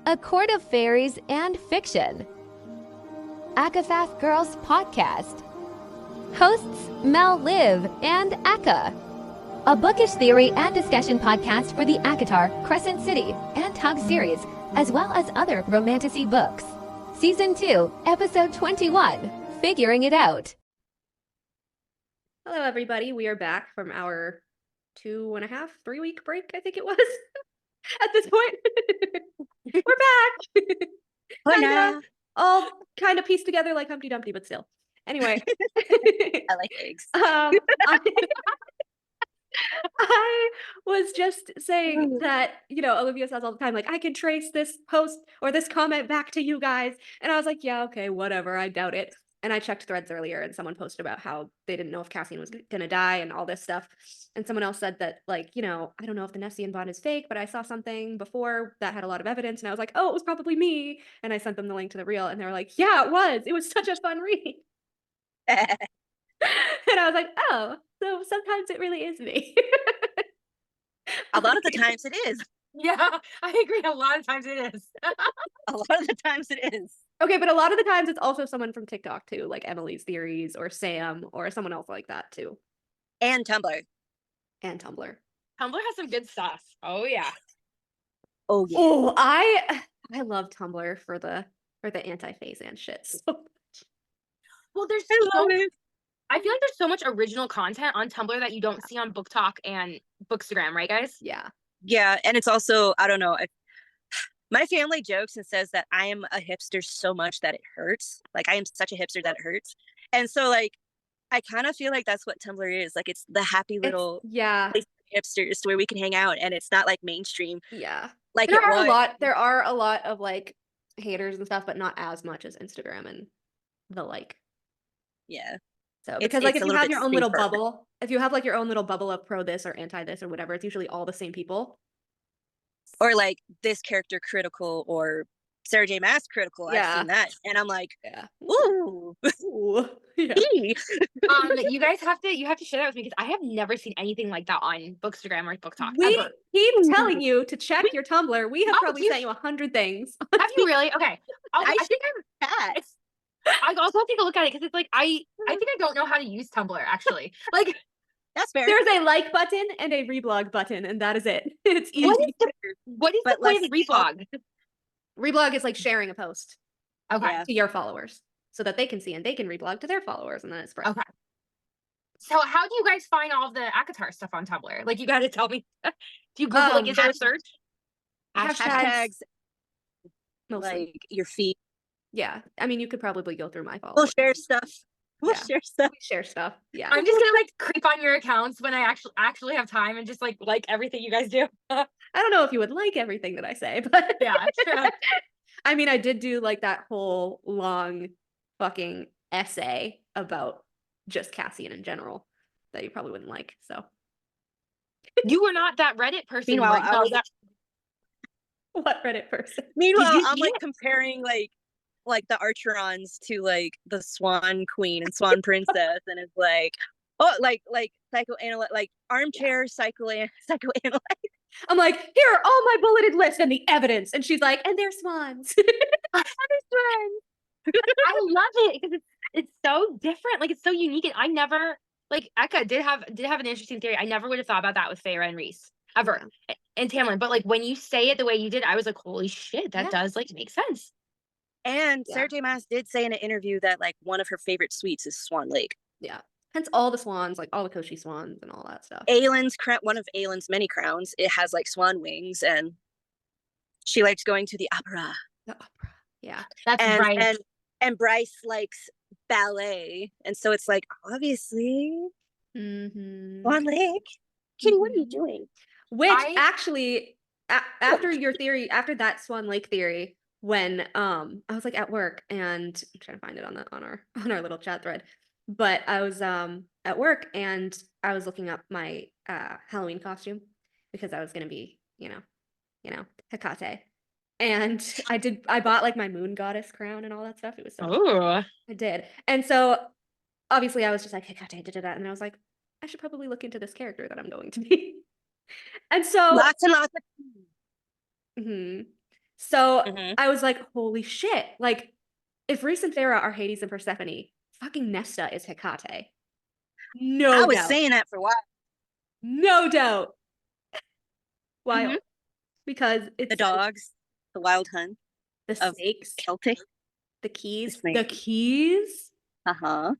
A Court of Fairies and Fiction. Akafath Girls Podcast. Hosts Mel Liv and Aka. A bookish theory and discussion podcast for the Akatar, Crescent City, and Tug series, as well as other romantasy books. Season 2, Episode 21, Figuring It Out. Hello, everybody. We are back from our 2.5, 3-week break, I think it was, at this point. We're back. Hola. All kind of pieced together like Humpty Dumpty, but still. Anyway. I like eggs. I was just saying that, Olivia says all the time, like, I can trace this post or this comment back to you guys. And I was like, yeah, okay, whatever. I doubt it. And I checked threads earlier and someone posted about how they didn't know if Cassian was going to die and all this stuff. And someone else said that, like, I don't know if the Nestian bond is fake, but I saw something before that had a lot of evidence. And I was like, oh, it was probably me. And I sent them the link to the reel and they were like, yeah, it was. It was such a fun read. And I was like, oh, so sometimes it really is me. A lot of the times it is. Yeah, I agree. A lot of times it is. A lot of the times it is. Okay, but a lot of the times it's also someone from TikTok too, like Emily's Theories or Sam or someone else like that too. And Tumblr. And Tumblr. Tumblr has some good stuff. Oh yeah. Oh yeah. Oh, I love Tumblr for the anti-Feysand shit so much. Well, there's I feel like there's so much original content on Tumblr that you don't see on Book Talk and Bookstagram, right, guys? Yeah. Yeah, and it's also, I don't know, my family jokes and says that I am a hipster so much that it hurts. Like, I am such a hipster that it hurts. And so, like, I kind of feel like that's what Tumblr is. Like, it's the happy little place for hipsters where we can hang out, and it's not, like, mainstream. Yeah. Like, there are a lot of, like, haters and stuff, but not as much as Instagram and the like. Yeah. So, because, like, if you have your own little bubble, if you have, like, your own little bubble of pro this or anti this or whatever, it's usually all the same people. Or, like, this character critical or Sarah J. Maas critical. Yeah. I've seen that. And I'm like, ooh. Yeah. You guys have to share that with me because I have never seen anything like that on Bookstagram or Book Talk. We keep telling you to check your Tumblr. We have probably sent you 100 things. Have you really? Okay. I think I'm bad. I also take a look at it because it's like I think I don't know how to use Tumblr actually. Like, that's fair. There's a like button and a reblog button, and that is it. It's easy. What is the point of reblog? Reblog is like sharing a post to your followers so that they can see and they can reblog to their followers, and then it's spread. Okay. So how do you guys find all of the Akatar stuff on Tumblr? Like, you got to tell me. Do you Google? Like, is there a search? Hashtags. Like your feed. Yeah, I mean, you could probably go through my followers. We'll share stuff. We share stuff. Yeah. I'm just gonna like creep on your accounts when I actually have time and just like everything you guys do. I don't know if you would like everything that I say, but yeah. Sure. I mean, I did do like that whole long fucking essay about just Cassian in general that you probably wouldn't like. So you were not that Reddit person. Meanwhile, what Reddit person? Meanwhile, I'm like comparing like the Archerons to like the Swan Queen and Swan Princess, and it's like, oh, like psychoanalyst, like armchair psychoanalyst. I'm like, here are all my bulleted lists and the evidence, and she's like, and they're swans. And they're swans. I love it because it's so different, like it's so unique, and I never like Eka did have an interesting theory. I never would have thought about that with Feyre and Rhys ever, and Tamlin. But like when you say it the way you did, I was like, holy shit, that does like make sense. And Sarah J. Maas did say in an interview that like one of her favorite suites is Swan Lake. Yeah. Hence all the swans, like all the Koshi swans and all that stuff. Aelin's one of Aelin's many crowns, it has like swan wings, and she likes going to the opera. The opera. Yeah. That's right. And Bryce likes ballet. And so it's like, obviously, Swan Lake. Kitty, what are you doing? Which actually, after your theory, after that Swan Lake theory, when I was like at work, and I'm trying to find it on our little chat thread, but I was at work and I was looking up my Halloween costume because I was gonna be Hecate, and I bought like my moon goddess crown and all that stuff. It was so I did, and so obviously I was just like Hecate, and then I was like, I should probably look into this character that I'm going to be, and so lots and lots of So Mhm. I was like, holy shit. Like, if Rhys and Feyre are Hades and Persephone, fucking Nesta is Hecate. No I was doubt. saying that for a while. No doubt. Why? Mhm. Because The it's dogs, the wild hunt the of snakes, Celtic. the keys. The The snakes. keys? Uh-huh.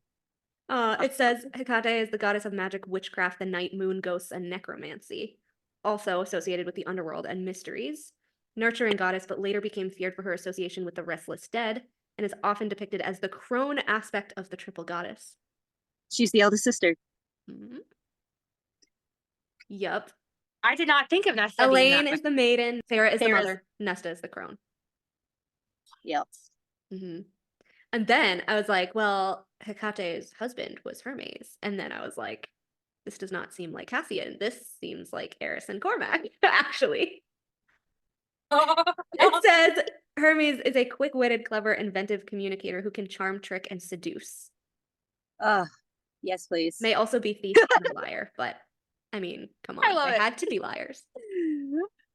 It says Hecate is the goddess of magic, witchcraft, the night, moon, ghosts, and necromancy. Also associated with the underworld and mysteries. Nurturing goddess, but later became feared for her association with the restless dead, and is often depicted as the crone aspect of the triple goddess. She's the eldest sister. Mhm. Yup. I did not think of Nesta being Elaine that is the maiden, Feyre is the Feyre's- mother, Nesta is the crone. Yep. Mm-hmm. And then I was like, well, Hecate's husband was Hermes. And then I was like, this does not seem like Cassian. This seems like Eris and Cormac, actually. It says Hermes is a quick-witted, clever, inventive communicator who can charm, trick, and seduce. Yes, please. May also be thief and a liar, but I mean, come I on, love they it. had to be liars.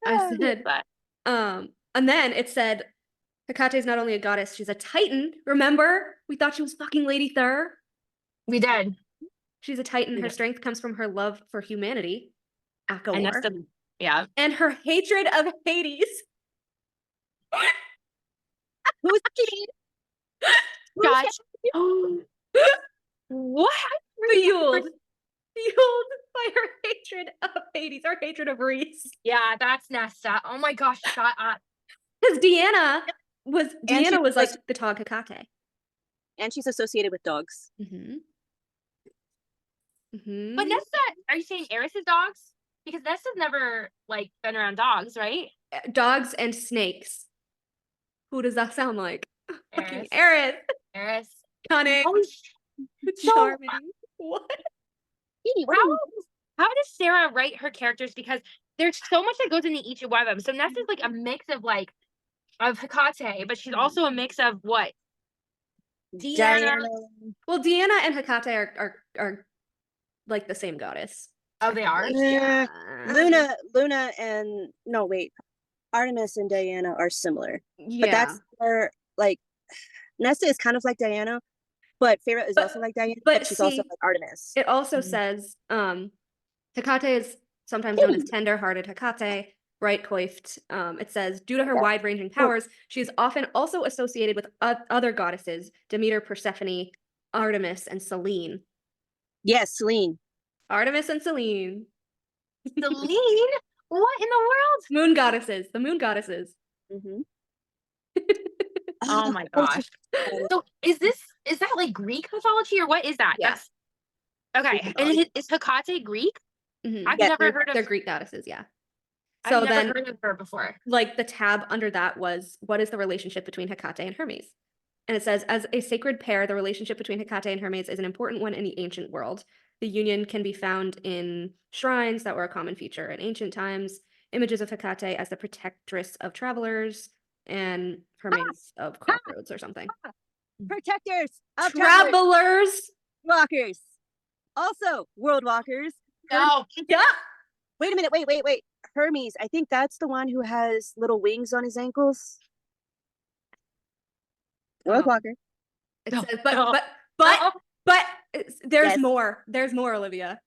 I I said, But and then it said, Hecate is not only a goddess, she's a titan. Remember? We thought she was fucking Lady Thur. we did. She's a titan. Her Yeah. strength comes from her love for humanity, And Akawar, Nesta, yeah. and her hatred of Hades. Who's she? Gosh. What? Fueled by her hatred of Hades, or hatred of Rhys. Yeah, that's Nesta. Oh my gosh, shut up. Because Deanna was she like was- the dog Hecate. And she's associated with dogs. Mm-hmm. Mm-hmm. But Nesta, are you saying Eris's dogs? Because Nesta's never like been around dogs, right? Dogs and snakes. Who does that sound like? Fucking Eris. Eris. Eris. Cunning. Oh, so- Charming. What? How does Sarah write her characters? Because there's so much that goes into each one of them. So Nesta's like a mix of Hecate, but she's also a mix of what? Diana. Well, Deanna and Hecate are like the same goddess. Oh, they are? Yeah. Luna and no, wait. Artemis and Diana are similar. Yeah. But that's where like Nesta is kind of like Diana, but Feyre is also like Diana, but she's also see, like Artemis. It also Mhm. says Hecate is sometimes known as tender-hearted Hecate, bright coiffed. It says, due to her wide-ranging powers, she is often also associated with other goddesses, Demeter, Persephone, Artemis, and Selene. Yes, Selene. Artemis and Selene. Selene? What in the world? Moon goddesses. The moon goddesses. Mm-hmm. Oh my gosh. So is that like Greek mythology or what is that? Yeah. That's okay. Greek And is Hecate Greek? Mhm. I've Yeah, never heard of They're Greek goddesses, yeah. I've So never then, heard of her before. like, the tab under that was, what is the relationship between Hecate and Hermes? And it says, as a sacred pair, the relationship between Hecate and Hermes is an important one in the ancient world. The union can be found in shrines that were a common feature in ancient times, images of Hecate as the protectress of travelers, and Hermes of crossroads or something. Protectors of travelers, Travelers! walkers. Also, world walkers. No. Yeah! Wait a minute, wait. Hermes, I think that's the one who has little wings on his ankles. World Oh. walker. It No, says, no. but there's Yes. more. There's more, Olivia.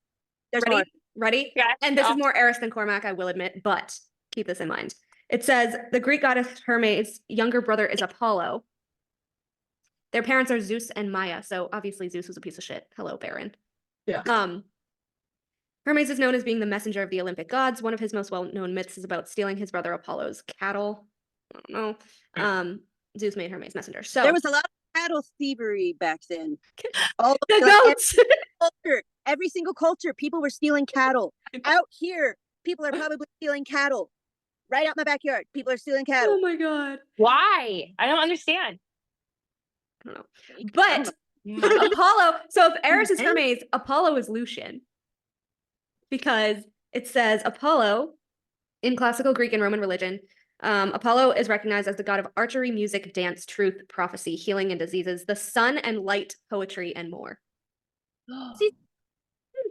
There's Ready? more. Ready? Yeah. And this is no. more Eris than Cormac, I will admit, but keep this in mind. It says the Greek goddess Hermes' younger brother is Apollo. Their parents are Zeus and Maya, so obviously Zeus was a piece of shit. Hello, Baron. Yeah. Hermes is known as being the messenger of the Olympic gods. One of his most well-known myths is about stealing his brother Apollo's cattle. I don't know. Zeus made Hermes messenger. So There was a lot of cattle thievery back then. All the like, goats. every single culture, people were stealing cattle. Out here, people are probably stealing cattle. Right out my backyard, people are stealing cattle. Oh my god. Why? I don't understand. I don't know. But Apollo, so if Eris is Hermes, Apollo is Lucian. Because it says Apollo, in classical Greek and Roman religion, Apollo is recognized as the god of archery, music, dance, truth, prophecy, healing, and diseases, the sun and light, poetry, and more. See,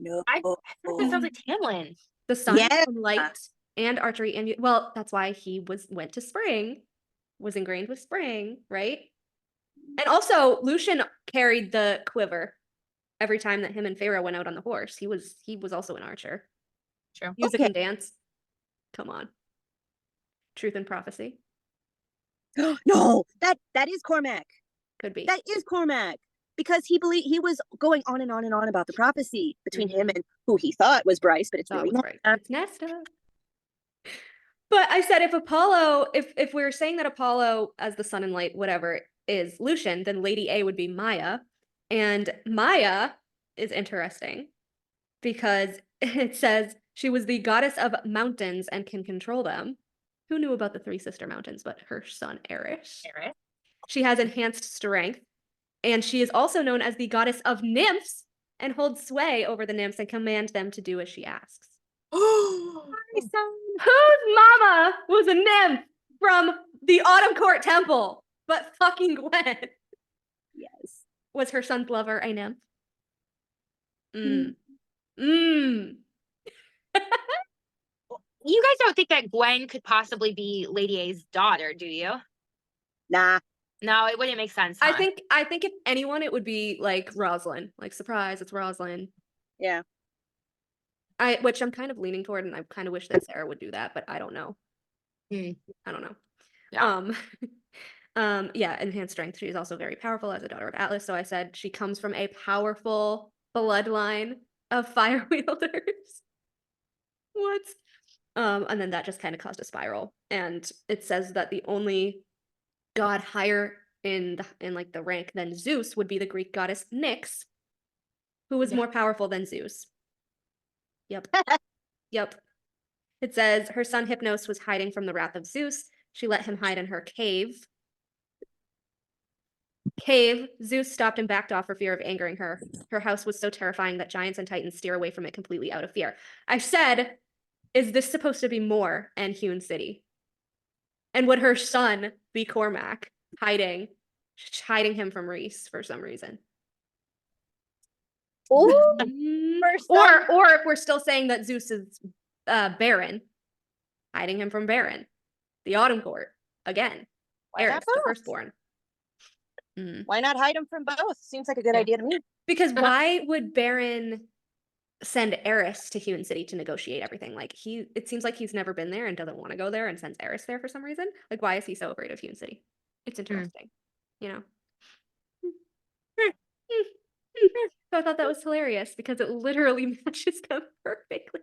No. That sounds like Tamlin. The sun Yes. and light and archery and well, that's why he went to spring was ingrained with spring, right? And also, Lucien carried the quiver every time that him and Feyre went out on the horse. He was also an archer. True. Music and dance. Come on. Truth and prophecy. No, that is Cormac. Could be. That is Cormac. Because he was going on and on and on about the prophecy between him and who he thought was Bryce, but it's really not. It's Nesta. But I said, if Apollo, if we were saying that Apollo as the sun and light, whatever, is Lucien, then Lady A would be Maya. And Maya is interesting because it says she was the goddess of mountains and can control them. Who knew about the three sister mountains but her son Eris? She has enhanced strength. And she is also known as the goddess of nymphs and holds sway over the nymphs and commands them to do as she asks. Whose mama was a nymph from the Autumn Court Temple? But fucking Gwen. Yes. Was her son's lover a nymph? You guys don't think that Gwen could possibly be Lady A's daughter, do you? Nah. No, it wouldn't make sense. Huh? I think if anyone, it would be like Rowaelin. Like, surprise, it's Rowaelin. Yeah. Which I'm kind of leaning toward, and I kind of wish that Sarah would do that, but I don't know. I don't know. Yeah. Yeah, enhanced strength. She is also very powerful as a daughter of Atlas. So I said she comes from a powerful bloodline of fire wielders. What? And then that just kind of caused a spiral. And it says that the only god higher in like the rank than Zeus would be the Greek goddess Nyx, who was more powerful than Zeus. Yep. Yep. It says her son Hypnos was hiding from the wrath of Zeus. She let him hide in her cave. Zeus stopped and backed off for fear of angering her. Her house was so terrifying that giants and titans steer away from it completely out of fear. I said, is this supposed to be more and Hewn City? And would her son be Cormac, hiding him from Rhys for some reason? Or if we're still saying that Zeus is Baron, hiding him from Baron, the Autumn Court again. Eris, the firstborn. Why not hide him from both? Seems like a good idea to me. Because why would Baron send Eris to Hewn City to negotiate everything? Like, it seems like he's never been there and doesn't want to go there and sends Eris there for some reason. Like, why is he so afraid of Hewn City? It's interesting, you know. So I thought that was hilarious because it literally matches them perfectly.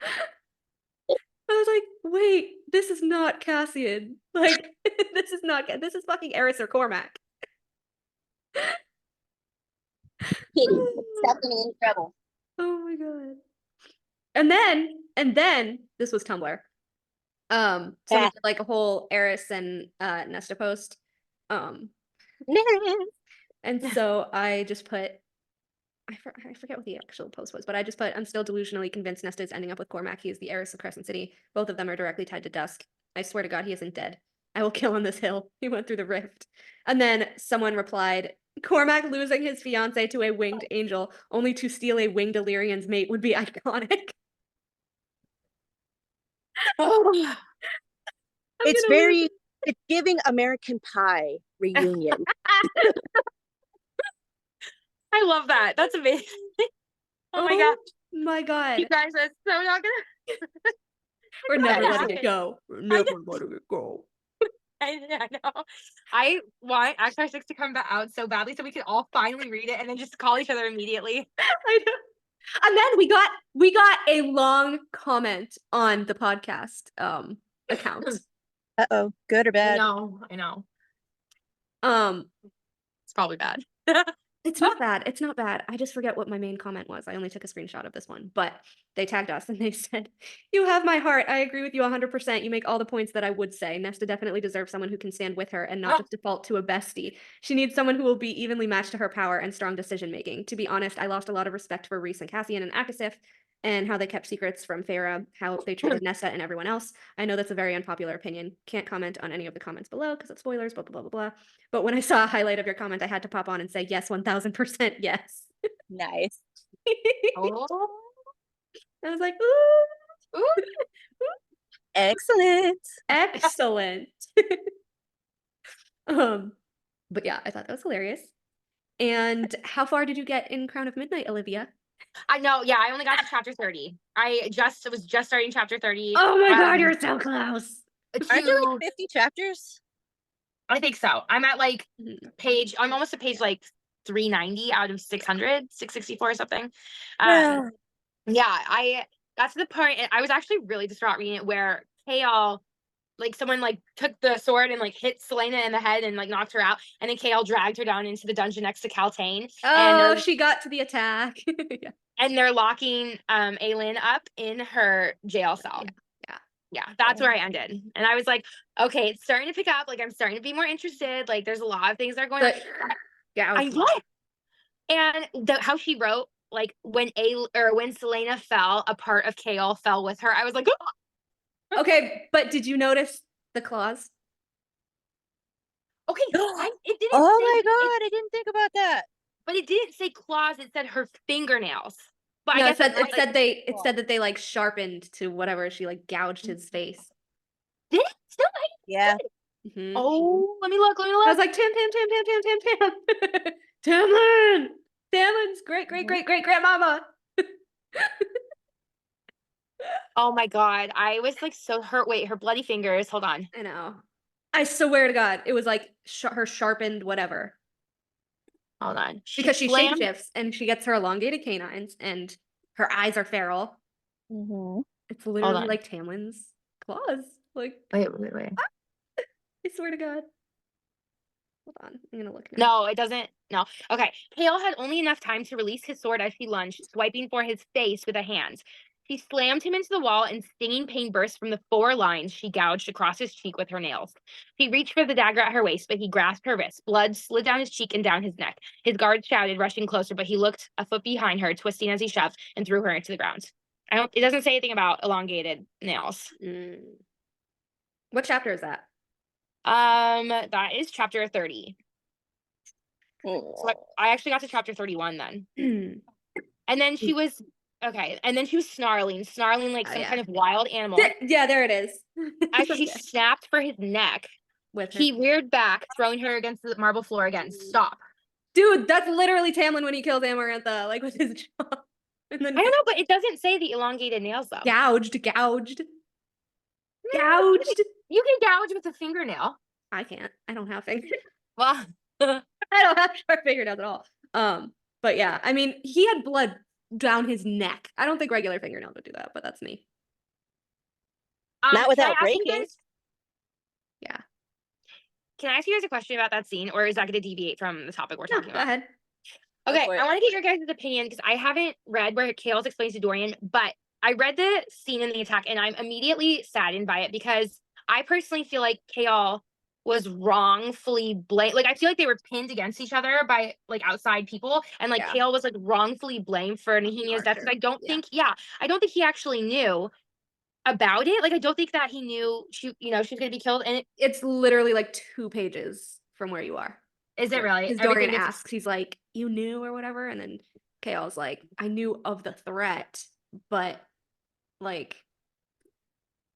I was like, wait, this is not Cassian. Like, this is fucking Eris or Cormac. Stephanie in trouble. Oh my god. And then this was Tumblr. Someone did like a whole Eris and Nesta post. And so I just put, I forget what the actual post was, but I just put, I'm still delusionally convinced Nesta is ending up with Cormac. He is the heiress of Crescent City. Both of them are directly tied to Dusk. I swear to God, he isn't dead. I will kill on this hill. He went through the rift. And then someone replied, Cormac losing his fiance to a winged angel only to steal a winged Illyrian's mate would be iconic. It's giving American Pie reunion. I love that. That's amazing. Oh my god. My god. You guys are so not gonna We're never letting it go. We're never letting it go. I know. I want Act 6 to come out so badly so we can all finally read it and then just call each other immediately. I know. And then we got a long comment on the podcast account. Uh-oh. Good or bad? I know. It's probably bad. It's not bad. It's not bad. I just forget what my main comment was. I only took a screenshot of this one, but they tagged us and they said, you have my heart. I agree with you 100%. You make all the points that I would say. Nesta definitely deserves someone who can stand with her and not just default to a bestie. She needs someone who will be evenly matched to her power and strong decision-making. To be honest, I lost a lot of respect for Rhys and Cassian and Akasif and how they kept secrets from Feyre, how they treated Nesta and everyone else. I know that's a very unpopular opinion. Can't comment on any of the comments below because of spoilers, blah, blah, blah, blah, blah. But when I saw a highlight of your comment, I had to pop on and say, yes, 1000% yes. Nice. I was like, ooh. Excellent. Excellent. But yeah, I thought that was hilarious. And how far did you get in Crown of Midnight, Olivia? I know. Yeah, I only got to chapter 30. I was just starting chapter 30. Oh my god, you're so close. Aren't there like 50 chapters? I think so. I'm at like Mhm. I'm almost at page like 390 out of 600, 664 or something. Yeah. Yeah, I got to the point, and I was actually really distraught reading it, where Chaol, like someone like took the sword and like hit Selena in the head and like knocked her out, and then Chaol dragged her down into the dungeon next to Caltaine. Oh, she got to the attack. Yeah. And they're locking Aelin up in her jail cell. Yeah, that's where I ended. And I was like, okay, it's starting to pick up. Like, I'm starting to be more interested. Like, there's a lot of things that are going on. Yeah, I know. And how she wrote, like, when Selena fell, a part of Chaol fell with her. I was like, oh! Okay, but did you notice the claws? Okay, it didn't. Oh my god, I didn't think about that. But it didn't say claws. It said her fingernails. But No, I guess it said that they like sharpened to whatever, she like gouged his face. Did it still? Yeah. Mhm. Oh, let me look. I was like, Tam. Tamlin! Tamlin's great grandmama. Oh my god, I was like so hurt. Wait, her bloody fingers. Hold on. I know. I swear to God, it was like her sharpened whatever. Hold on. Because she slammed- shapeshifts and she gets her elongated canines and her eyes are feral. Mm-hmm. It's literally on. like Tamlin's claws. Like, Wait. I swear to God. Hold on, I'm gonna look now. No, it doesn't. No. Okay. Chaol had only enough time to release his sword as she lunged, swiping for his face with a hand. She slammed him into the wall, and stinging pain burst from the 4 lines she gouged across his cheek with her nails. She reached for the dagger at her waist, but he grasped her wrist. Blood slid down his cheek and down his neck. His guards shouted, rushing closer, but he looked a foot behind her, twisting as he shoved, and threw her into the ground. It doesn't say anything about elongated nails. What chapter is that? That is chapter 30. Oh. So I actually got to chapter 31 then. And then she was snarling like some kind of wild animal. Yeah, there it is. As she snapped for his neck, he reared back, throwing her against the marble floor again. Stop. Dude, that's literally Tamlin when he killed Amarantha, like with his jaw. And then I don't know, but it doesn't say the elongated nails though. Gouged. You can gouge with a fingernail. I can't. I don't have fingers. Well, I don't have sharp fingernails at all. But yeah, I mean, he had blood down his neck. I don't think regular fingernails would do that, but that's me. Not without breaking. Yeah. Can I ask you guys a question about that scene, or is that going to deviate from the topic we're talking about? Go ahead. Okay, I want to get your guys' opinion because I haven't read where Chaos explains to Dorian, but I read the scene in the attack and I'm immediately saddened by it because I personally feel like Chaos was wrongfully blamed. Like, I feel like they were pinned against each other by like outside people, and like Chaos was like wrongfully blamed for Nehemiah's death because I don't think he actually knew about it. Like, I don't think that he knew she was going to be killed, and it's literally like 2 pages from where you are. Is it really? Because Dorian asks, he's like, you knew or whatever, and then Chaos like, I knew of the threat, but like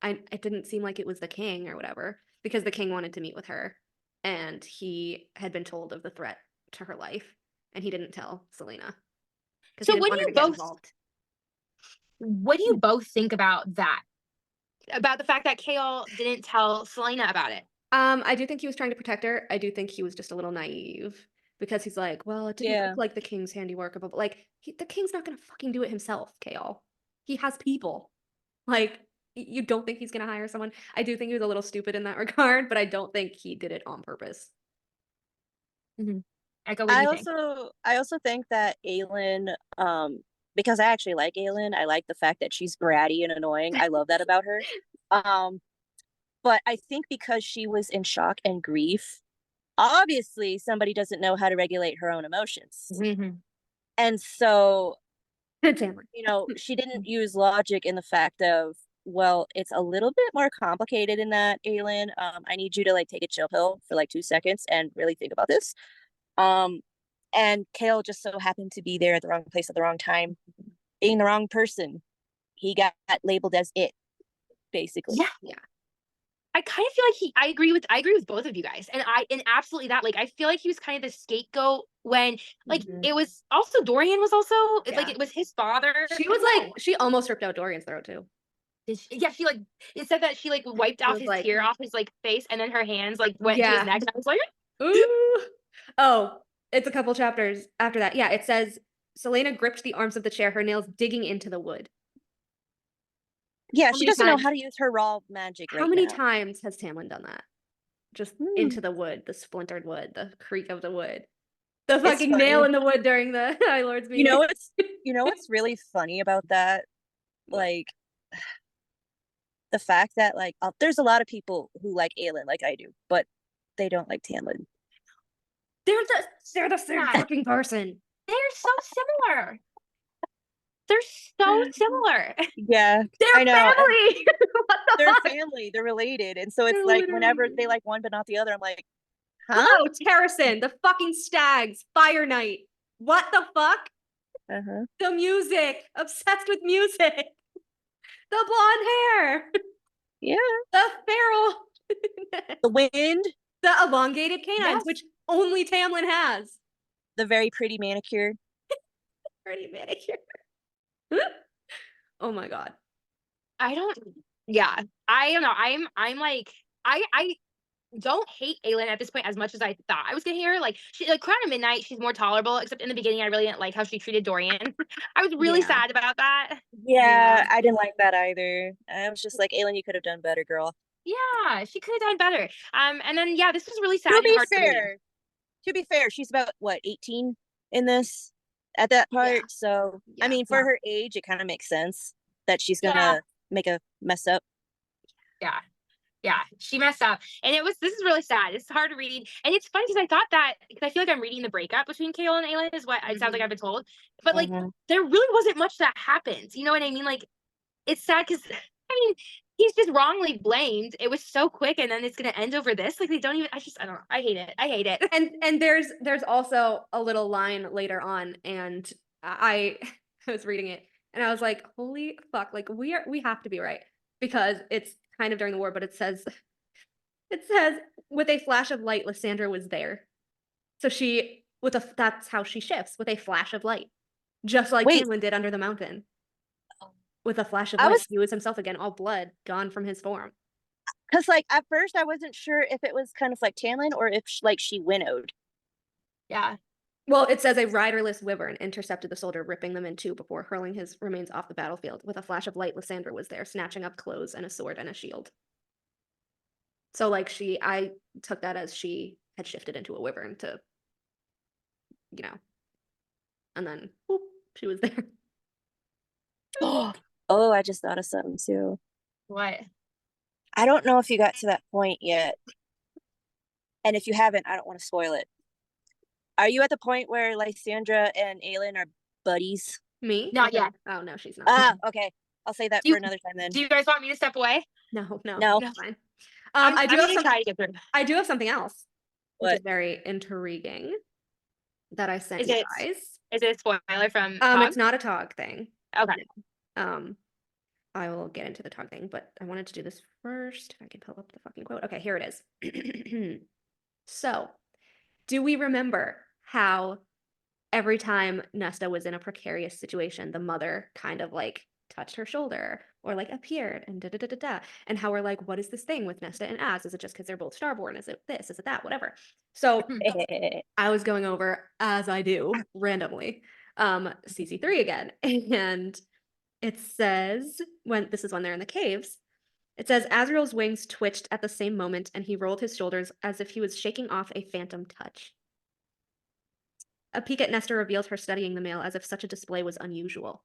it didn't seem like it was the king or whatever, because the king wanted to meet with her and he had been told of the threat to her life and he didn't tell Selena. So what do you both think about that? About the fact that Chaol didn't tell Selena about it? I do think he was trying to protect her. I do think he was just a little naive because he's like, well, it didn't look like the king's handiwork, but like the king's not gonna fucking do it himself, Chaol. He has people. Like, you don't think he's gonna hire someone? I do think he was a little stupid in that regard, but I don't think he did it on purpose. Mm-hmm. I also think that Aelin, because I actually like Aelin, I like the fact that she's bratty and annoying. I love that about her. But I think because she was in shock and grief, obviously somebody doesn't know how to regulate her own emotions. Mm-hmm. And so, she didn't use logic in the fact of, well, it's a little bit more complicated in that, Aelin. I need you to like take a chill pill for like 2 seconds and really think about this. And Chaol just so happened to be there at the wrong place at the wrong time, being the wrong person. He got labeled as it basically. Yeah. I kind of feel like I agree with both of you guys. And absolutely that. Like, I feel like he was kind of the scapegoat when, like, it was also Dorian was also like, it was his father. She was like, she almost ripped out Dorian's throat too. She like, it said that she like wiped off his tear off his like face, and then her hands like went to his neck. And I was like, ooh. Oh, it's a couple chapters after that. Yeah, it says Selena gripped the arms of the chair, her nails digging into the wood. Yeah, she doesn't know how to use her raw magic right now. How many times has Tamlin done that? Just into the wood, the splintered wood, the creak of the wood. The fucking nail in the wood during the High Lord's meeting. You know what's really funny about that? Like, the fact that, like, there's a lot of people who like Aelin like I do, but they don't like Tamlin. They're the same fucking person. They're so similar. They're so similar. Yeah, they're family. They're family. They're related, and so it's they're like whenever they like one but not the other, I'm like, huh? Oh, Terracin, the fucking Stags, Fire Knight. What the fuck? The music, obsessed with music. The blonde hair. Yeah. The feral. The wind. The elongated canines, which only Tamlin has. The very pretty manicure. Pretty manicure. Oh my god. I don't know. I'm like, I don't hate Aelin at this point as much as I thought I was gonna hear. Like, she, like, Crown of Midnight, she's more tolerable, except in the beginning I really didn't like how she treated Dorian. I was really sad about that. Yeah, I didn't like that either. I was just like, Aelin, you could have done better, girl. Yeah, she could have done better. And then this was really sad. To be fair, she's about what, 18 in this at that part. So I mean, for her age, it kind of makes sense that she's gonna make a mess up. Yeah, she messed up, and this is really sad. It's hard to read, and it's funny because I feel like I'm reading the breakup between Kael and Aelin is what it sounds like I've been told, but like there really wasn't much that happens. You know what I mean? Like, it's sad because I mean, he's just wrongly blamed. It was so quick, and then it's gonna end over this. Like, they don't even. I don't know. I hate it. And there's also a little line later on, and I was reading it, and I was like, holy fuck! Like, we have to be right, because it's kind of during the war, but it says with a flash of light, Lysandra was there. So that's how she shifts, with a flash of light, just like Tamlin did under the mountain. With a flash of light, he was himself again, all blood gone from his form. Because like at first I wasn't sure if it was kind of like Tamlin or if she winnowed. Yeah. Well, it says a riderless wyvern intercepted the soldier, ripping them in two before hurling his remains off the battlefield. With a flash of light, Lysandra was there, snatching up clothes and a sword and a shield. So, like, I took that as she had shifted into a wyvern to, and then, whoop, she was there. Oh, I just thought of something too. What? I don't know if you got to that point yet. And if you haven't, I don't want to spoil it. Are you at the point where Lysandra and Aelin are buddies? Me? Not yet. Oh, no, she's not. Okay. I'll say that for another time then. Do you guys want me to step away? No. Fine. I do have something else, which is very intriguing, that I sent you guys. Is it a spoiler from It's not a Tog thing. Okay. I will get into the Tog thing, but I wanted to do this first. If I can pull up the fucking quote. Okay, here it is. So, do we remember how every time Nesta was in a precarious situation, the mother kind of like touched her shoulder or like appeared and da-da-da-da-da, and how we're like, what is this thing with Nesta and Az? Is it just because they're both Starborn? Is it this? Is it that? Whatever. So I was going over, as I do randomly, CC3 again, and it says, when they're in the caves, it says Azriel's wings twitched at the same moment, and he rolled his shoulders as if he was shaking off a phantom touch. A peek at Nesta revealed her studying the male as if such a display was unusual.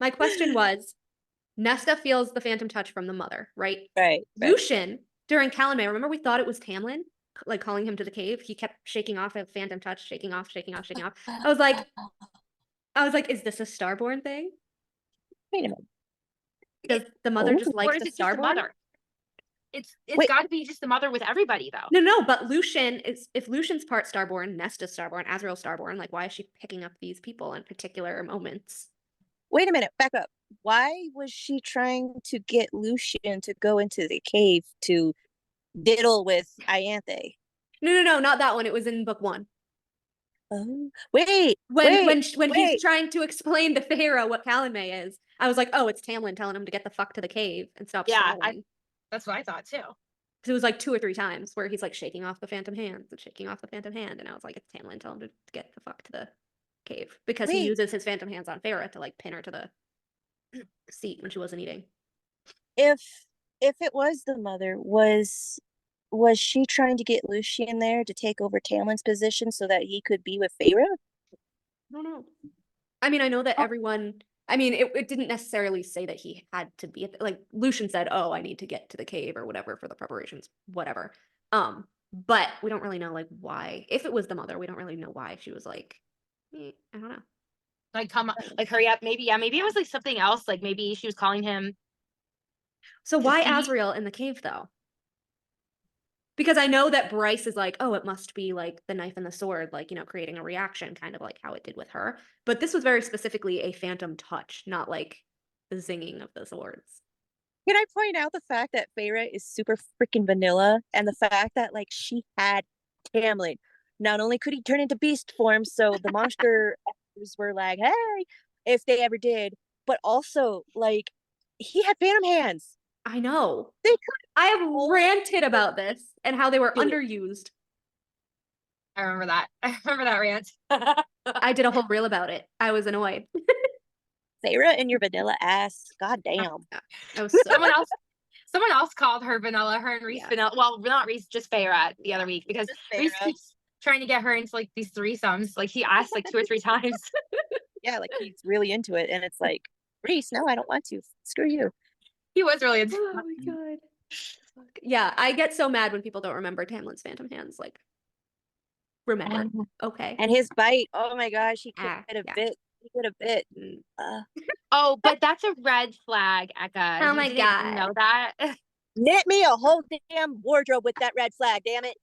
My question was, Nesta feels the phantom touch from the mother, right? Right. Lucien, during Calamay, remember we thought it was Tamlin, like calling him to the cave? He kept shaking off a phantom touch, shaking off. I was like, is this a Starborn thing? Wait a minute. Does the mother just like the Starborn? The mother? It's got to be just the mother with everybody, though. No, but Lucien is, if Lucien's part Starborn, Nesta's Starborn, Azriel's Starborn, like, why is she picking up these people in particular moments? Wait a minute, back up. why was she trying to get Lucien to go into the cave to diddle with Ianthe? No, not that one. It was in book 1. Oh, wait, When wait. he's trying to explain to Feyre what Calumet is, I was like, oh, it's Tamlin telling him to get the fuck to the cave and stop stalling. That's what I thought too. Because it was like 2 or 3 times where he's like shaking off the phantom hands and shaking off the phantom hand, and I was like, it's Tamlin telling him to get the fuck to the cave because he Wait. uses his phantom hands on Feyre to like pin her to the seat when she wasn't eating. If it was the mother, was she trying to get Lucien there to take over Tamlin's position so that he could be with Feyre? I don't know. I mean, I know that everyone. I mean, it didn't necessarily say that he had to be at like Lucien said, "Oh, I need to get to the cave or whatever for the preparations, whatever." But we don't really know like why. If it was the mother, we don't really know why she was like, I don't know. Like, come on, like, hurry up. Maybe it was like something else. Like, maybe she was calling him. So why see? Azriel in the cave though? Because I know that Bryce is like, oh, it must be like the knife and the sword, like, creating a reaction, kind of like how it did with her. But this was very specifically a phantom touch, not like the zinging of the swords. Can I point out the fact that Feyre is super freaking vanilla, and the fact that like she had Tamlin. Not only could he turn into beast form, so the monster actors were like, hey, if they ever did, but also like he had phantom hands. I know. They I have ranted about this and how they were Dude. underused. I remember that. I remember that rant. I did a whole reel about it. I was annoyed. Feyre and your vanilla ass. God damn. I was so Someone else called her vanilla. Her and Rhys vanilla. Well, not Rhys, just Feyre the other week because Rhys keeps trying to get her into like these threesomes. Like he asked like 2 or 3 times. Yeah, like he's really into it, and it's like, Rhys, no, I don't want to. Screw you. He was really into Oh my god. Yeah, I get so mad when people don't remember Tamlin's phantom hands. Like, remember. Okay. And his bite, oh my gosh, he could Ah, have yeah. bit. He could have bit. Oh, but that's a red flag, Eka. Oh You my didn't God. know that? Knit me a whole damn wardrobe with that red flag, damn it.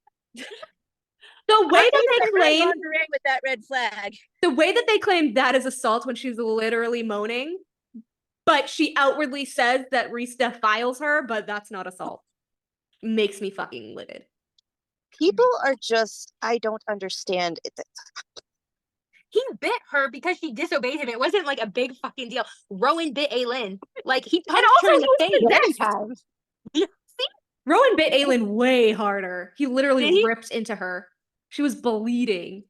The way that they claim lingerie with that red flag. the way that they claim that is assault when she's literally moaning, but she outwardly says that Rhys defiles her, but that's not assault. Makes me fucking livid. People are just, I don't understand it. He bit her because she disobeyed him. It wasn't like a big fucking deal. Rowan bit Aelin. Like he punched her in the face many times. Yeah. See? Rowan bit Aelin way harder. He literally Did he? ripped into her. She was bleeding.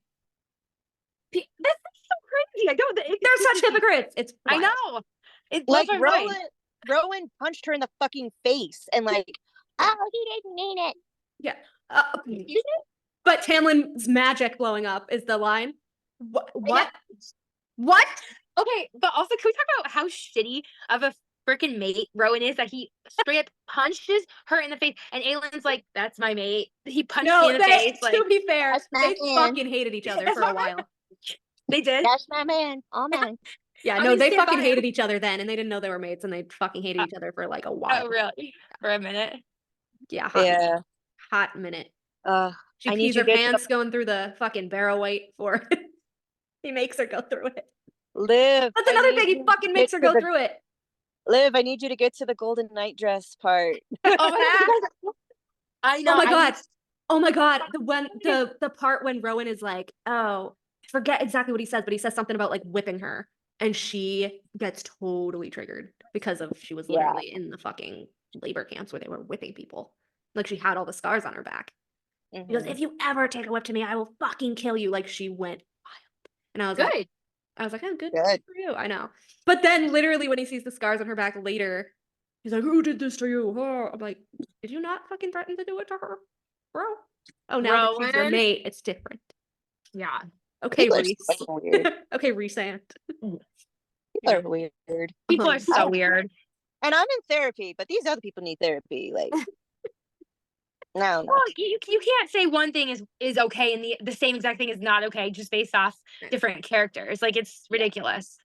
This is so crazy. I don't. They're such hypocrites. It's I wild. know. It Like blows my mind. Rowan punched her in the fucking face and like, oh, he didn't mean it. Yeah. Excuse me? But Tamlin's magic blowing up is the line. What? Yeah. What? Okay, but also can we talk about how shitty of a freaking mate Rowan is that he straight up punches her in the face and Aelin's like, that's my mate. He punched me in the face. Like, to be fair, That's my they man. fucking hated each other for a while. they did. That's my man. Oh man. Yeah, I'm no, gonna they stand fucking by him. hated each other then, and they didn't know they were mates, and they fucking hated each other for like a while. Oh, really? For a minute. Yeah, hot Yeah. minute. Hot minute. She I need pees you her to get to pants going through the fucking barrow weight for he makes her go through it. Liv. That's I another need thing, he you fucking to makes get her to go the- through it. Liv, I need you to get to the golden nightdress part. Oh my god. I know. Oh my god. Oh my god. The part when Rowan is like, oh, I forget exactly what he says, but he says something about like whipping her. And she gets totally triggered because of she was literally in the fucking labor camps where they were whipping people. Like she had all the scars on her back. He goes, if you ever take a whip to me, I will fucking kill you. Like she went wild. And I was Good. like, oh, good Good. for you. I know. But then literally when he sees the scars on her back later, he's like, who did this to you? Oh. I'm like, did you not fucking threaten to do it to her, bro? Oh, now that she's your Rowan? mate, it's different. Yeah. Okay, People are Rhys. so weird. Okay, Rhys and. People are weird. People are so weird. And I'm in therapy, but these other people need therapy. Like, no. Well, you can't say one thing is okay and the same exact thing is not okay just based off different characters. Like it's ridiculous.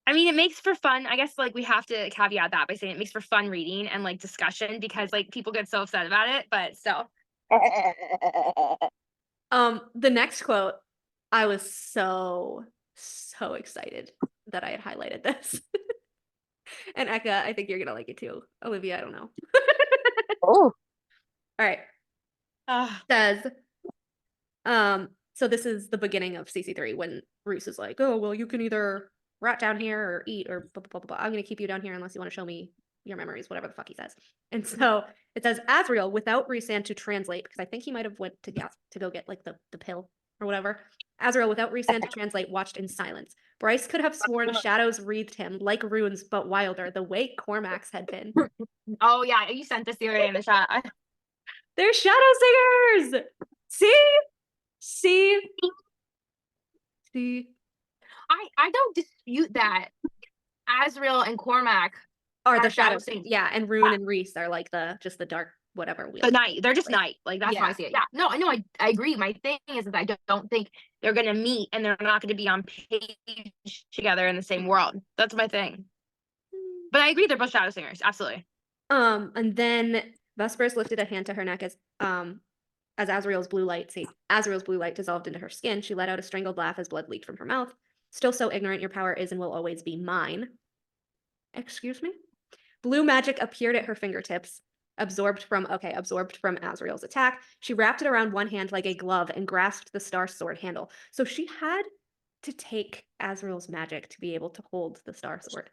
I mean, it makes for fun. I guess like we have to caveat that by saying it makes for fun reading and like discussion because like people get so upset about it, but still. The next quote, I was so excited that I had highlighted this. And Eka, I think you're gonna like it too. Olivia, I don't know. Oh. All right. Ah, Says, so this is the beginning of CC3 when Rhys is like, oh, well, you can either rat down here or eat or blah, blah, blah, blah. I'm gonna keep you down here unless you want to show me your memories, whatever the fuck he says. And so it says Azriel without Rhys to translate, because I think he might have went to go get like the pill or whatever. Azriel without Rhys to translate watched in silence. Bryce could have sworn shadows wreathed him like runes, but wilder, the way Cormac's had been. oh yeah, you sent this the other day in the chat. They're shadow singers. See. I don't dispute that. Azriel and Cormac Are the are shadow shadows. singers. Yeah, and Rune and Rhys are like just the dark whatever wheel. The night. They're just Like, night. Like that's yeah. how I see it. Yeah. No, I know. I agree. My thing is that I don't think they're gonna meet and they're not gonna be on page together in the same world. That's my thing. But I agree they're both shadow singers. Absolutely. And then Vesperus lifted a hand to her neck as Azriel's blue light dissolved into her skin. She let out a strangled laugh as blood leaked from her mouth. Still so ignorant, your power is and will always be mine. Excuse me? Blue magic appeared at her fingertips, absorbed from Azriel's attack. She wrapped it around one hand like a glove and grasped the star sword handle. So she had to take Azriel's magic to be able to hold the star sword.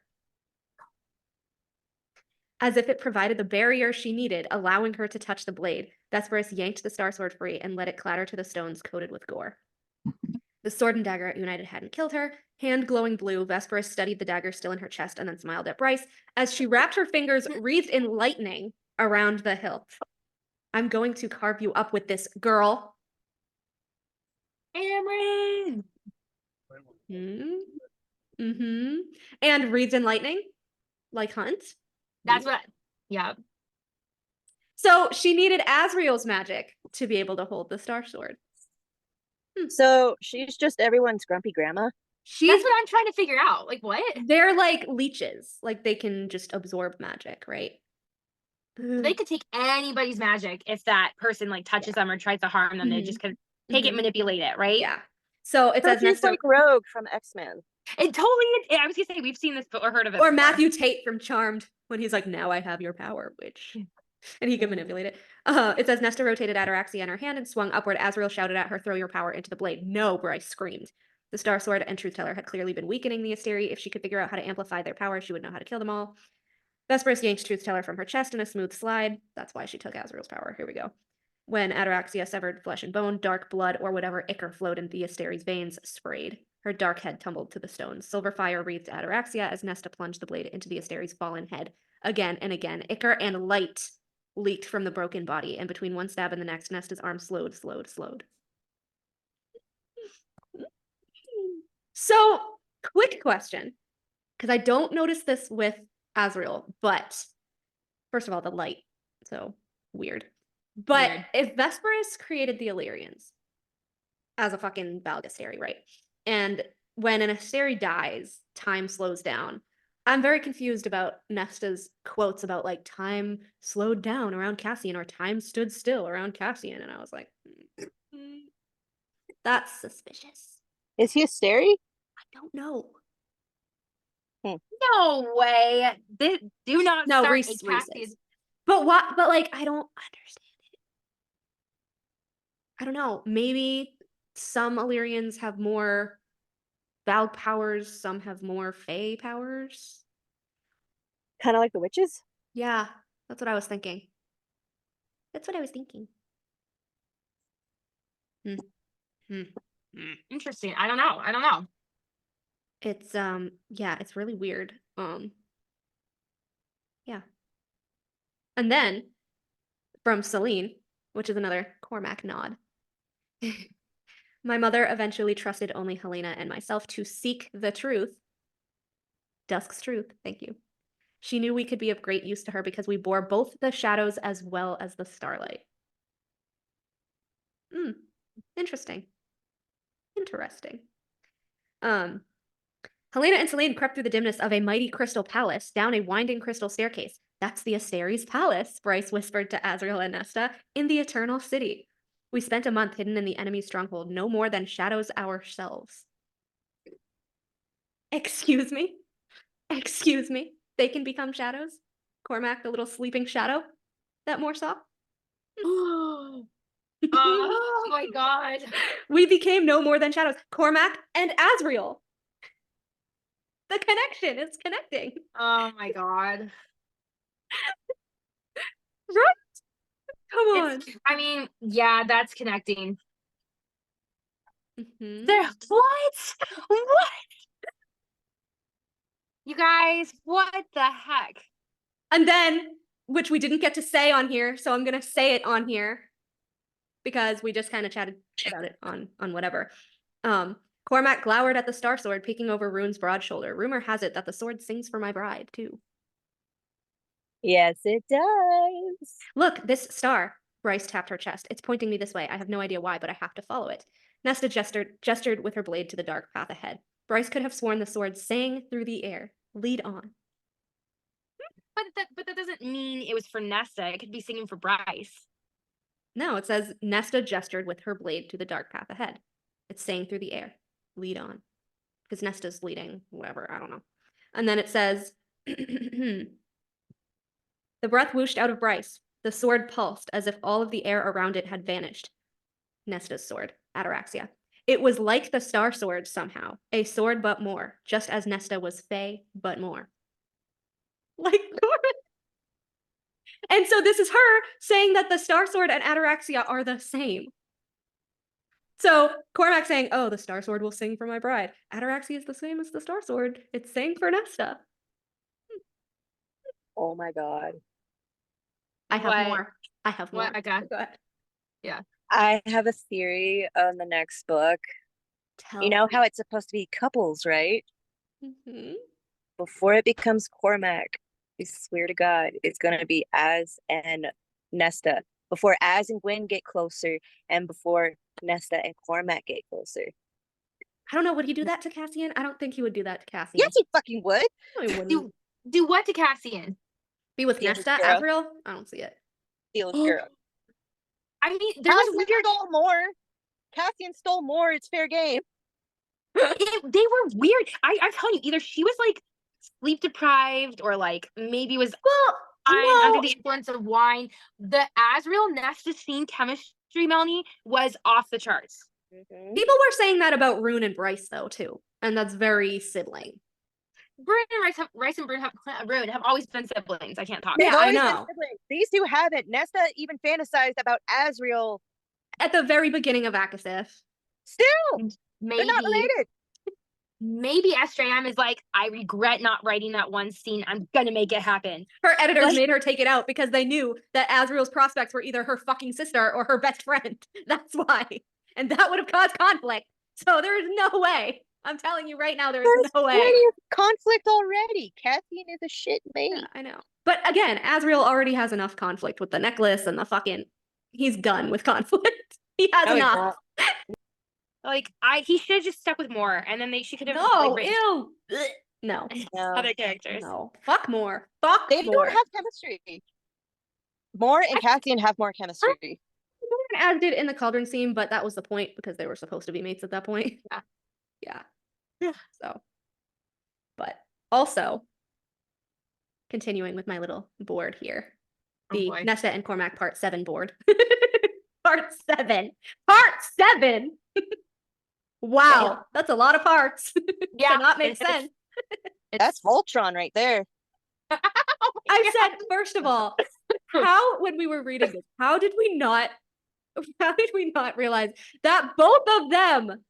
As if it provided the barrier she needed, allowing her to touch the blade, Vesperus yanked the star sword free and let it clatter to the stones coated with gore. The sword and dagger united hadn't killed her. Hand glowing blue, Vesperus studied the dagger still in her chest and then smiled at Bryce as she wrapped her fingers wreathed in lightning around the hilt. I'm going to carve you up with this, girl. Amren. And wreathed in lightning, like Hunt. That's what. Yeah. So she needed Azriel's magic to be able to hold the star sword. So she's just everyone's grumpy grandma. That's what I'm trying to figure out. Like what? They're like leeches. Like they can just absorb magic, right? They could take anybody's magic if that person like touches them or tries to harm them. They just could take it, manipulate it, right? Yeah. So it says Nesta, like Rogue from X-Men. It totally is. I was gonna say we've seen this or heard of it. Or before. Matthew Tate from Charmed when he's like, now I have your power, which and he can manipulate it. It says Nesta rotated ataraxia in her hand and swung upward. Azriel shouted at her, throw your power into the blade. No, Bryce screamed. The Star Sword and Truth Teller had clearly been weakening the Asteri. If she could figure out how to amplify their power, she would know how to kill them all. Vesperus yanked Truth Teller from her chest in a smooth slide. That's why she took Azriel's power. Here we go. When ataraxia severed flesh and bone, dark blood or whatever ichor flowed in the Asteri's veins sprayed. Her dark head tumbled to the stones. Silver fire wreathed ataraxia as Nesta plunged the blade into the Asteri's fallen head. Again and again, ichor and light leaked from the broken body, and between one stab and the next, Nesta's arm slowed. So, quick question, because I don't notice this with Azriel, but first of all, the light, so weird. But if Vesperus created the Illyrians as a fucking Valgasteri, right? And when an Asteri dies, time slows down. I'm very confused about Nesta's quotes about like time slowed down around Cassian or time stood still around Cassian. And I was like, that's suspicious. Is he a Asteri? I don't know. No way. They do not No, start Rhys a Cassian. is. But what? But like, I don't understand it. I don't know. Maybe some Illyrians have more Valg powers, some have more Fey powers. Kind of like the witches? Yeah, that's what I was thinking. Interesting. I don't know. It's yeah, it's really weird. Yeah. And then from Silene, which is another Cormac nod. My mother eventually trusted only Helena and myself to seek the truth. Dusk's truth, thank you. She knew we could be of great use to her because we bore both the shadows as well as the starlight. Interesting. Helena and Silene crept through the dimness of a mighty crystal palace, down a winding crystal staircase. That's the Asteri's palace, Bryce whispered to Azriel and Nesta, in the Eternal City. We spent a month hidden in the enemy's stronghold, no more than shadows ourselves. Excuse me? they can become shadows. Cormac, the little sleeping shadow that Mor saw. Oh my god. We became no more than shadows. Cormac and Azriel. The connection is connecting. Oh my god. Right? Come on. I mean, yeah, that's connecting. Mhm. What? What? You guys, what the heck? And then, which we didn't get to say on here, so I'm gonna say it on here because we just kind of chatted about it on whatever. Cormac glowered at the Starsword, peeking over Rune's broad shoulder. Rumor has it that the sword sings for my bride, too. Yes, it does. Look, this star. Bryce tapped her chest. It's pointing me this way. I have no idea why, but I have to follow it. Nesta gestured with her blade to the dark path ahead. Bryce could have sworn the sword sang through the air. Lead on. But that doesn't mean it was for Nesta. It could be singing for Bryce. No, it says Nesta gestured with her blade to the dark path ahead. It's saying through the air. Lead on. Because Nesta's leading, whatever, I don't know. And then it says, the breath whooshed out of Bryce. The sword pulsed as if all of the air around it had vanished. Nesta's sword, Ataraxia. It was like the Star Sword somehow. A sword but more, just as Nesta was Fey but more. Like, and so this is her saying that the Star Sword and Ataraxia are the same. So Cormac saying, oh, the Star Sword will sing for my bride. Ataraxia is the same as the Star Sword. It's saying for Nesta. Oh my god. I have more. I have more. What? Okay. Go ahead. Yeah. I have a theory on the next book. You know how it's supposed to be couples, right? Mm-hmm. Before it becomes Cormac, I swear to God, it's gonna be Az and Nesta. Before Az and Gwen get closer, and before Nesta and Cormac get closer. I don't know. Would he do that to Cassian? I don't think he would do that to Cassian. Yes, he fucking would. No, he wouldn't. Do what to Cassian? Be with Steal his Nesta, girl. Azriel? I don't see it. Steal his girl. I mean, there was Cassian weird. stole more. Cassian stole more. It's fair game. They were weird. I'm telling you, either she was like sleep deprived or like maybe was under the influence of wine. The Azriel Nesta scene chemistry, Melanie, was off the charts. Mm-hmm. People were saying that about Rune and Bryce, though, too. And that's very sibling. Rhys and Rune have always been siblings. I can't talk. Yeah, They've I always been know. siblings. These two haven't. Nesta even fantasized about Azriel. At the very beginning of Akasif. Still, they're not related. Maybe SJM is like, I regret not writing that one scene. I'm gonna make it happen. Her editors made her take it out because they knew that Azriel's prospects were either her fucking sister or her best friend. That's why. And that would have caused conflict. So there is no way. I'm telling you right now, there is no way. Plenty of conflict already. Cassian is a shit mate. Yeah, I know. But again, Azriel already has enough conflict with the necklace and the fucking... He's done with conflict. He has enough. Like, he should have just stuck with Mor, and then she could have Ew. No. other characters. No. Fuck more. Fuck They more. don't have chemistry. Mor and Cassian have more chemistry. As did in the Cauldron scene, but that was the point because they were supposed to be mates at that point. Yeah. So, but also, continuing with my little board here, the Nesta and Cormac Part 7 board. Part 7. Part 7! Wow, that's a lot of parts. Yeah. To not make sense. That's Voltron right there. I said, first of all, how, when we were reading this, how did we not realize that both of them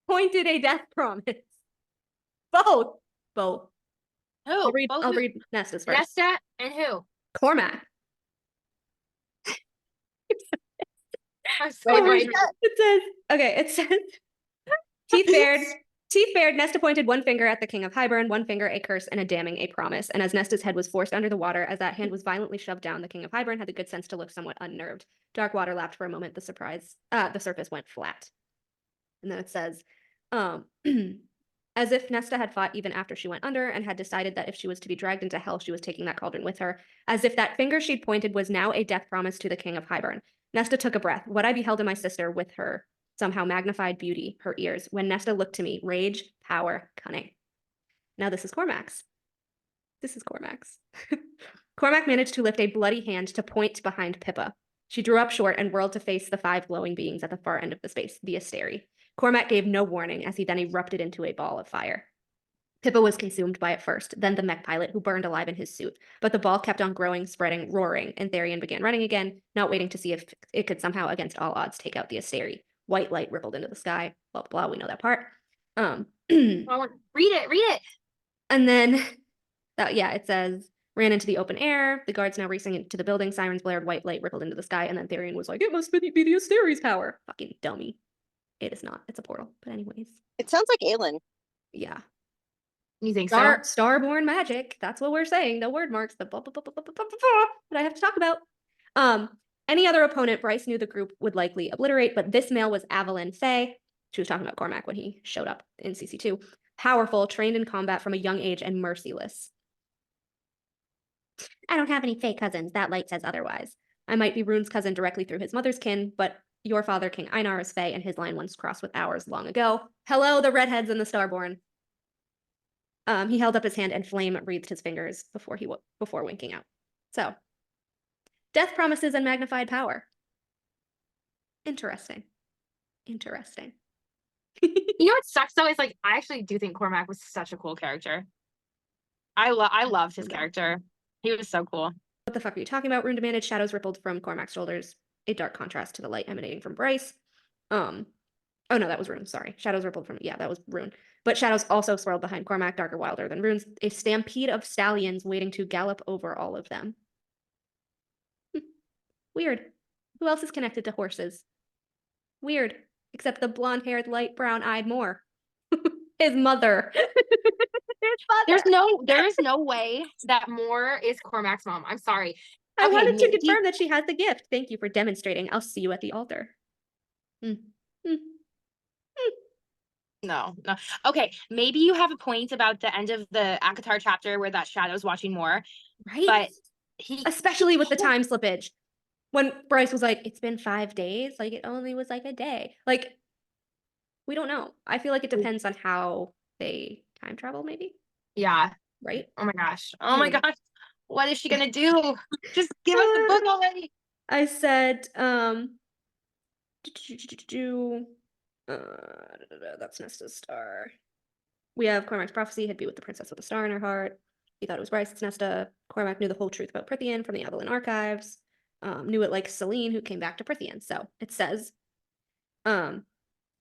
pointed a death promise? Both. Who? I'll read Nesta's first. Nesta and who? Cormac. I'm so It says, Teeth bared, Nesta pointed one finger at the king of Hybern, one finger a curse, and a damning a promise. And as Nesta's head was forced under the water, as that hand was violently shoved down, the king of Hybern had the good sense to look somewhat unnerved. Dark water lapped for a moment, the surface went flat. And then it says, as if Nesta had fought even after she went under and had decided that if she was to be dragged into hell, she was taking that cauldron with her. As if that finger she'd pointed was now a death promise to the king of Hybern. Nesta took a breath. What I beheld in my sister with her somehow magnified beauty, her ears. When Nesta looked to me, rage, power, cunning. Now this is Cormac's. This is Cormac's. Cormac managed to lift a bloody hand to point behind Pippa. She drew up short and whirled to face the 5 glowing beings at the far end of the space, the Asteri. Cormac gave no warning as he then erupted into a ball of fire. Pippa was consumed by it first, then the mech pilot, who burned alive in his suit. But the ball kept on growing, spreading, roaring, and Varian began running again, not waiting to see if it could somehow, against all odds, take out the Asteri. White light rippled into the sky. Blah, blah, blah, we know that part. Oh, read it. And then, it says, ran into the open air, the guards now racing into the building, sirens blared, white light rippled into the sky, and then Varian was like, it must be the Asteri's power. Fucking dummy. It is not. It's a portal. But anyways. It sounds like Aelin. Yeah. You think so? Starborn magic. That's what we're saying. No word marks. The blah, blah, blah, blah, blah, blah, blah, blah, that I have to talk about. Any other opponent Bryce knew the group would likely obliterate, but this male was Aelin Fey. She was talking about Cormac when he showed up in CC2. Powerful, trained in combat from a young age, and merciless. I don't have any Fey cousins. That light says otherwise. I might be Rune's cousin directly through his mother's kin, but your father, King Einar, is Fey, and his line once crossed with ours long ago. Hello, the redheads and the Starborn. He held up his hand and flame wreathed his fingers before winking out. So, death promises and magnified power. Interesting. You know what sucks though? Is like I actually do think Cormac was such a cool character. I loved his character. He was so cool. What the fuck are you talking about? Rune demanded. Shadows rippled from Cormac's shoulders, a dark contrast to the light emanating from Bryce. Oh no, that was Rune. Sorry. Shadows rippled from, that was Rune. But shadows also swirled behind Cormac, darker, wilder than Rune's. A stampede of stallions waiting to gallop over all of them. Weird. Who else is connected to horses? Weird. Except the blonde-haired, light brown-eyed Moor. His mother. There's no way that Moor is Cormac's mom. I'm sorry. I wanted to confirm that she has the gift. Thank you for demonstrating. I'll see you at the altar. No. Okay, maybe you have a point about the end of the ACOTAR chapter where that Shadow's watching Moor. Right. But especially with the time slippage. When Bryce was like, it's been 5 days, like it only was like a day. Like, we don't know. I feel like it depends on how they time travel, maybe. Yeah. Right? Oh my gosh. What is she gonna do? Just give us the book already. I said, that's Nesta's star. We have Cormac's prophecy had be with the princess with a star in her heart. He thought it was Bryce, it's Nesta. Cormac knew the whole truth about Prythian from the Aelin archives. Knew it like Silene, who came back to Prythian. So it says, I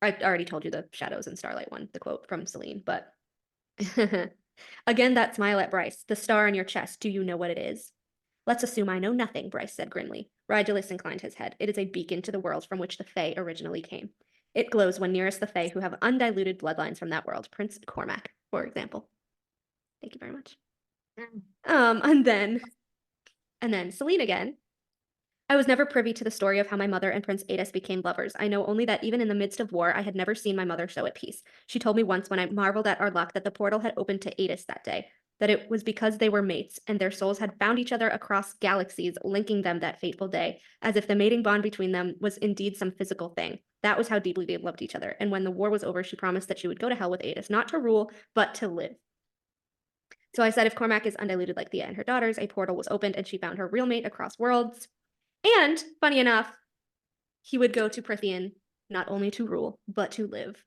already told you the Shadows and Starlight one, the quote from Silene, but again, that smile at Bryce, the star on your chest, do you know what it is? Let's assume I know nothing, Bryce said grimly. Rigelus inclined his head. It is a beacon to the world from which the Fae originally came. It glows when nearest the Fae who have undiluted bloodlines from that world, Prince Cormac, for example. Thank you very much. And then Silene again. I was never privy to the story of how my mother and Prince Adis became lovers. I know only that even in the midst of war, I had never seen my mother so at peace. She told me once when I marveled at our luck that the portal had opened to Adis that day, that it was because they were mates and their souls had found each other across galaxies, linking them that fateful day, as if the mating bond between them was indeed some physical thing. That was how deeply they loved each other. And when the war was over, she promised that she would go to hell with Adis, not to rule, but to live. So I said if Cormac is undiluted like Thea and her daughters, a portal was opened and she found her real mate across worlds. And, funny enough, he would go to Prythian not only to rule, but to live.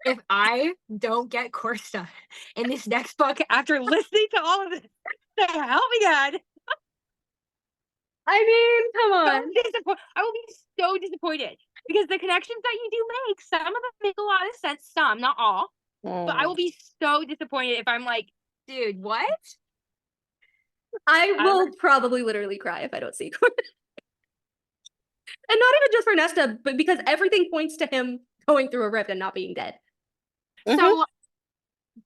If I don't get Corsta in this next book after listening to all of this, so help me God. I mean, come on. I will be so disappointed because the connections that you do make, some of them make a lot of sense, some, not all. But I will be so disappointed if I'm like, dude, what? I will probably literally cry if I don't see Cormac. And not even just for Nesta, but because everything points to him going through a rift and not being dead. So,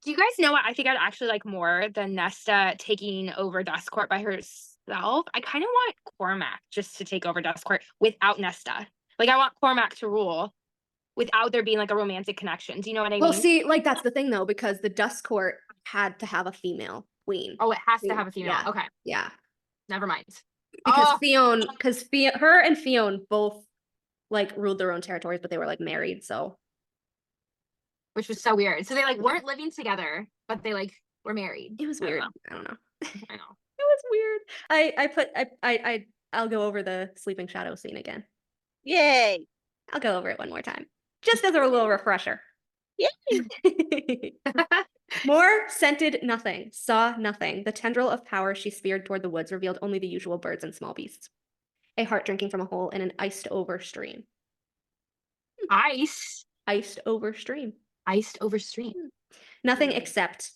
do you guys know what I think I'd actually like more than Nesta taking over Duskcourt by herself? I kind of want Cormac just to take over Duskcourt without Nesta. Like, I want Cormac to rule without there being like a romantic connection. Do you know what I mean? Well, see, like that's the thing though, because the Duskcourt had to have a female queen. Oh, it has to have a female. Yeah. Okay. Yeah. Never mind. Because her and Fionn both like ruled their own territories, but they were like married, so which was so weird. So they like weren't living together, but they like were married. It was I don't weird. know. I don't know. I know. It was weird. I'll go over the sleeping shadow scene again. Yay! I'll go over it one more time, just as a little refresher. Yay! More scented nothing, saw nothing. The tendril of power she speared toward the woods revealed only the usual birds and small beasts. A heart drinking from a hole in an iced over stream. Ice. Iced over stream. Iced over stream. Nothing except ...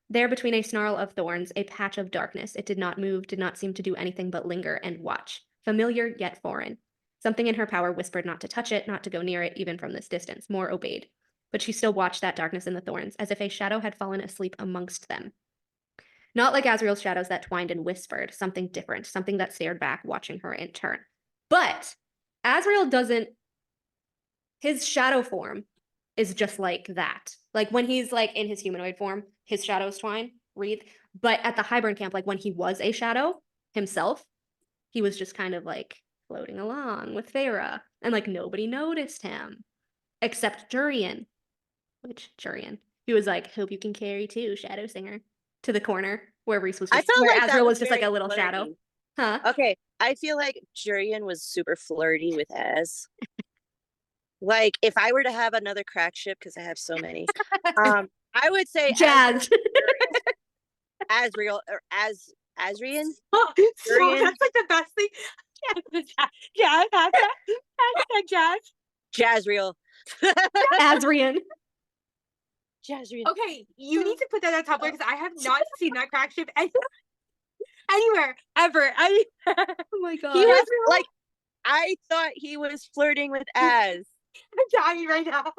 There between a snarl of thorns, a patch of darkness. It did not move, did not seem to do anything but linger and watch. Familiar yet foreign. Something in her power whispered not to touch it, not to go near it, even from this distance. More obeyed. But she still watched that darkness in the thorns, as if a shadow had fallen asleep amongst them. Not like Azriel's shadows that twined and whispered, something different, something that stared back, watching her in turn. But Azriel doesn't... His shadow form is just like that. Like when he's like in his humanoid form, his shadows twine, wreath. But at the Hybern camp, like when he was a shadow himself, he was just kind of like floating along with Feyre. And like nobody noticed him. Except Jurian. Jurian. He was like, hope you can carry too, Shadow Singer. To the corner where Rhys was just, where like Azriel was just like a little flirty. shadow. Huh? Okay, I feel like Jurian was super flirty with Az. Like, if I were to have another crack ship, because I have so many, I would say Jazz. Azriel or Azrian. Oh, Jurian. that's like the best thing. Jazz. Jazz. Jazriel. Azrian. Jazriel. Okay, you need to put that on Tumblr because I have not seen that crack ship anywhere ever. Oh my god. He was like, I thought he was flirting with Az. I'm dying right now.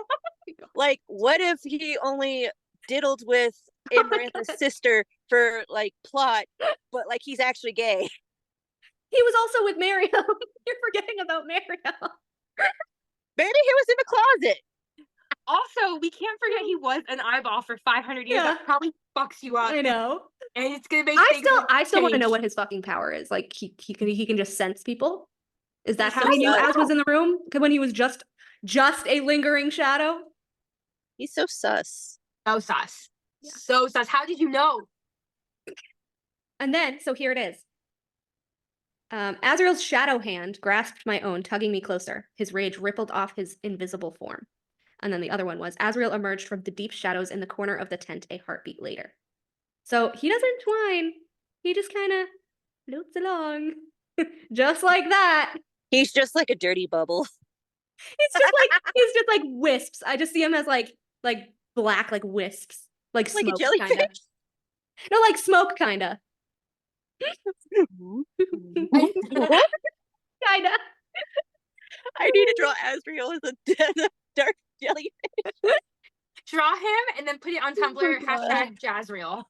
Like, what if he only diddled with Amarantha's sister for like plot, but like he's actually gay? He was also with Miriam. You're forgetting about Miriam. Maybe he was in the closet. Also, we can't forget he was an eyeball for 500 years. Yeah. That probably fucks you up. I know. And it's gonna make I still want to know change. what his fucking power is. Like he can just sense people. Is that He's how so he knew sus. Az was in the room? When he was just a lingering shadow? He's so sus. So sus. Yeah. So sus. How did you know? And then, so here it is. Azriel's shadow hand grasped my own, tugging me closer. His rage rippled off his invisible form. And then the other one was, Azriel emerged from the deep shadows in the corner of the tent a heartbeat later. So he doesn't twine. He just kind of floats along. Just like that. He's just like a dirty bubble. He's just like wisps. I just see him as like black, like wisps. Like Like smoke, a jellyfish. kinda. No, like smoke, kinda. Kinda. I need to draw Azriel as a dark jellyfish. Draw him and then put it on Tumblr, God. hashtag Jazriel.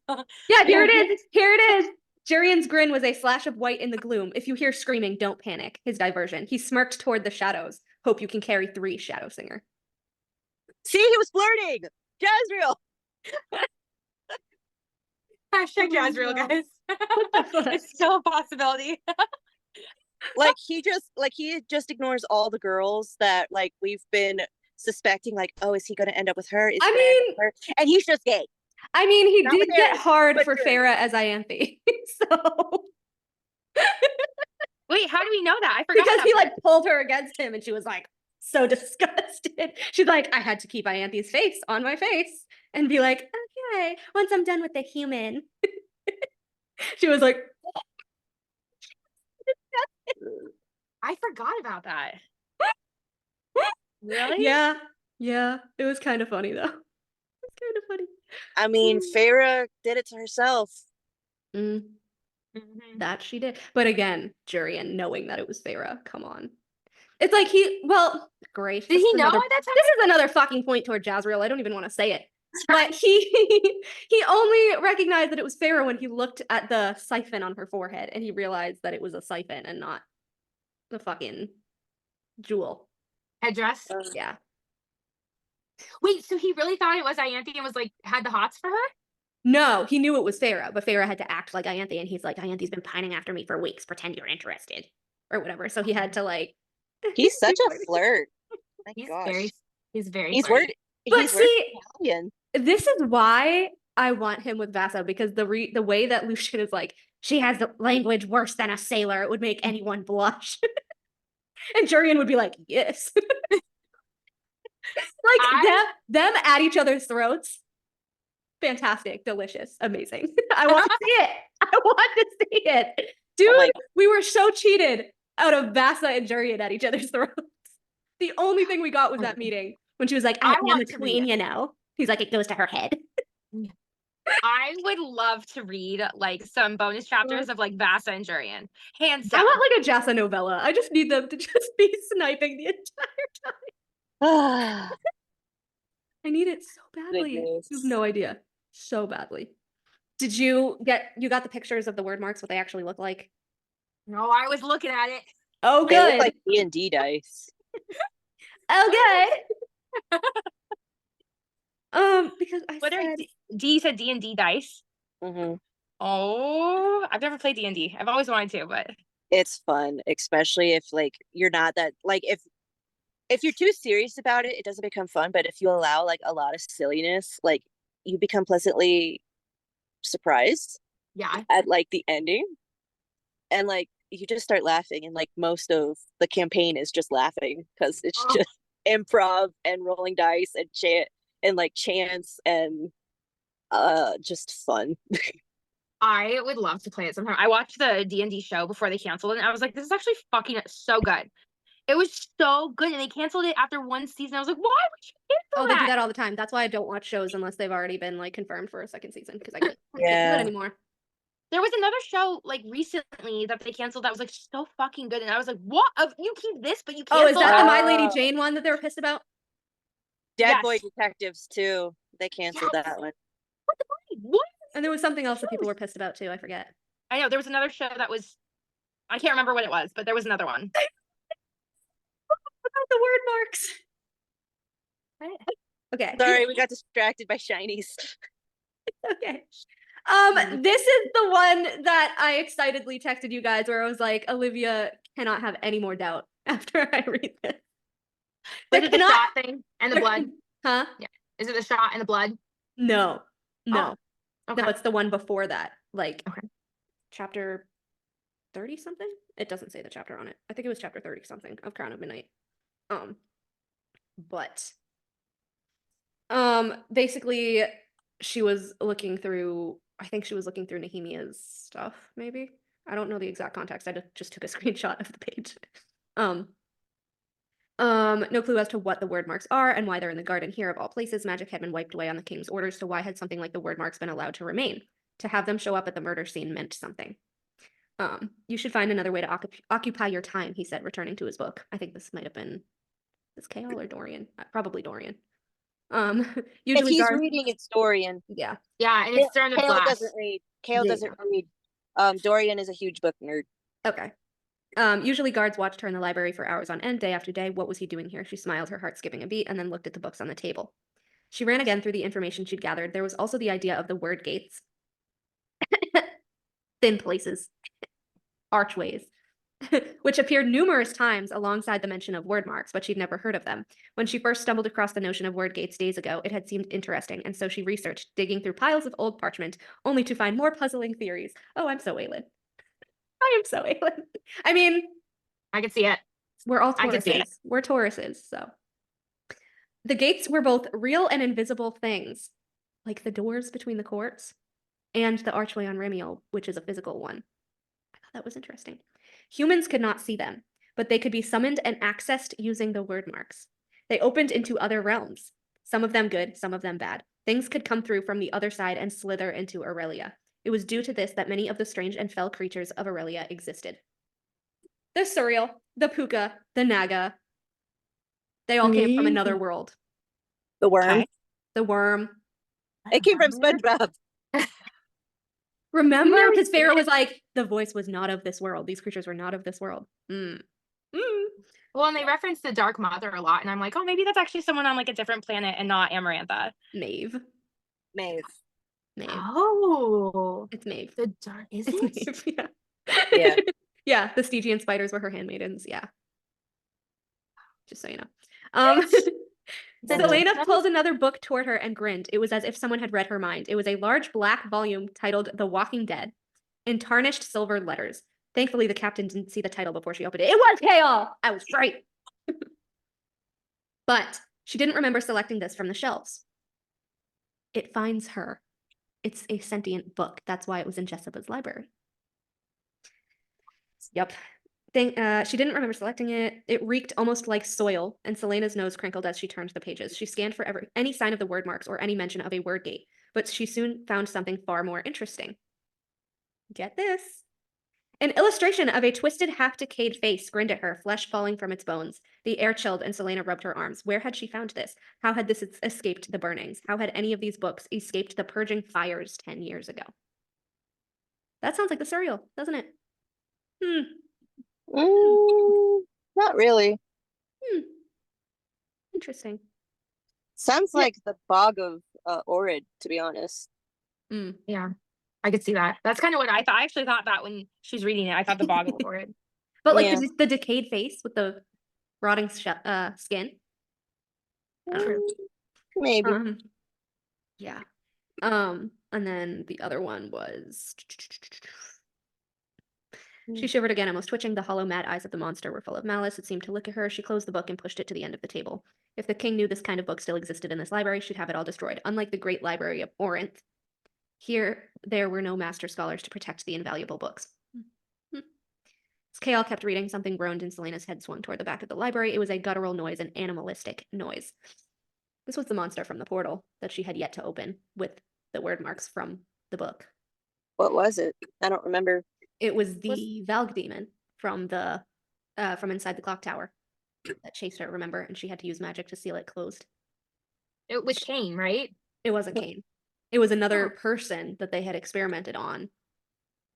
Yeah, here it is. Here it is. Jurian's grin was a slash of white in the gloom. If you hear screaming, don't panic. His diversion. He smirked toward the shadows. Hope you can carry 3, Shadow Singer. See, he was flirting. Jazriel. Hashtag Jazriel, guys. It's still a possibility. Like he just ignores all the girls that like we've been suspecting. Like, oh, is he going to end up with her? Is he gonna end up with her? And he's just gay. I mean, he Not did with get Eric, hard but for good. Feyre as Ianthe. So Wait, how do we know that? I forgot. because that he part. like pulled her against him and she was like so disgusted. She's like, I had to keep Ianthe's face on my face and be like, okay, once I'm done with the human. She was like, I forgot about that. Really? yeah, it was kind of funny though. It's kind of funny. I mean, Feyre did it to herself. Mm, Mhm. that she did. But again, Jurian knowing that it was Feyre, come on. It's like great. Did this he is know another- at that time? This is another fucking point toward Jazriel. I don't even want to say it. But he only recognized that it was Feyre when he looked at the siphon on her forehead and he realized that it was a siphon and not the fucking jewel. Headdress. Yeah. Wait, so he really thought it was Ianthe and was like had the hots for her? No, he knew it was Feyre, but Feyre had to act like Ianthe, and he's like, Ianthe's been pining after me for weeks. Pretend you're interested, or whatever. So he had to like. He's such a flirt. My He's gosh. very. He's very. He's flirty. But He's see, Varian. this is why I want him with Vasa, because the way that Lucien is like, she has the language worse than a sailor, it would make anyone blush. And Jurian would be like, yes. Like them at each other's throats. Fantastic, delicious, amazing. I want to see it. I want to see it. Dude, we were so cheated out of Vasa and Jurian at each other's throats. The only thing we got was that meeting when she was like, I am the queen, you know. He's like, it goes to her head. I would love to read like some bonus chapters of like Vasa and Jurian. Hands down. I want like a Jassa novella. I just need them to just be sniping the entire time. I need it so badly. Goodness. You have no idea. So badly. Did you got the pictures of the word marks, what they actually look like? No, I was looking at it. Oh, They look good. like D&D dice. Okay. Because I What said are you said D&D dice? Mm-hmm. Oh, I've never played D&D. I've always wanted to, but It's fun, especially if like you're not that like if you're too serious about it, it doesn't become fun. But if you allow like a lot of silliness, like you become pleasantly surprised yeah. at like the ending, and like you just start laughing, and like most of the campaign is just laughing because it's just improv and rolling dice and chant and like chants and just fun. I would love to play it sometime. I watched the D&D show before they canceled it, and I was like, this is actually fucking so good. It was so good, and they canceled it after one season. I was like, why would you cancel they do that all the time. That's why I don't watch shows unless they've already been like confirmed for a second season, because I can't do it anymore. There was another show like recently that they canceled that was like so fucking good, and I was like, what? You keep this, but you canceled is that the My Lady Jane one that they were pissed about? Dead Boy Detectives too. They canceled that one. What? And there was something else that people were pissed about too. I forget. I know there was another show that was, I can't remember what it was, but there was another one. About the word marks. Okay. Sorry, we got distracted by shinies. Okay. This is the one that I excitedly texted you guys where I was like, Olivia cannot have any more doubt after I read this. Is it the shot thing and the blood? Huh? Yeah. Is it the shot and the blood? No. Oh, okay. No, it's the one before that. Like chapter 30 something? It doesn't say the chapter on it. I think it was chapter 30 something of Crown of Midnight. But basically she was looking through, I think she was looking through Nehemia's stuff, maybe. I don't know the exact context. I just took a screenshot of the page. No clue as to what the word marks are and why they're in the garden here of all places. Magic had been wiped away on the king's orders, so why had something like the word marks been allowed to remain? To have them show up at the murder scene meant something. You should find another way to occupy your time, he said, returning to his book. I think this might have been Kale or Dorian. Probably Dorian. Usually if he's reading, it's Dorian. Yeah. Yeah, and it's during the Kale class. doesn't read. Kale doesn't read. Dorian is a huge book nerd. Okay. Usually guards watched her in the library for hours on end, day after day. What was he doing here? She smiled, her heart skipping a beat, and then looked at the books on the table. She ran again through the information she'd gathered. There was also the idea of the word gates. Thin places. Archways. Which appeared numerous times alongside the mention of word marks, but she'd never heard of them. When she first stumbled across the notion of word gates days ago, it had seemed interesting, and so she researched, digging through piles of old parchment, only to find more puzzling theories. Oh, I'm so Aelin. I am so Aelin. I mean, I can see it. We're all Tauruses. We're Tauruses, so. The gates were both real and invisible things, like the doors between the courts and the archway on Remiel, which is a physical one. I thought that was interesting. Humans could not see them, but they could be summoned and accessed using the word marks. They opened into other realms, some of them good, some of them bad. Things could come through from the other side and slither into Aurelia. It was due to this that many of the strange and fell creatures of Aurelia existed. The Suriel, the Puka, the Naga, they all came from another world. The worm. Okay. The worm. It came from SpongeBob. Remember? Because Pharaoh was like, the voice was not of this world. These creatures were not of this world. Well, and they reference the Dark Mother a lot, and I'm like, oh, maybe that's actually someone on like a different planet and not Amarantha. Maeve. Oh. It's Maeve. The Dark, is it's it? Maeve, yeah. Yeah, the Stygian spiders were her handmaidens, yeah. Just so you know. Selena pulled another book toward her and grinned. It was as if someone had read her mind. It was a large black volume titled The Walking Dead in tarnished silver letters. Thankfully, the captain didn't see the title before she opened it. It was Kaol! I was right. But she didn't remember selecting this from the shelves. It finds her. It's a sentient book. That's why it was in Jessica's library. Yep. She didn't remember selecting it. It reeked almost like soil, and Selena's nose crinkled as she turned the pages. She scanned for any sign of the word marks or any mention of a word gate, but she soon found something far more interesting. Get this. An illustration of a twisted, half-decayed face grinned at her, flesh falling from its bones. The air chilled, and Selena rubbed her arms. Where had she found this? How had this escaped the burnings? How had any of these books escaped the purging fires 10 years ago? That sounds like the Surreal, doesn't it? Not really. Interesting. Sounds like the Bog of Orid, to be honest. Yeah, I could see that. That's kind of what I thought. I actually thought that when she's reading it. I thought the Bog of Orid. But like the decayed face with the rotting skin. Maybe. Yeah. And then the other one was... She shivered again, almost twitching. The hollow, mad eyes of the monster were full of malice. It seemed to look at her. She closed the book and pushed it to the end of the table. If the king knew this kind of book still existed in this library, she'd have it all destroyed. Unlike the great library of Orinth, there were no master scholars to protect the invaluable books. As Kaol kept reading, something groaned and Selena's head swung toward the back of the library. It was a guttural noise, an animalistic noise. This was the monster from the portal that she had yet to open with the word marks from the book. What was it? I don't remember. It was the Valg demon from inside the clock tower that chased her, remember? And she had to use magic to seal it closed. It was Cain, right? It wasn't Cain. It was another person that they had experimented on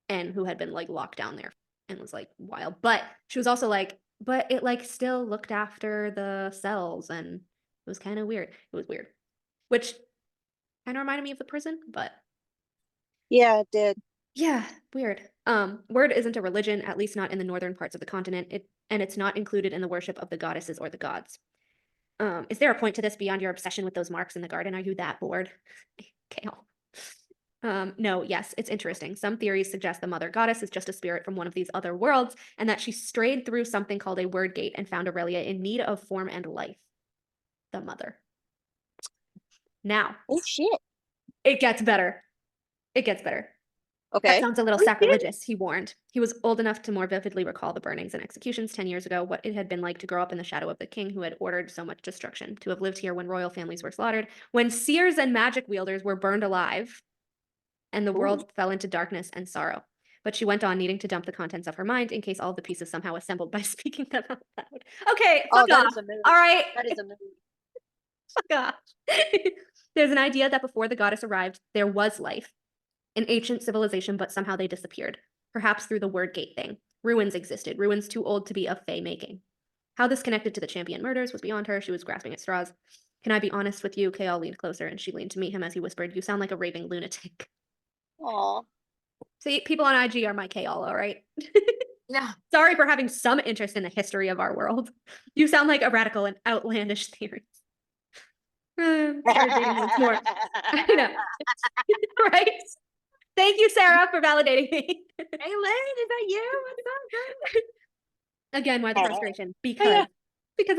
and who had been like locked down there and was like wild. But she was also like, but it like still looked after the cells and it was kind of weird. It was weird. Which kind of reminded me of the prison, but yeah, it did. Yeah, weird. Word isn't a religion, at least not in the northern parts of the continent, and it's not included in the worship of the goddesses or the gods. Is there a point to this beyond your obsession with those marks in the garden? Are you that bored? Kaol. No, yes, it's interesting. Some theories suggest the mother goddess is just a spirit from one of these other worlds, and that she strayed through something called a word gate and found Aurelia in need of form and life. The mother. Now. Oh, shit. It gets better. It gets better. Okay. That sounds a little sacrilegious, he warned. He was old enough to more vividly recall the burnings and executions 10 years ago, what it had been like to grow up in the shadow of the king who had ordered so much destruction, to have lived here when royal families were slaughtered, when seers and magic wielders were burned alive, and the world fell into darkness and sorrow. But she went on, needing to dump the contents of her mind in case all of the pieces somehow assembled by speaking them out loud. Okay, fuck off. All right. That is a mood. Fuck off. There's an idea that before the goddess arrived, there was life. An ancient civilization, but somehow they disappeared. Perhaps through the word gate thing. Ruins existed, ruins too old to be of Fey making. How this connected to the champion murders was beyond her. She was grasping at straws. Can I be honest with you? Kaol leaned closer, and she leaned to meet him as he whispered, you sound like a raving lunatic. Aw. See, people on IG are my Kaol, all right? Yeah. Sorry for having some interest in the history of our world. You sound like a radical and outlandish theory. Started reading once more. I know. Right? Thank you, Sarah, for validating me. Aelin, is that you? What's up, girl? Again, why the frustration? Because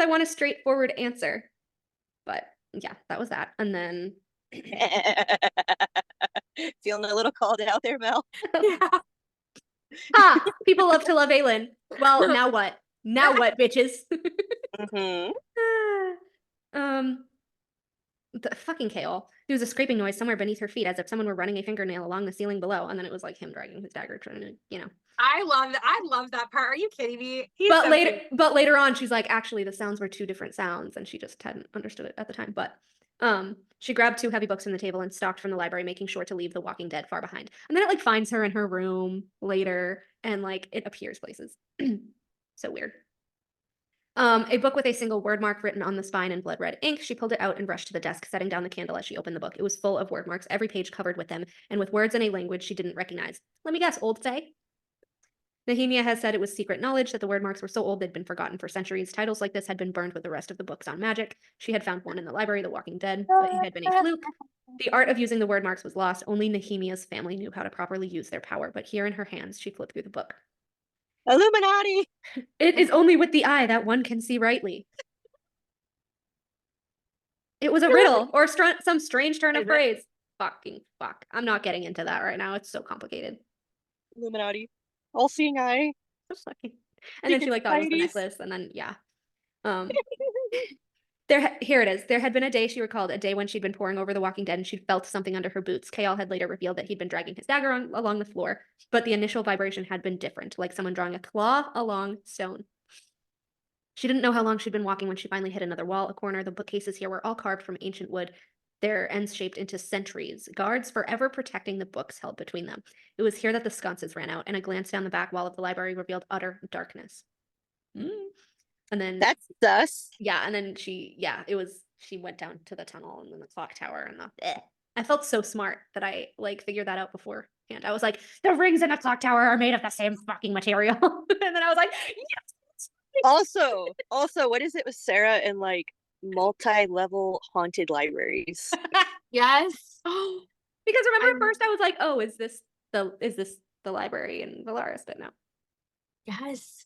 I want a straightforward answer. But yeah, that was that. And then feeling a little called out there, Mel. Yeah. Ha! People love to love Aelin. Well, now what? Now what, bitches? The fucking Kaol. There was a scraping noise somewhere beneath her feet, as if someone were running a fingernail along the ceiling below, and then it was like him dragging his dagger, trying to, you know. I love that part. Are you kidding me? But later on, she's like, actually, the sounds were two different sounds, and she just hadn't understood it at the time. But she grabbed 2 heavy books from the table and stalked from the library, making sure to leave The Walking Dead far behind. And then it like finds her in her room later, and like it appears places. So weird. A book with a single word mark written on the spine in blood red ink. She pulled it out and rushed to the desk, setting down the candle as she opened the book. It was full of word marks, every page covered with them, and with words in a language she didn't recognize. Let me guess, Old Fae? Nehemia has said it was secret knowledge that the word marks were so old they'd been forgotten for centuries. Titles like this had been burned with the rest of the books on magic. She had found one in the library, The Walking Dead, but it had been a fluke. The art of using the word marks was lost. Only Nehemia's family knew how to properly use their power, but here in her hands, she flipped through the book. Illuminati! It is only with the eye that one can see rightly. It was a riddle or some strange turn of phrase. Fucking fuck. I'm not getting into that right now. It's so complicated. Illuminati. All-seeing eye. And then she like thought it was the necklace, and then yeah. Here it is. There had been a day she recalled, a day when she'd been poring over The Walking Dead and she'd felt something under her boots. Chaol had later revealed that he'd been dragging his dagger along the floor, but the initial vibration had been different, like someone drawing a claw along stone. She didn't know how long she'd been walking when she finally hit another wall, a corner. The bookcases here were all carved from ancient wood, their ends shaped into sentries, guards forever protecting the books held between them. It was here that the sconces ran out, and a glance down the back wall of the library revealed utter darkness. And then that's sus. Yeah, and then she went down to the tunnel and then the clock tower and I felt so smart that I like figured that out beforehand. I was like, the rings in the clock tower are made of the same fucking material. And then I was like, yes. Also, what is it with Sarah and like multi-level haunted libraries? Yes. Because remember at first I was like, oh, is this the library in Valaris? But no. Yes.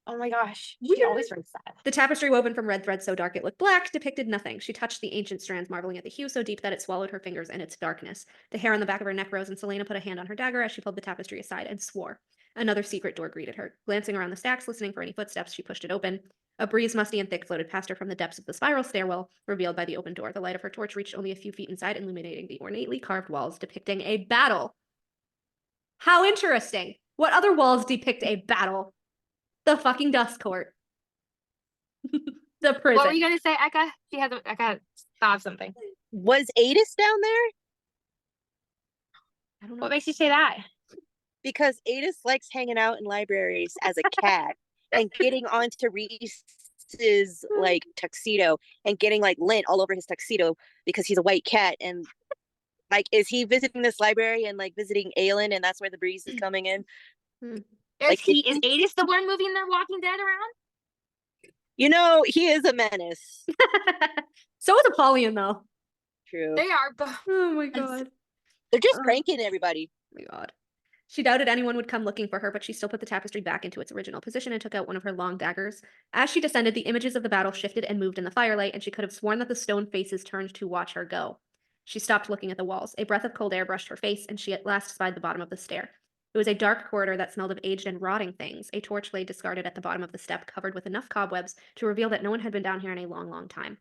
Oh my gosh. She always writes that. The tapestry woven from red thread so dark it looked black depicted nothing. She touched the ancient strands, marveling at the hue so deep that it swallowed her fingers in its darkness. The hair on the back of her neck rose, and Selena put a hand on her dagger as she pulled the tapestry aside and swore. Another secret door greeted her. Glancing around the stacks, listening for any footsteps, she pushed it open. A breeze musty and thick floated past her from the depths of the spiral stairwell, revealed by the open door. The light of her torch reached only a few feet inside, illuminating the ornately carved walls depicting a battle. How interesting! What other walls depict a battle? The fucking dust court. The prison. What were you gonna say, Eka? Eka thought of something. Was Adis down there? I don't know. What makes you say that? Because Adis likes hanging out in libraries as a cat and getting onto Rhys's like tuxedo and getting like lint all over his tuxedo because he's a white cat. And like, is he visiting this library and like visiting Aelin, and that's where the breeze is coming in? Is Adis the one moving their Walking Dead around? You know, he is a menace. So is Apollyon, though. True. They are, but oh my god. They're just pranking everybody. Oh my god. She doubted anyone would come looking for her, but she still put the tapestry back into its original position and took out one of her long daggers. As she descended, the images of the battle shifted and moved in the firelight, and she could have sworn that the stone faces turned to watch her go. She stopped looking at the walls. A breath of cold air brushed her face, and she at last spied the bottom of the stair. It was a dark corridor that smelled of aged and rotting things. A torch lay discarded at the bottom of the step, covered with enough cobwebs to reveal that no one had been down here in a long, long time.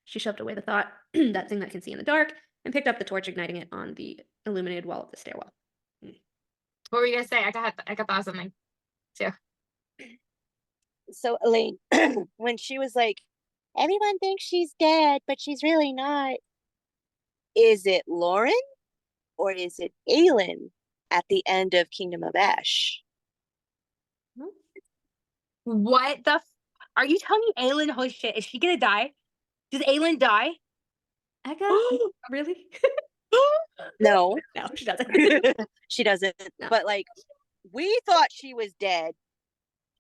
She shoved away the thought, that thing that can see in the dark, and picked up the torch, igniting it on the illuminated wall of the stairwell. What were you gonna say? I got thought of something. So Elaine, when she was like, everyone thinks she's dead, but she's really not. Is it Lauren or is it Aelin at the end of Kingdom of Ash? What the are you telling me Aelin, holy shit, is she gonna die? Does Aelin die? Eka? Really? No. No, she doesn't. She doesn't. No. But like, we thought she was dead.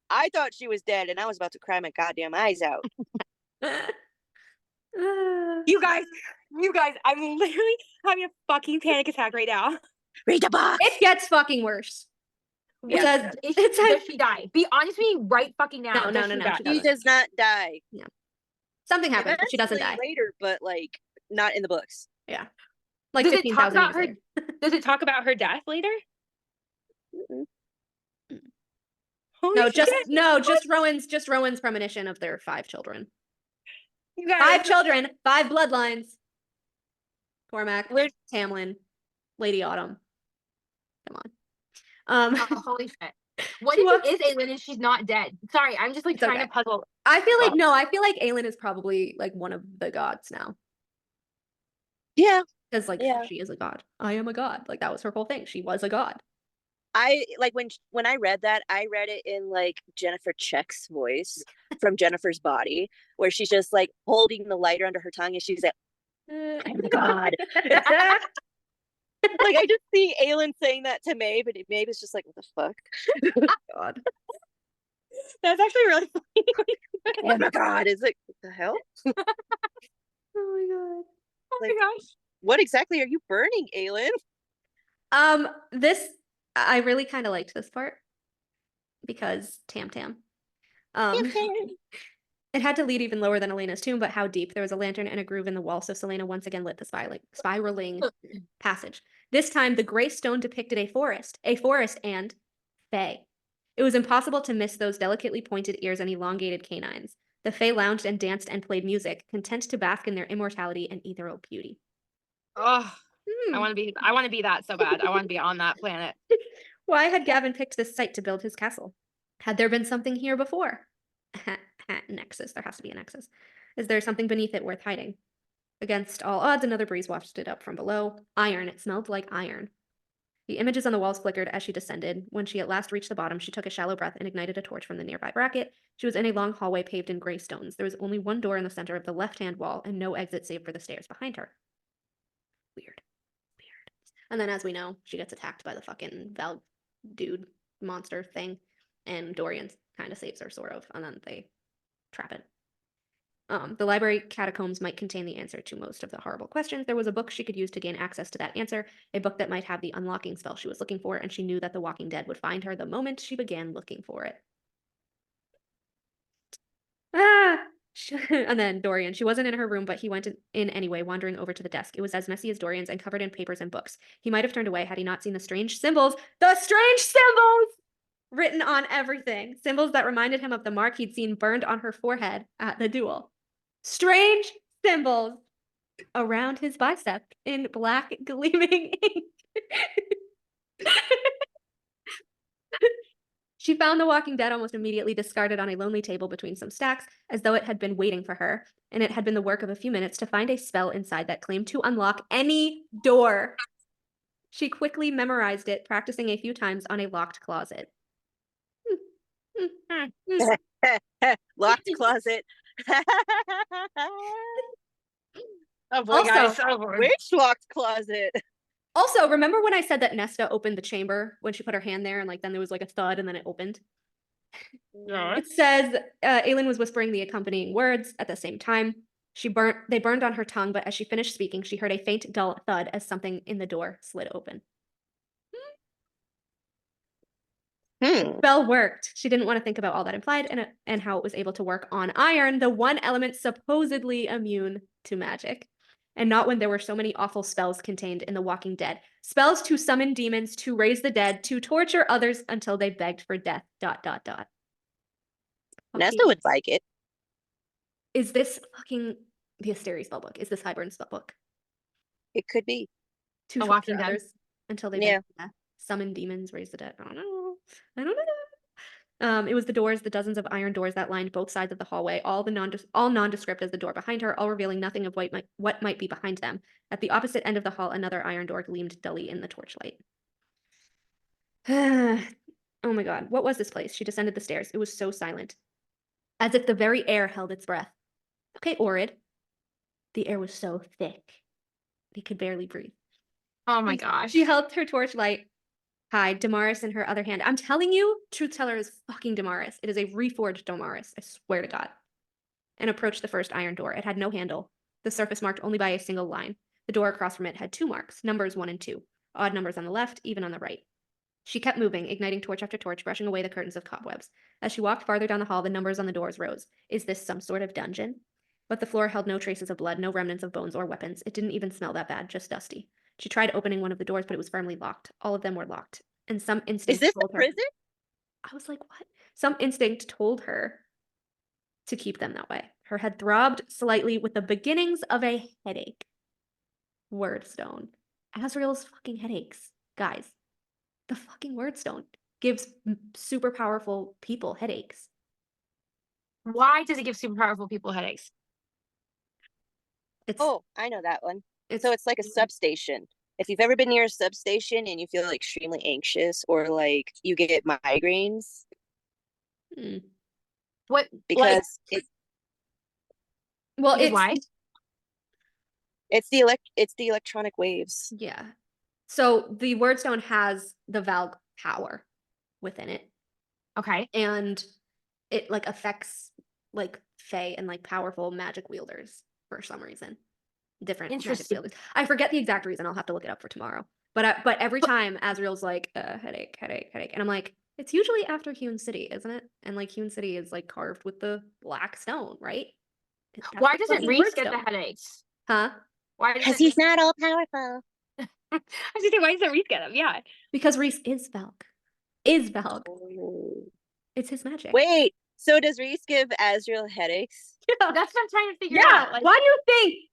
I thought she was dead, and I was about to cry my goddamn eyes out. You guys, I'm literally having a fucking panic attack right now. Read the book. It gets fucking worse. Does she die? Be honest with me right fucking now. No. She does not die. No. Something happens, but she doesn't die. Later, but like not in the books. Yeah. Like does 15,000 years later. Does it talk about her death later? Just Rowan's premonition of their 5 children. You guys. 5 children, 5 bloodlines. Cormac, Tamlin, Lady Autumn. Come on. Holy shit. What if it is Aelin and she's not dead? Sorry, I'm just like trying to puzzle. I feel like Aelin is probably like one of the gods now. Yeah. Because she is a god. I am a god. Like that was her whole thing. She was a god. I like when I read that, I read it in like Jennifer Check's voice from Jennifer's Body, where she's just like holding the lighter under her tongue and she's like, I'm a god. Like, I just see Aelin saying that to Maeve, and Maeve is just like, what the fuck? God. That's actually really funny. Oh my god, is it what the hell? Oh my god. Oh Like, my gosh. what exactly are you burning, Aelin? This I really kind of liked this part because Tam. It had to lead even lower than Elena's tomb, but how deep? There was a lantern and a groove in the wall, so Selena once again lit the spiraling passage. This time, the gray stone depicted a forest and Fae. It was impossible to miss those delicately pointed ears and elongated canines. The Fae lounged and danced and played music, content to bask in their immortality and ethereal beauty. Oh, I want to be that so bad. I want to be on that planet. Why had Gavin picked this site to build his castle? Had there been something here before? Nexus. There has to be a nexus. Is there something beneath it worth hiding? Against all odds, another breeze wafted up from below. Iron. It smelled like iron. The images on the walls flickered as she descended. When she at last reached the bottom, she took a shallow breath and ignited a torch from the nearby bracket. She was in a long hallway paved in gray stones. There was only one door in the center of the left-hand wall and no exit save for the stairs behind her. Weird. And then, as we know, she gets attacked by the fucking Val dude monster thing, and Dorian kind of saves her, sort of, and then they trap it. The library catacombs might contain the answer to most of the horrible questions. There was a book she could use to gain access to that answer, a book that might have the unlocking spell she was looking for, and she knew that the Walking Dead would find her the moment she began looking for it. And then Dorian. She wasn't in her room, but he went in anyway, wandering over to the desk. It was as messy as Dorian's and covered in papers and books. He might have turned away had he not seen the strange symbols written on everything. Symbols that reminded him of the mark he'd seen burned on her forehead at the duel. Strange symbols around his bicep in black gleaming ink. She found The Walking Dead almost immediately discarded on a lonely table between some stacks, as though it had been waiting for her, and it had been the work of a few minutes to find a spell inside that claimed to unlock any door. She quickly memorized it, practicing a few times on a locked closet. Locked closet. Oh boy, Also, guys. Oh boy. Which locked closet? Also, remember when I said that Nesta opened the chamber when she put her hand there and like then there was like a thud and then it opened? Yeah. It says Aelin was whispering the accompanying words at the same time. They burned on her tongue, but as she finished speaking, she heard a faint, dull thud as something in the door slid open. Spell worked. She didn't want to think about all that implied and how it was able to work on iron, the one element supposedly immune to magic. And not when there were so many awful spells contained in The Walking Dead. Spells to summon demons, to raise the dead, to torture others until they begged for death, ... Nesta would like it. Is this fucking the Asteria spellbook? Is this Hybern's spellbook? It could be. To The torture Walking Dead? others until they beg for death. Summon demons, raise the dead. I don't know. It was the doors, the dozens of iron doors that lined both sides of the hallway, all nondescript as the door behind her, all revealing nothing of what might be behind them. At the opposite end of the hall, another iron door gleamed dully in the torchlight. Oh my god, what was this place? She descended the stairs. It was so silent, as if the very air held its breath. Okay, Orid. The air was so thick, he could barely breathe. Oh my gosh. She held her torchlight high, Damaris in her other hand. I'm telling you, Truth Teller is fucking Damaris. It is a reforged Damaris, I swear to God. And approached the first iron door. It had no handle, the surface marked only by a single line. The door across from it had 2 marks, numbers 1 and 2, odd numbers on the left, even on the right. She kept moving, igniting torch after torch, brushing away the curtains of cobwebs. As she walked farther down the hall, the numbers on the doors rose. Is this some sort of dungeon? But the floor held no traces of blood, no remnants of bones or weapons. It didn't even smell that bad, just dusty. She tried opening one of the doors, but it was firmly locked. All of them were locked. And some instinct Is this told a prison? I was like, what? Some instinct told her to keep them that way. Her head throbbed slightly with the beginnings of a headache. Wordstone. Azriel's fucking headaches. Guys, the fucking Wordstone gives super powerful people headaches. Why does it give super powerful people headaches? Oh, I know that one. So it's like a substation. If you've ever been near a substation and you feel like extremely anxious or like you get migraines, What? because why? it's the electronic waves. Yeah. So the word stone has the Valg power within it, Okay. and it like affects like Fae and like powerful magic wielders for some reason. Different magic Interesting. wielders. I forget the exact reason. I'll have to look it up for tomorrow. But every time Azriel's like headache, and I'm like, it's usually after Hewn City, isn't it? And like Hewn City is like carved with the black stone, right? That's Why the doesn't fucking Rhys word get the stone. headaches? Huh? Why Because doesn't he's not all powerful. I was gonna say, why doesn't Rhys get them? Yeah. Because Rhys is Valg. Is Valg. Oh. It's his magic. Wait, so does Rhys give Azriel headaches? Yeah. That's what I'm trying to figure Yeah. out. Like,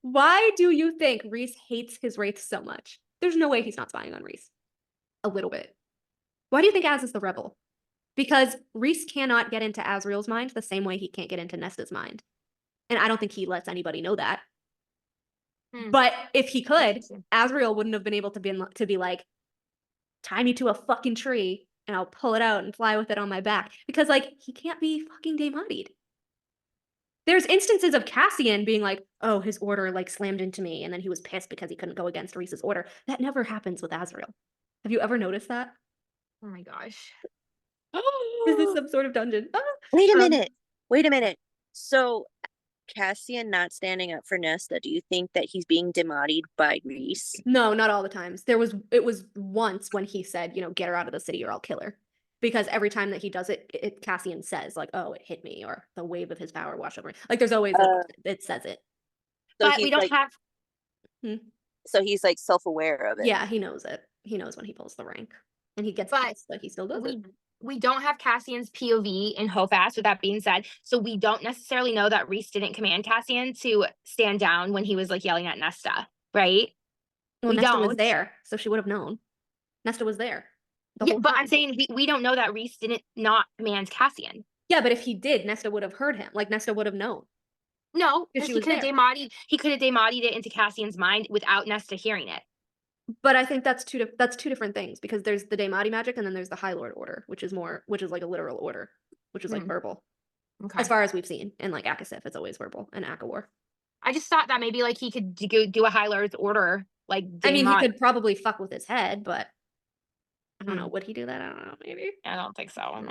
Why do you think Rhys hates his wraiths so much? There's no way he's not spying on Rhys. A little bit. Why do you think Az is the rebel? Because Rhys cannot get into Azriel's mind the same way he can't get into Nesta's mind. And I don't think he lets anybody know that. But if he could, Interesting. Azriel wouldn't have been able to be like, tie me to a fucking tree and I'll pull it out and fly with it on my back. Because like he can't be fucking demodied. There's instances of Cassian being like, oh, his order like slammed into me, and then he was pissed because he couldn't go against Rhys's order. That never happens with Azriel. Have you ever noticed that? Oh my gosh. Is this some sort of dungeon? Wait a minute. Wait a minute. So Cassian not standing up for Nesta, do you think that he's being demodied by Rhys? No, not all the times. It was once when he said, get her out of the city or I'll kill her. Because every time that he does it, Cassian says like, oh, it hit me, or the wave of his power washed over me. Like there's always it says it. So But we don't have. So he's like self-aware of it. Yeah, he knows it. He knows when he pulls the rank. And he gets pissed, but he still does it. We don't have Cassian's POV in Hofast, with that being said. So we don't necessarily know that Rhys didn't command Cassian to stand down when he was like yelling at Nesta, right? Well, we Nesta was don't. there, so she would have known. Nesta was there. Yeah, but I'm saying we don't know that Rhys didn't not command Cassian. Yeah, but if he did, Nesta would have heard him. Like Nesta would have known. No, If because she he was could have there. demodied it into Cassian's mind without Nesta hearing it. But I think that's two different things, because there's the Daemati magic and then there's the High Lord order, which is like a literal order, which is like verbal. Okay. As far as we've seen. And like Akasif, it's always verbal, and Akawar. I just thought that maybe like he could do a High Lord's order, like I mean, he could probably fuck with his head, but I don't know. Would he do that? I don't know. Maybe. I don't think so. I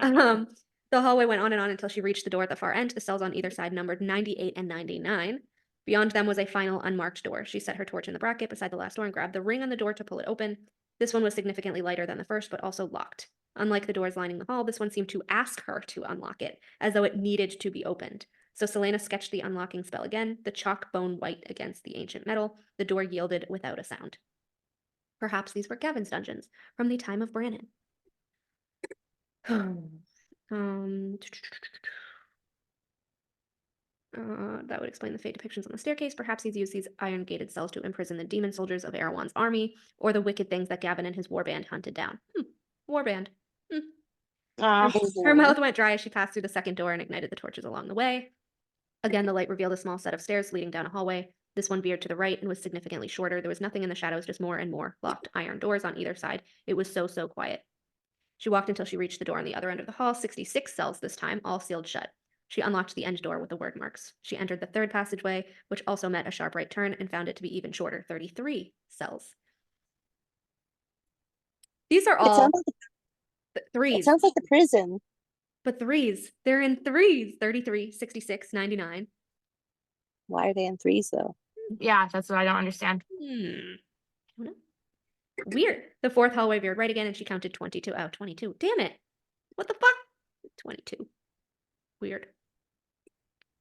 don't know. The hallway went on and on until she reached the door at the far end. The cells on either side numbered 98 and 99. Beyond them was a final unmarked door. She set her torch in the bracket beside the last door and grabbed the ring on the door to pull it open. This one was significantly lighter than the first, but also locked. Unlike the doors lining the hall, this one seemed to ask her to unlock it, as though it needed to be opened. So Selena sketched the unlocking spell again, the chalk bone white against the ancient metal. The door yielded without a sound. Perhaps these were Gavin's dungeons from the time of Brannon. That would explain the fate depictions on the staircase. Perhaps he's used these iron-gated cells to imprison the demon soldiers of Erewhon's army, or the wicked things that Gavin and his warband hunted down. Warband. Her mouth went dry as she passed through the second door and ignited the torches along the way. Again, the light revealed a small set of stairs leading down a hallway. This one veered to the right and was significantly shorter. There was nothing in the shadows, just more and more locked iron doors on either side. It was so quiet. She walked until she reached the door on the other end of the hall, 66 cells this time, all sealed shut. She unlocked the end door with the word marks. She entered the third passageway, which also met a sharp right turn, and found it to be even shorter, 33 cells. These are all threes. It sounds like the prison. But threes. They're in threes. 33, 66, 99. Why are they in threes, though? Yeah, that's what I don't understand. I don't know. Weird. The fourth hallway veered right again, and she counted 22. Oh, 22. Damn it. What the fuck? 22. Weird.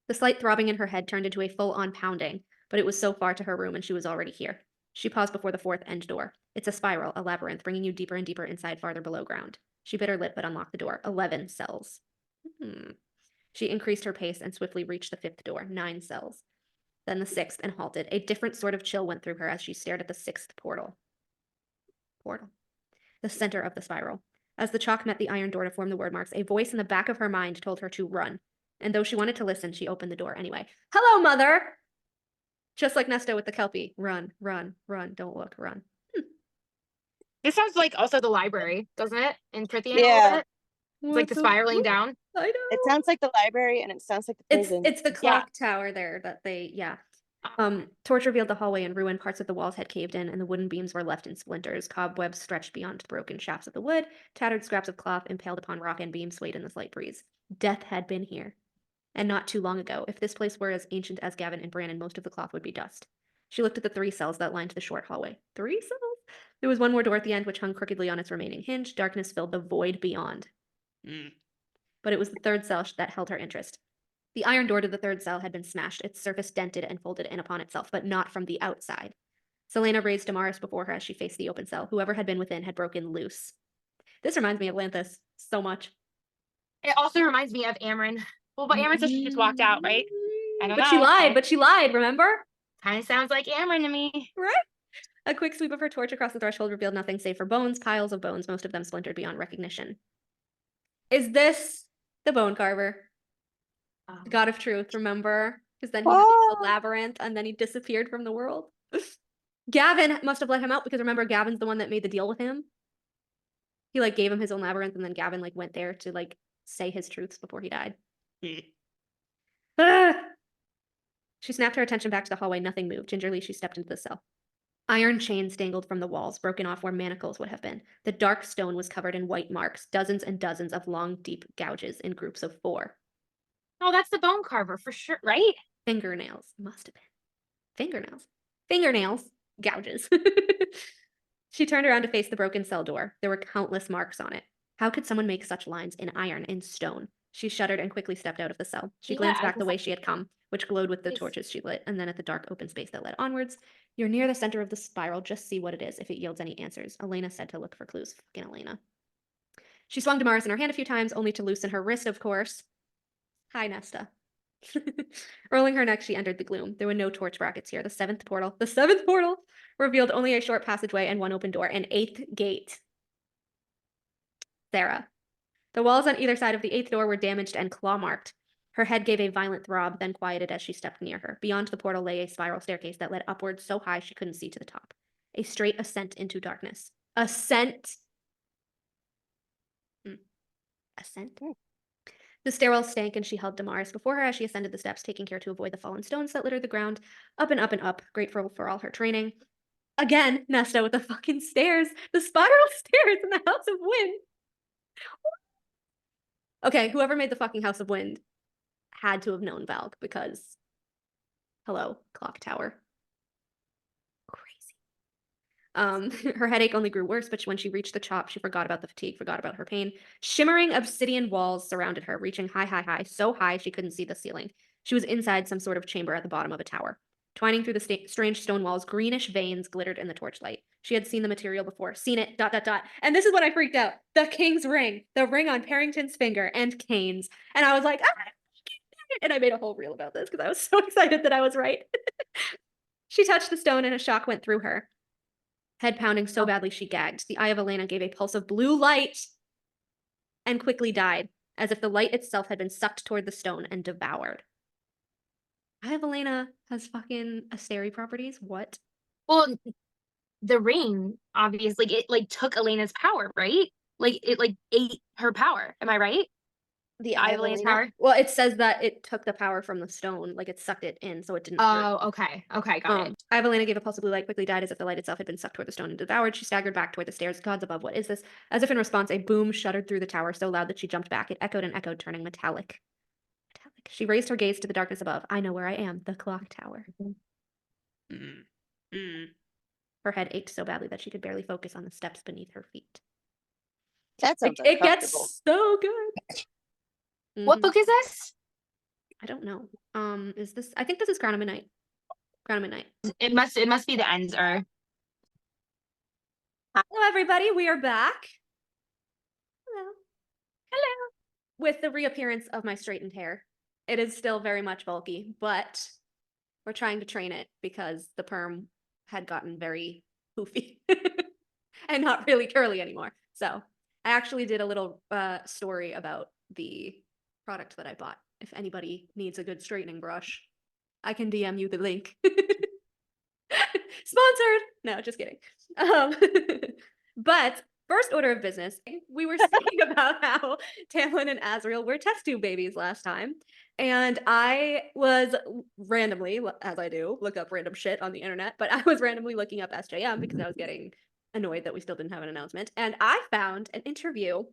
The slight throbbing in her head turned into a full-on pounding, but it was so far to her room and she was already here. She paused before the fourth end door. It's a spiral, a labyrinth, bringing you deeper and deeper inside, farther below ground. She bit her lip but unlocked the door. 11 cells. She increased her pace and swiftly reached the fifth door. 9 cells. Then the sixth, and halted. A different sort of chill went through her as she stared at the sixth portal. The center of the spiral. As the chalk met the iron door to form the word marks, a voice in the back of her mind told her to run. And though she wanted to listen, she opened the door anyway. Hello, mother! Just like Nesta with the Kelpie. Run, run, run. Don't look, run. This sounds like also the library, doesn't it? In Prythian, Yeah. It's like the spiraling down. I know. It sounds like the library, and it sounds like the prison. It's the clock tower there that they, yeah. Torch revealed the hallway in ruin. Parts of the walls had caved in, and the wooden beams were left in splinters. Cobwebs stretched beyond the broken shafts of the wood. Tattered scraps of cloth impaled upon rock and beam swayed in the slight breeze. Death had been here. And not too long ago. If this place were as ancient as Gavin and Brannon, most of the cloth would be dust. She looked at the 3 cells that lined the short hallway. 3 cells? There was one more door at the end, which hung crookedly on its remaining hinge. Darkness filled the void beyond. But it was the 3rd cell that held her interest. The iron door to the 3rd cell had been smashed, its surface dented and folded in upon itself, but not from the outside. Selena raised Damaris before her as she faced the open cell. Whoever had been within had broken loose. This reminds me of Lanthus so much. It also reminds me of Amren. Well, but Amren said she just walked out, right? I don't know. But she lied, remember? Kind of sounds like Amren to me. Right? A quick sweep of her torch across the threshold revealed nothing save for bones, piles of bones, most of them splintered beyond recognition. Is this the bone carver? The god of truth, remember? Because then he was in the labyrinth and then he disappeared from the world. Gavin must have let him out because remember, Gavin's the one that made the deal with him. He like gave him his own labyrinth and then Gavin like went there to like say his truths before he died. She snapped her attention back to the hallway. Nothing moved. Gingerly, she stepped into the cell. Iron chains dangled from the walls, broken off where manacles would have been. The dark stone was covered in white marks, dozens and dozens of long, deep gouges in groups of 4. Oh, that's the bone carver for sure, right? Fingernails. Must have been. Fingernails. Gouges. She turned around to face the broken cell door. There were countless marks on it. How could someone make such lines in iron, in stone? She shuddered and quickly stepped out of the cell. She glanced back the way she had come, which glowed with the torches she lit, and then at the dark open space that led onwards. You're near the center of the spiral. Just see what it is, if it yields any answers. Elena said to look for clues. Fucking Elena. She swung Damaris in her hand a few times, only to loosen her wrist, of course. Hi, Nesta. Rolling her neck, she entered the gloom. There were no torch brackets here. The seventh portal revealed only a short passageway and one open door, an 8th gate. Sarah. The walls on either side of the 8th door were damaged and claw-marked. Her head gave a violent throb, then quieted as she stepped near her. Beyond the portal lay a spiral staircase that led upwards so high she couldn't see to the top. A straight ascent into darkness. Ascent? Ascent? The stairwell stank and she held Damaris before her as she ascended the steps, taking care to avoid the fallen stones that littered the ground. Up and up and up, grateful for all her training. Again, Nesta with the fucking stairs. The spiral stairs in the House of Wind. Okay, whoever made the fucking House of Wind had to have known Valk because, hello, clock tower. Crazy. Her headache only grew worse, but when she reached the top, she forgot about the fatigue, forgot about her pain. Shimmering obsidian walls surrounded her, reaching high, so high she couldn't see the ceiling. She was inside some sort of chamber at the bottom of a tower. Twining through the strange stone walls, greenish veins glittered in the torchlight. She had seen the material before, seen it, ... And this is when I freaked out. The king's ring, the ring on Parrington's finger, and Kane's. And I was like, ah! And I made a whole reel about this because I was so excited that I was right. She touched the stone and a shock went through her. Head pounding so badly she gagged. The eye of Elena gave a pulse of blue light and quickly died, as if the light itself had been sucked toward the stone and devoured. Eye of Elena has fucking Asteri properties? What? Well, the ring, obviously, it like took Elena's power, right? Like it like ate her power. Am I right? The Eye of Elena's power? Well, it says that it took the power from the stone, like it sucked it in, so it didn't hurt. Oh, okay. Okay, got it. Eye of Elena gave a pulse of blue light, quickly died as if the light itself had been sucked toward the stone and devoured. She staggered back toward the stairs. Gods above, what is this? As if in response, a boom shuddered through the tower so loud that she jumped back. It echoed and echoed, turning metallic. She raised her gaze to the darkness above. I know where I am, the clock tower. Her head ached so badly that she could barely focus on the steps beneath her feet. That sounds it gets so good. What book is this? I don't know. Is this? I think this is Crown of Midnight. Crown of Midnight. It must be the ends or. Hello, everybody. We are back. Hello. With the reappearance of my straightened hair. It is still very much bulky, but we're trying to train it because the perm had gotten very poofy and not really curly anymore. So I actually did a little story about the product that I bought. If anybody needs a good straightening brush, I can DM you the link. Sponsored! No, just kidding. But first order of business, we were speaking about how Tamlin and Azriel were test tube babies last time. And I was randomly, as I do, look up random shit on the internet, but I was randomly looking up SJM because I was getting annoyed that we still didn't have an announcement. And I found an interview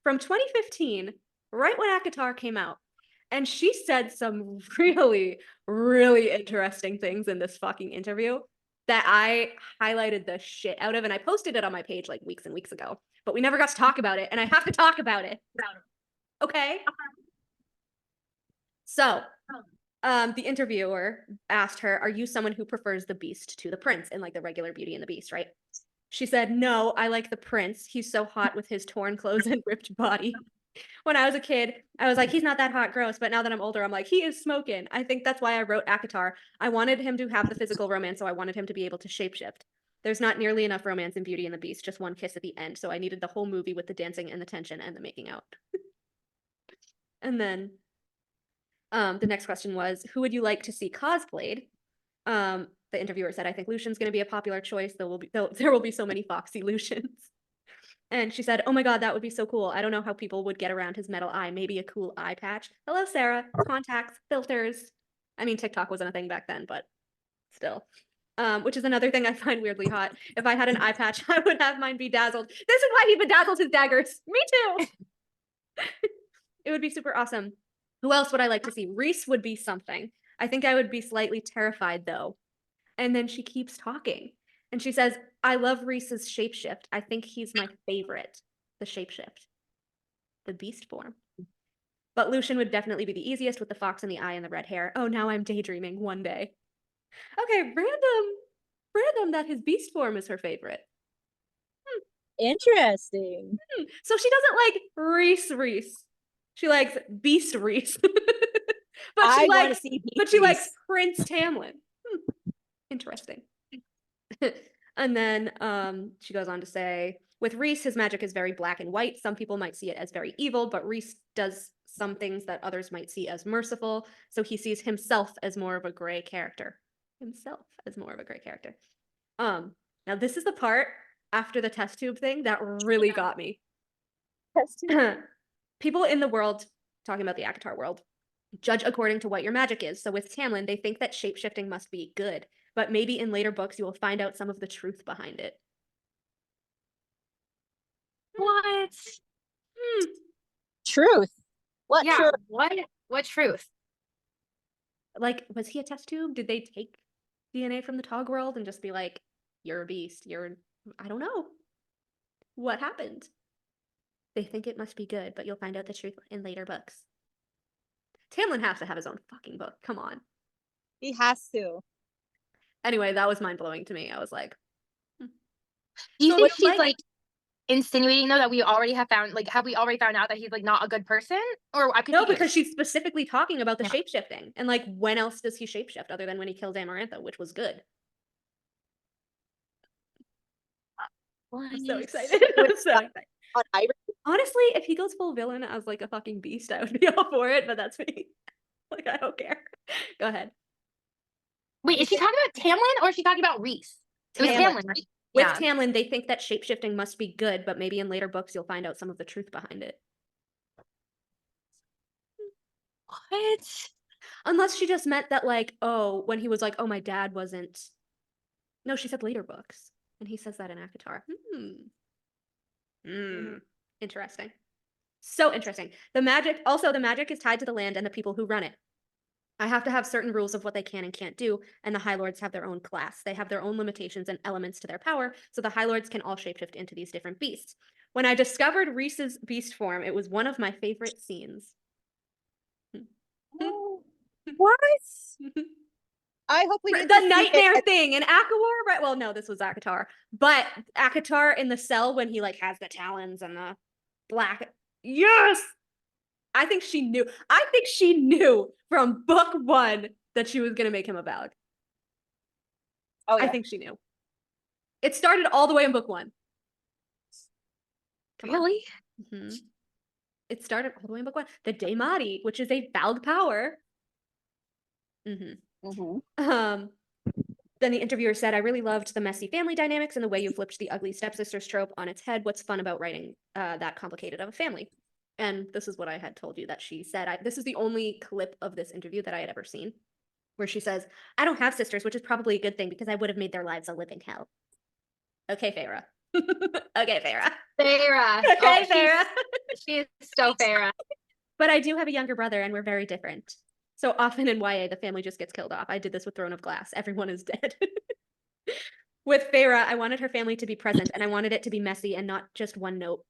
from 2015, right when ACOTAR came out. And she said some really, really interesting things in this fucking interview that I highlighted the shit out of. And I posted it on my page like weeks and weeks ago, but we never got to talk about it. And I have to talk about it. Okay? So, the interviewer asked her, are you someone who prefers the Beast to the Prince in like the regular Beauty and the Beast, right? She said, no, I like the Prince. He's so hot with his torn clothes and ripped body. When I was a kid, I was like, he's not that hot, gross. But now that I'm older, I'm like, he is smoking. I think that's why I wrote ACOTAR. I wanted him to have the physical romance, so I wanted him to be able to shapeshift. There's not nearly enough romance in Beauty and the Beast, just one kiss at the end. So I needed the whole movie with the dancing and the tension and the making out. And then the next question was, who would you like to see cosplayed? The interviewer said, I think Lucian's going to be a popular choice. There will be so many foxy Lucians. And she said, oh my God, that would be so cool. I don't know how people would get around his metal eye. Maybe a cool eye patch. Hello, Sarah. Contacts, filters. I mean, TikTok wasn't a thing back then, but still. Which is another thing I find weirdly hot. If I had an eye patch, I would have mine bedazzled. This is why he bedazzles his daggers. Me too. It would be super awesome. Who else would I like to see? Rhys would be something. I think I would be slightly terrified though. And then she keeps talking. And she says, I love Rhys's shapeshift. I think he's my favorite. The shapeshift. The beast form. But Lucian would definitely be the easiest with the fox and the eye and the red hair. Oh, now I'm daydreaming one day. Okay, random that his beast form is her favorite. Interesting. So she doesn't like Rhys. She likes Beast Rhys. But she likes Prince Tamlin. Interesting. And then she goes on to say, with Rhys, his magic is very black and white. Some people might see it as very evil, but Rhys does some things that others might see as merciful. So he sees himself as more of a gray character. Now this is the part after the test tube thing that really got me. People in the world, talking about the ACOTAR world, judge according to what your magic is. So with Tamlin, they think that shapeshifting must be good, but maybe in later books you will find out some of the truth behind it. What? Truth? What truth? What truth? Like, was he a test tube? Did they take DNA from the Tog world and just be like, you're a beast, I don't know. What happened? They think it must be good, but you'll find out the truth in later books. Tamlin has to have his own fucking book. Come on. He has to. Anyway, that was mind-blowing to me. I was like... Do you think she's like insinuating though that we already have found, like, have we already found out that he's like not a good person? Or I could No, because she's specifically talking about the shapeshifting. And like, when else does he shapeshift other than when he kills Amarantha, which was good? I'm so excited. Honestly, if he goes full villain as like a fucking beast, I would be all for it, but that's me. Like, I don't care. Go ahead. Wait, is she talking about Tamlin or is she talking about Rhys? It was Tamlin, right? With Tamlin, they think that shapeshifting must be good, but maybe in later books you'll find out some of the truth behind it. What? Unless she just meant that, like, oh, when he was like, oh, my dad wasn't... No, she said later books. And he says that in ACOTAR. Interesting. So interesting. The magic is tied to the land and the people who run it. I have to have certain rules of what they can and can't do, and the High Lords have their own class. They have their own limitations and elements to their power, so the High Lords can all shapeshift into these different beasts. When I discovered Rhys's beast form, it was one of my favorite scenes. What? I hope we get the nightmare thing in ACOTAR, right? Well, no, this was ACOTAR, but ACOTAR in the cell when he like has the talons and the black. Yes, I think she knew. I think she knew from book one that she was gonna make him a Valg. Oh, yeah. I think she knew. It started all the way in book one. Really? Mm-hmm. It started all the way in book one. The Daemati, which is a Valg power. Then the interviewer said, I really loved the messy family dynamics and the way you flipped the ugly stepsisters trope on its head. What's fun about writing that complicated of a family? And this is what I had told you that she said. This is the only clip of this interview that I had ever seen where she says, I don't have sisters, which is probably a good thing because I would have made their lives a living hell. Okay, Feyre. Okay, Feyre. Feyre. Okay, Feyre. She's so Feyre. But I do have a younger brother and we're very different. So often in YA, the family just gets killed off. I did this with Throne of Glass. Everyone is dead. With Feyre, I wanted her family to be present and I wanted it to be messy and not just one note.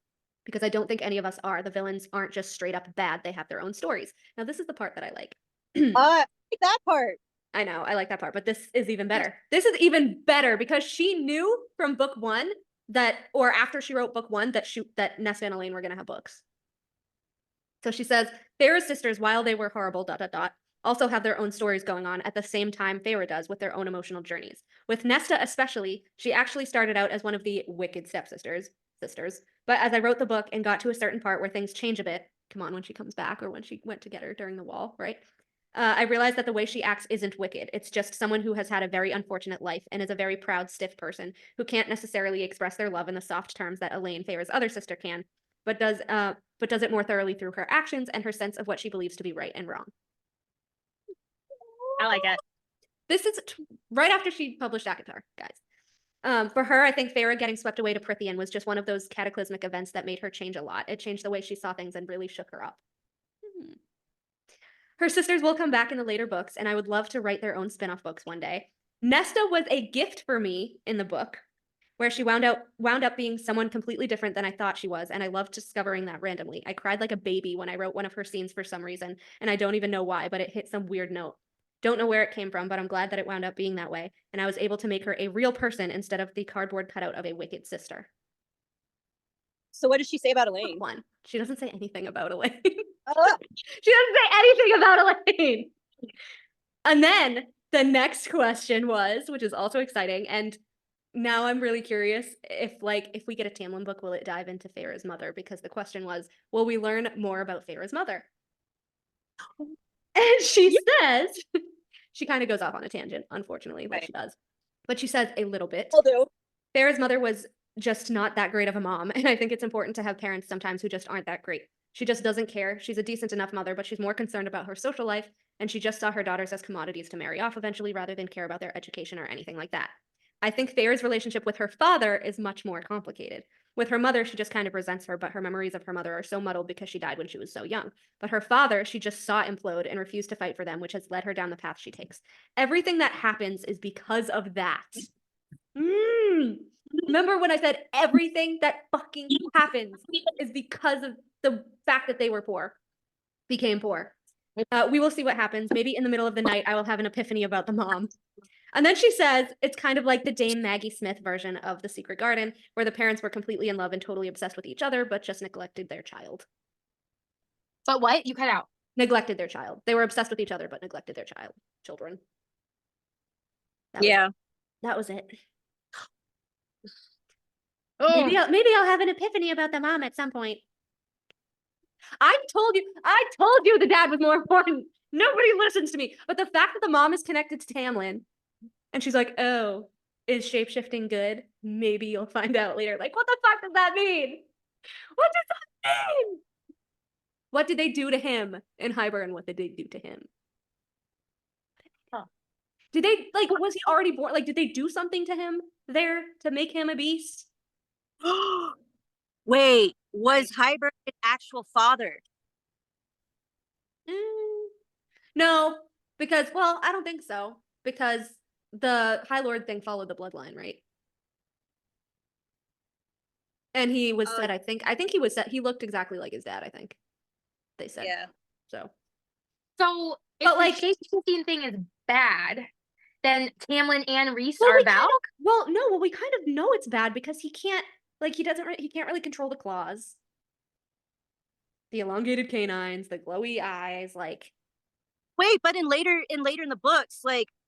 Because I don't think any of us are. The villains aren't just straight up bad. They have their own stories. Now, this is the part that I like. I like that part. I know, I like that part, but this is even better. This is even better because she knew from book 1 that, or after she wrote book 1, that Nesta and Aelin were going to have books. So she says, Feyre's sisters, while they were horrible, ... also have their own stories going on at the same time Feyre does with their own emotional journeys. With Nesta especially, she actually started out as one of the wicked stepsisters, but as I wrote the book and got to a certain part where things change a bit, come on, when she comes back or when she went to get her during the wall, right? I realized that the way she acts isn't wicked. It's just someone who has had a very unfortunate life and is a very proud, stiff person who can't necessarily express their love in the soft terms that Aelin, Feyre's other sister, can, but does it more thoroughly through her actions and her sense of what she believes to be right and wrong. I like it. This is right after she published ACOTAR, guys. For her, I think Feyre getting swept away to Prythian was just one of those cataclysmic events that made her change a lot. It changed the way she saw things and really shook her up. Her sisters will come back in the later books, and I would love to write their own spin-off books one day. Nesta was a gift for me in the book, where she wound up being someone completely different than I thought she was, and I loved discovering that randomly. I cried like a baby when I wrote one of her scenes for some reason, and I don't even know why, but it hit some weird note. Don't know where it came from, but I'm glad that it wound up being that way, and I was able to make her a real person instead of the cardboard cutout of a wicked sister. So what does she say about Aelin? One. She doesn't say anything about Aelin. Oh. She doesn't say anything about Aelin. And then the next question was, which is also exciting, and now I'm really curious if we get a Tamlin book, will it dive into Feyre's mother? Because the question was, will we learn more about Feyre's mother? And she says, she kind of goes off on a tangent, unfortunately, like she does. But she says a little bit. Will do. Feyre's mother was just not that great of a mom, and I think it's important to have parents sometimes who just aren't that great. She just doesn't care. She's a decent enough mother, but she's more concerned about her social life, and she just saw her daughters as commodities to marry off eventually rather than care about their education or anything like that. I think Feyre's relationship with her father is much more complicated. With her mother, she just kind of resents her, but her memories of her mother are so muddled because she died when she was so young. But her father, she just saw implode and refused to fight for them, which has led her down the path she takes. Everything that happens is because of that. Remember when I said everything that fucking happens is because of the fact that they were poor, became poor. We will see what happens. Maybe in the middle of the night, I will have an epiphany about the mom. And then she says it's kind of like the Dame Maggie Smith version of The Secret Garden, where the parents were completely in love and totally obsessed with each other, but just neglected their child. But what? You cut out. Neglected their child. They were obsessed with each other, but neglected their children. That was it. Oh. Maybe I'll have an epiphany about the mom at some point. I told you the dad was more important. Nobody listens to me. But the fact that the mom is connected to Tamlin, and she's like, oh, is shapeshifting good? Maybe you'll find out later. Like, what the fuck does that mean? What does that mean? What did they do to him in Hybern? What did they do to him? Huh. Did they, was he already born? Did they do something to him there to make him a beast? Wait, was Hybern his actual father? No, because, I don't think so. Because the High Lord thing followed the bloodline, right? And he was said, I think he was said, he looked exactly like his dad, I think. They said. Yeah. So if the shape-shifting thing is bad, then Tamlin and Rhys are bad? We kind of know it's bad because he can't, he can't really control the claws. The elongated canines, the glowy eyes, Wait, but later in the books,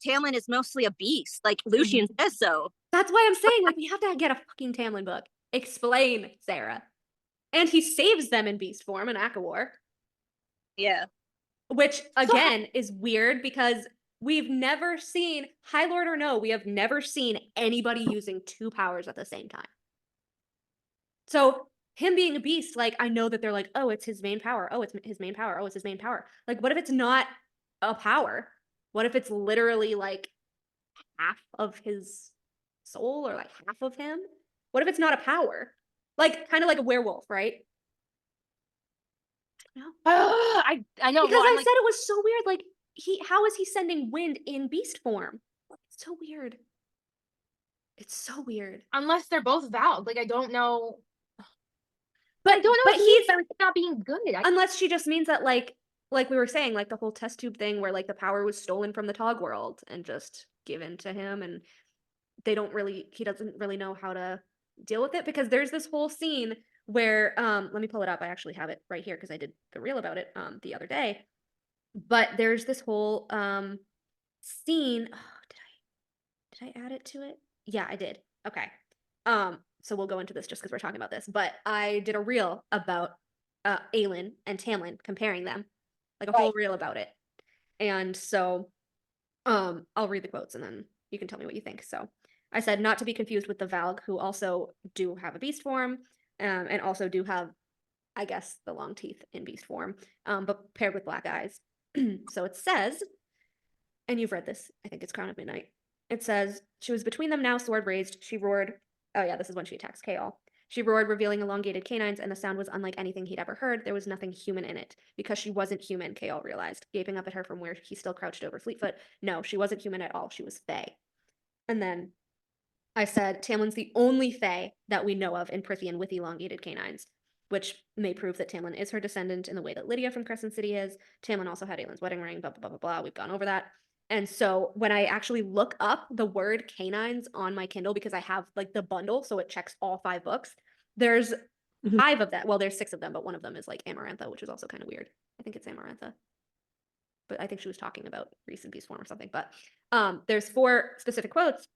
Tamlin is mostly a beast. Lucien says so. That's why I'm saying, we have to get a fucking Tamlin book. Explain, Sarah. And he saves them in beast form in ACOWAR. Yeah. Which, again, is weird because we've never seen, High Lord or no, we have never seen anybody using two powers at the same time. So him being a beast, like, I know that they're like, oh, it's his main power. Oh, it's his main power. Oh, it's his main power. Like, what if it's not a power? What if it's literally like half of his soul or like half of him? What if it's not a power? Like, kind of like a werewolf, right? No. I know. Because well, I I'm like, said it was so weird. Like, how is he sending wind in beast form? It's so weird. It's so weird. unless they're both Valg. Like, I don't know. But I don't know but what he means he's by not being good. unless she just means that like we were saying, like the whole test tube thing where like the power was stolen from the Tog world and just given to him, and he doesn't really know how to deal with it, because there's this whole scene where let me pull it up. I actually have it right here because I did the reel about it the other day. But there's this whole scene. Oh, did I add it to it? Yeah, I did. Okay. So we'll go into this just because we're talking about this. But I did a reel about Aelin and Tamlin, comparing them, like a whole reel about it. And so I'll read the quotes and then you can tell me what you think. So I said, not to be confused with the Valg, who also do have a beast form, and also do have, I guess, the long teeth in beast form, but paired with black eyes. So it says, and you've read this, I think it's Crown of Midnight. It says, she was between them now, sword raised. She roared. Oh yeah, this is when she attacks Chaol. She roared, revealing elongated canines, and the sound was unlike anything he'd ever heard. There was nothing human in it. Because she wasn't human, Chaol realized, gaping up at her from where he still crouched over Fleetfoot. No, she wasn't human at all. She was Fey. And then I said, Tamlin's the only Fey that we know of in Prythian with elongated canines, which may prove that Tamlin is her descendant in the way that Lydia from Crescent City is. Tamlin also had Aelin's wedding ring, blah, blah, blah, blah, blah. We've gone over that. And so when I actually look up the word canines on my Kindle, because I have like the bundle, so it checks all 5 books, there's 5 of them. Well, there's 6 of them, but one of them is like Amarantha, which is also kind of weird. I think it's Amarantha. But I think she was talking about Rhys in beast form or something. But there's 4 specific quotes.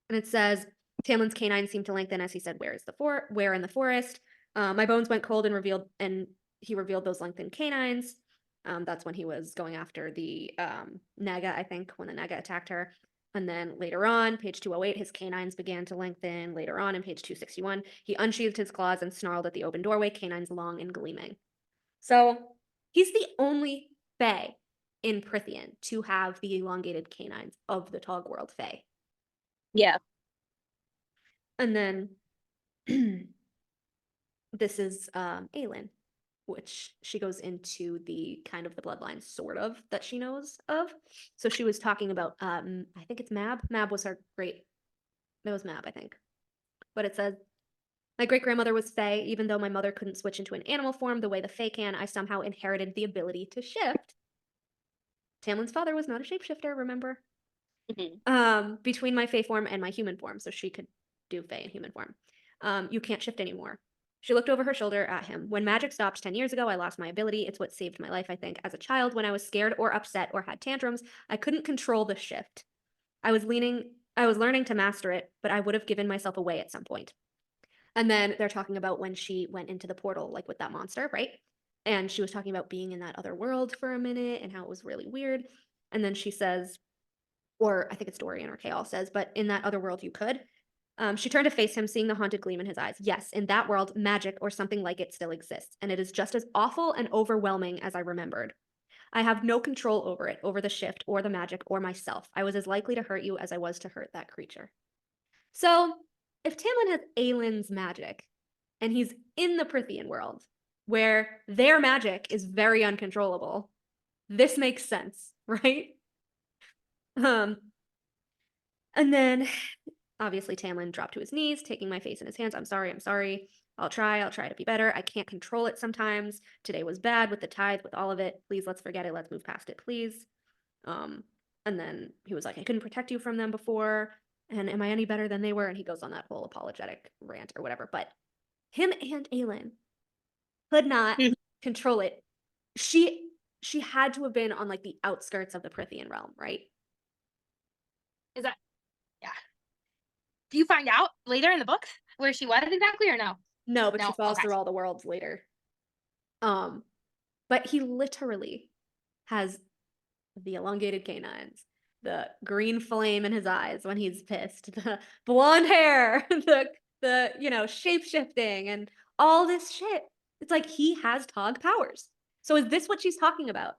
And it says, Tamlin's canines seemed to lengthen as he said, where in the forest? My bones went cold and he revealed those lengthened canines. That's when he was going after the Naga, I think, when the Naga attacked her. And then later on, page 208, his canines began to lengthen. Later on, in page 261, he unsheathed his claws and snarled at the open doorway, canines long and gleaming. So he's the only Fae in Prythian to have the elongated canines of the Tog World Fae. Yeah. And then this is Aelin, which she goes into the kind of the bloodline sort of that she knows of. So she was talking about I think it's Mab. Mab was her great. It was Mab, I think. But it says, my great-grandmother was Fae. Even though my mother couldn't switch into an animal form the way the Fae can, I somehow inherited the ability to shift. Tamlin's father was not a shapeshifter, remember? Between my Fae form and my human form, so she could do Fae in human form. You can't shift anymore. She looked over her shoulder at him. When magic stopped 10 years ago, I lost my ability. It's what saved my life, I think. As a child, when I was scared or upset or had tantrums, I couldn't control the shift. I was learning to master it, but I would have given myself away at some point. And then they're talking about when she went into the portal, like with that monster, right? And she was talking about being in that other world for a minute and how it was really weird. And then she says, or I think it's Dorian or Chaol says, but in that other world you could. She turned to face him, seeing the haunted gleam in his eyes. Yes, in that world, magic or something like it still exists, and it is just as awful and overwhelming as I remembered. I have no control over it, over the shift, or the magic, or myself. I was as likely to hurt you as I was to hurt that creature. So, if Tamlin has Aelin's magic, and he's in the Prythian world, where their magic is very uncontrollable, this makes sense, right? And then obviously Tamlin dropped to his knees, taking my face in his hands. I'm sorry. I'll try to be better. I can't control it sometimes. Today was bad with the tithe, with all of it. Please, let's forget it. Let's move past it, please. And then he was like, I couldn't protect you from them before. And am I any better than they were? And he goes on that whole apologetic rant or whatever. But him and Aelin could not control it. She had to have been on like the outskirts of the Prythian realm, right? Is that, yeah. Do you find out later in the books where she was exactly, or no? No, but she falls through all the worlds later. But he literally has the elongated canines, the green flame in his eyes when he's pissed, the blonde hair, the shape-shifting and all this shit. It's like he has Tog powers. So is this what she's talking about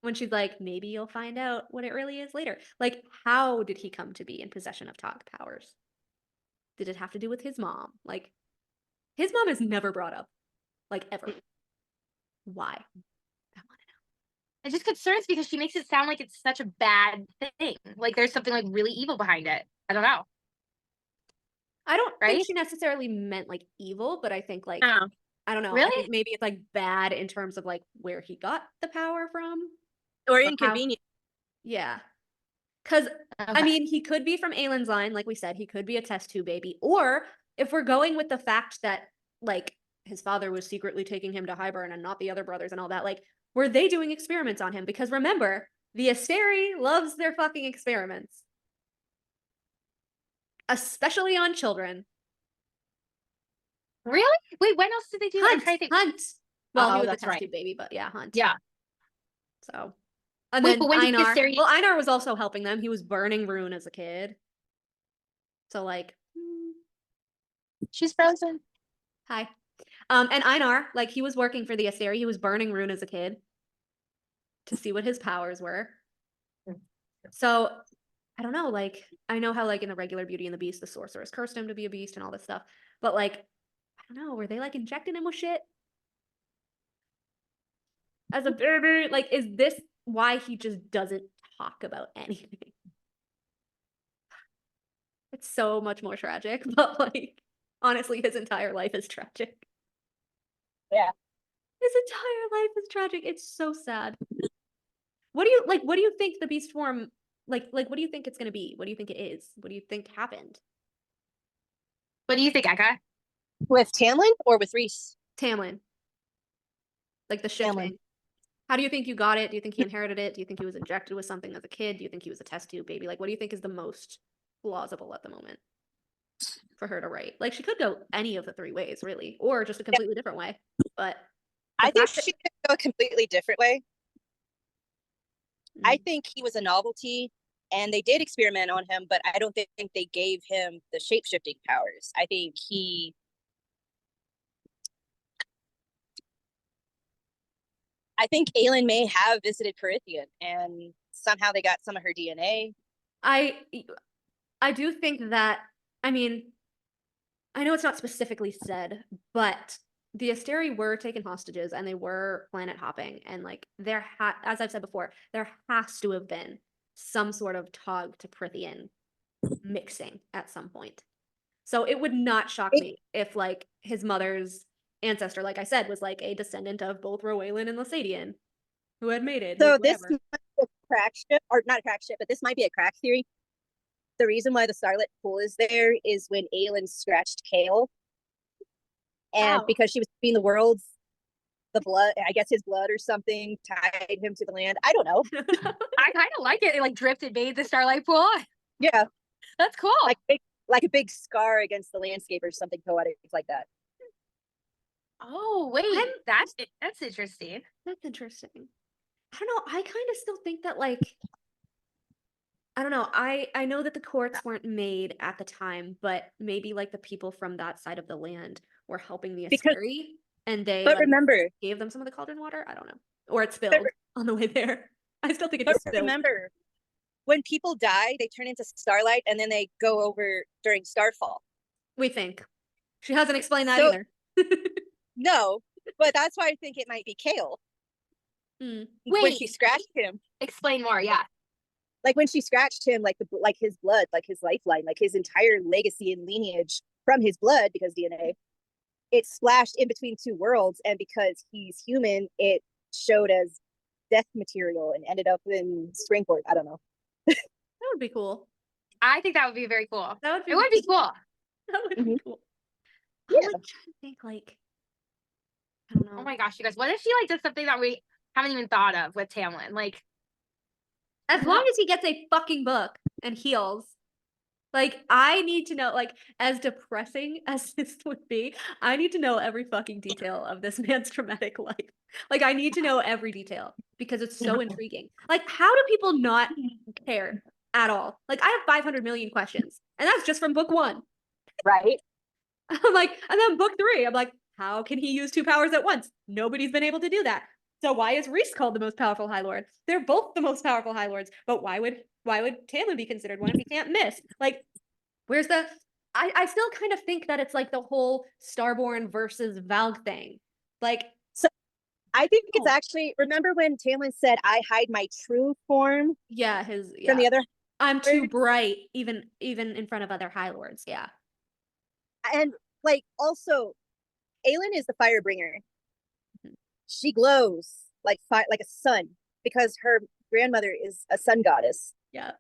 when she's like, maybe you'll find out what it really is later? Like, how did he come to be in possession of Tog powers? Did it have to do with his mom? Like, his mom is never brought up, like, ever. Why? I want to know. It just concerns because she makes it sound like it's such a bad thing. Like there's something like really evil behind it. I don't know. I don't Right? think she necessarily meant like evil, but I think like Oh. I don't know. I Really? think maybe it's like bad in terms of like where he got the power from. Or how- inconvenient. Yeah. Because I Okay. mean, he could be from Aelin's line, like we said, he could be a test tube baby. Or if we're going with the fact that like his father was secretly taking him to Hybern and not the other brothers and all that, like, were they doing experiments on him? Because remember, the Asteri loves their fucking experiments. Especially on children. Really? Wait, when else did they do that? I'm trying to think. Hunt. Well, he Oh, was a that's test right. tube baby, but yeah, Hunt. Yeah. So, and Wait, then but when did the Einar. Asteri- Well, Einar was also helping them. He was burning Rune as a kid. So, like, She's frozen. hi. And Einar, like, he was working for the Asteri. He was burning Rune as a kid to see what his powers were. So, I don't know. Like, I know how, like, in the regular Beauty and the Beast, the sorceress cursed him to be a beast and all this stuff. But, like, I don't know. Were they, like, injecting him with shit? As a baby? Like, is this why he just doesn't talk about anything? It's so much more tragic, but like honestly, his entire life is tragic. Yeah. His entire life is tragic. It's so sad. What do you like? What do you think the beast form like? What do you think it's gonna be? What do you think it is? What do you think happened? What do you think, Eka? With Tamlin or with Rhys? Tamlin. Like the shifting. Tamlin. How do you think you got it? Do you think he inherited it? Do you think he was injected with something as a kid? Do you think he was a test tube baby? Like, what do you think is the most plausible at the moment for her to write? Like, she could go any of the three ways, really, or just a completely different way. But I think fact that- she could go a completely different way. I Mm. think he was a novelty and they did experiment on him, but I don't think they gave him the shape-shifting powers. I think Aelin may have visited Prythian and somehow they got some of her DNA. I do think that, I mean, I know it's not specifically said, but the Asteri were taken hostages and they were planet hopping, and like as I've said before, there has to have been some sort of Tog to Prythian mixing at some point. So it would not shock me if like his mother's ancestor, like I said, was like a descendant of both Rowaelin and Lysadian, who had mated. So with this whatever. might be a crack ship, or not a crack ship, but this might be a crack theory. The reason why the Starlit Pool is there is when Aelin scratched Kale. And Oh. because she was between the worlds, the blood, I guess his blood or something tied him to the land. I don't know. I kind of like it. It like dripped and made the Starlight Pool. Yeah. That's cool. Like a big scar against the landscape or something poetic like that. Oh, wait. That's interesting. That's interesting. I don't know. I kind of still think that like I don't know. I know that the courts weren't made at the time, but maybe like the people from that side of the land were helping the Because- Asteri, and they But like, remember, gave them some of the cauldron water. I don't know, or it spilled on the way there. I still think it just spilled. remember, when people die, they turn into starlight and then they go over during starfall. We think she hasn't explained that So- either. No, but that's why I think it might be Kale. Mm. When Wait. she scratched him, Explain more. Yeah. like when she scratched him, like his blood, like his lifeline, like his entire legacy and lineage from his blood, because DNA, it splashed in between two worlds, and because he's human, it showed as death material and ended up in Springport. I don't know. That would be cool. I think that would be very cool. That would be. It would be cool. That would be cool. I'm Yeah. like trying to think like. I don't know. Oh my gosh, you guys. What if she like does something that we haven't even thought of with Tamlin? Like, As long as he gets a fucking book and heals. Like, I need to know, like, as depressing as this would be, I need to know every fucking detail of this man's traumatic life. Like, I need to know every detail because it's so intriguing. Like, how do people not care at all? Like, I have 500 million questions, and that's just from book 1. Right? I'm like, and then book 3, I'm like, How can he use 2 powers at once? Nobody's been able to do that. So why is Rhys called the most powerful High Lord? They're both the most powerful High Lords, but why would Tamlin be considered one if he can't miss? Like, where's the... I still kind of think that it's like the whole Starborn versus Valg thing. Like, So I think it's actually, remember when Tamlin said, I hide my true form yeah, from the other? I'm too bright, even in front of other High Lords, yeah. And like, also, Aelin is the firebringer. She glows like like a sun because her grandmother is a sun goddess. Yeah.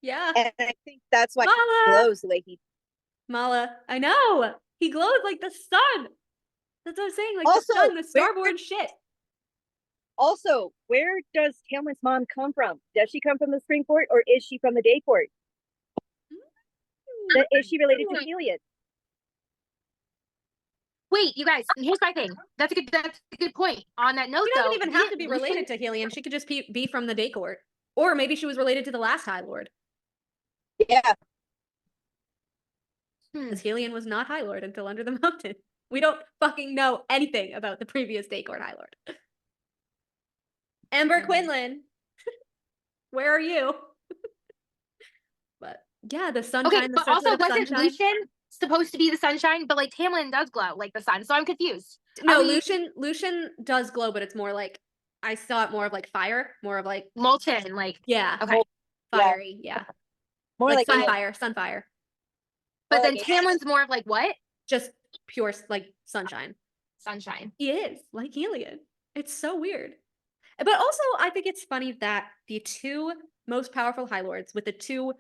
Yeah. And I think that's why Mala! he glows the way he... Mala, I know! He glows like the sun! That's what I'm saying, like Also, the sun, the Starborn shit. Also, where does Tamlin's mom come from? Does she come from the Spring Court or is she from the Day Court? Is she related to Helion? Wait, you guys, here's my thing. That's a good point. On that note, She doesn't though, even have to be related to Helion. She could just be from the Day Court. Or maybe she was related to the last High Lord. Yeah. Because Helion was not High Lord until Under the Mountain. We don't fucking know anything about the previous Day Court High Lord. Ember Quinlan, where are you? But yeah, the sunshine. Okay, but also wasn't Lucien supposed to be the sunshine? But like Tamlin does glow like the sun, so I'm confused. No, Lucien does glow, but it's more like, I saw it more of like fire, more of like molten, like yeah, okay, fiery, yeah, More like like sunfire. But then like Tamlin's more of like what? Just pure like sunshine. Sunshine. He is like Helion. It's so weird. But also, I think it's funny that the 2 most powerful High Lords with the 2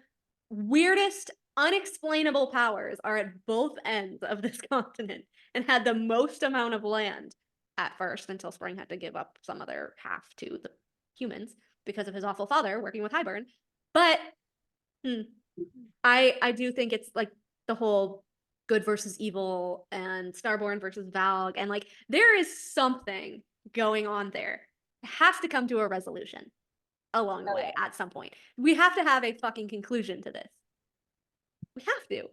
weirdest, unexplainable powers are at both ends of this continent and had the most amount of land at first until Spring had to give up some other half to the humans because of his awful father working with Hybern. But I do think it's like the whole good versus evil and Starborn versus Valg, and like there is something going on there. It has to come to a resolution along the way at some point. We have to have a fucking conclusion to this. We have to.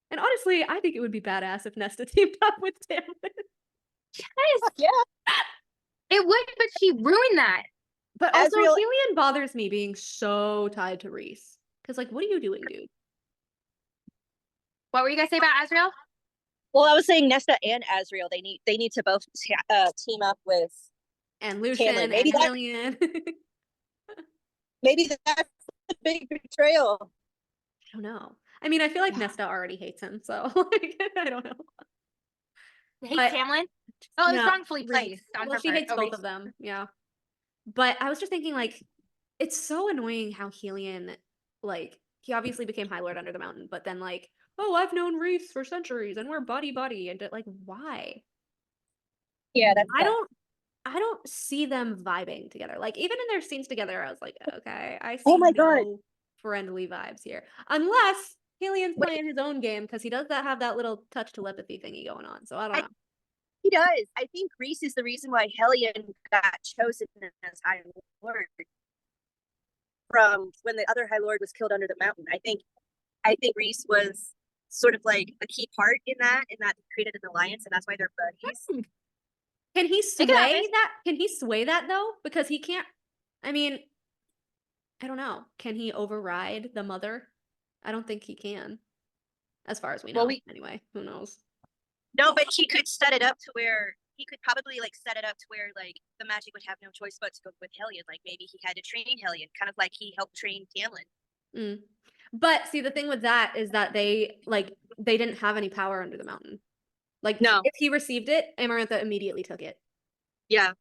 And honestly, I think it would be badass if Nesta teamed up with Tamlin. Yes, yeah. It would, but she ruined that. But also, Azriel... Helion bothers me being so tied to Rhys. Because, like, what are you doing, dude? What were you guys say about Azriel? Well, I was saying Nesta and Azriel, they need to both team up with and Lucien Tamlin. and Helion. Maybe that's a big betrayal. I don't know. I mean, I feel like Nesta already hates him, so like I don't know. Hates Tamlin? Oh, it was wrongfully placed. Well, she hates both of them. Yeah. But I was just thinking, like, it's so annoying how Helion, like, he obviously became High Lord Under the Mountain, but then like, oh, I've known Rhys for centuries and we're buddy, and like, why? Yeah, that's I don't see them vibing together. Like, even in their scenes together, I was like, okay, I see no friendly vibes here. Unless Helion's playing his own game, because he does have that little touch telepathy thingy going on. So I don't know. He does. I think Rhys is the reason why Helena got chosen as High Lord from when the other High Lord was killed under the mountain. I think Rhys was sort of like a key part in that created an alliance, and that's why they're buddies. Can he sway that? Can he sway that though? Because he can't. I mean, I don't know. Can he override the mother? I don't think he can, as far as we know. Well, anyway, who knows? No, but he could set it up to where he could probably like set it up to where like the magic would have no choice but to go with Helena. Like maybe he had to train Helena, kind of like he helped train Tamlin. But see, the thing with that is that they didn't have any power under the mountain. Like, no, if he received it, Amarantha immediately took it. Yeah.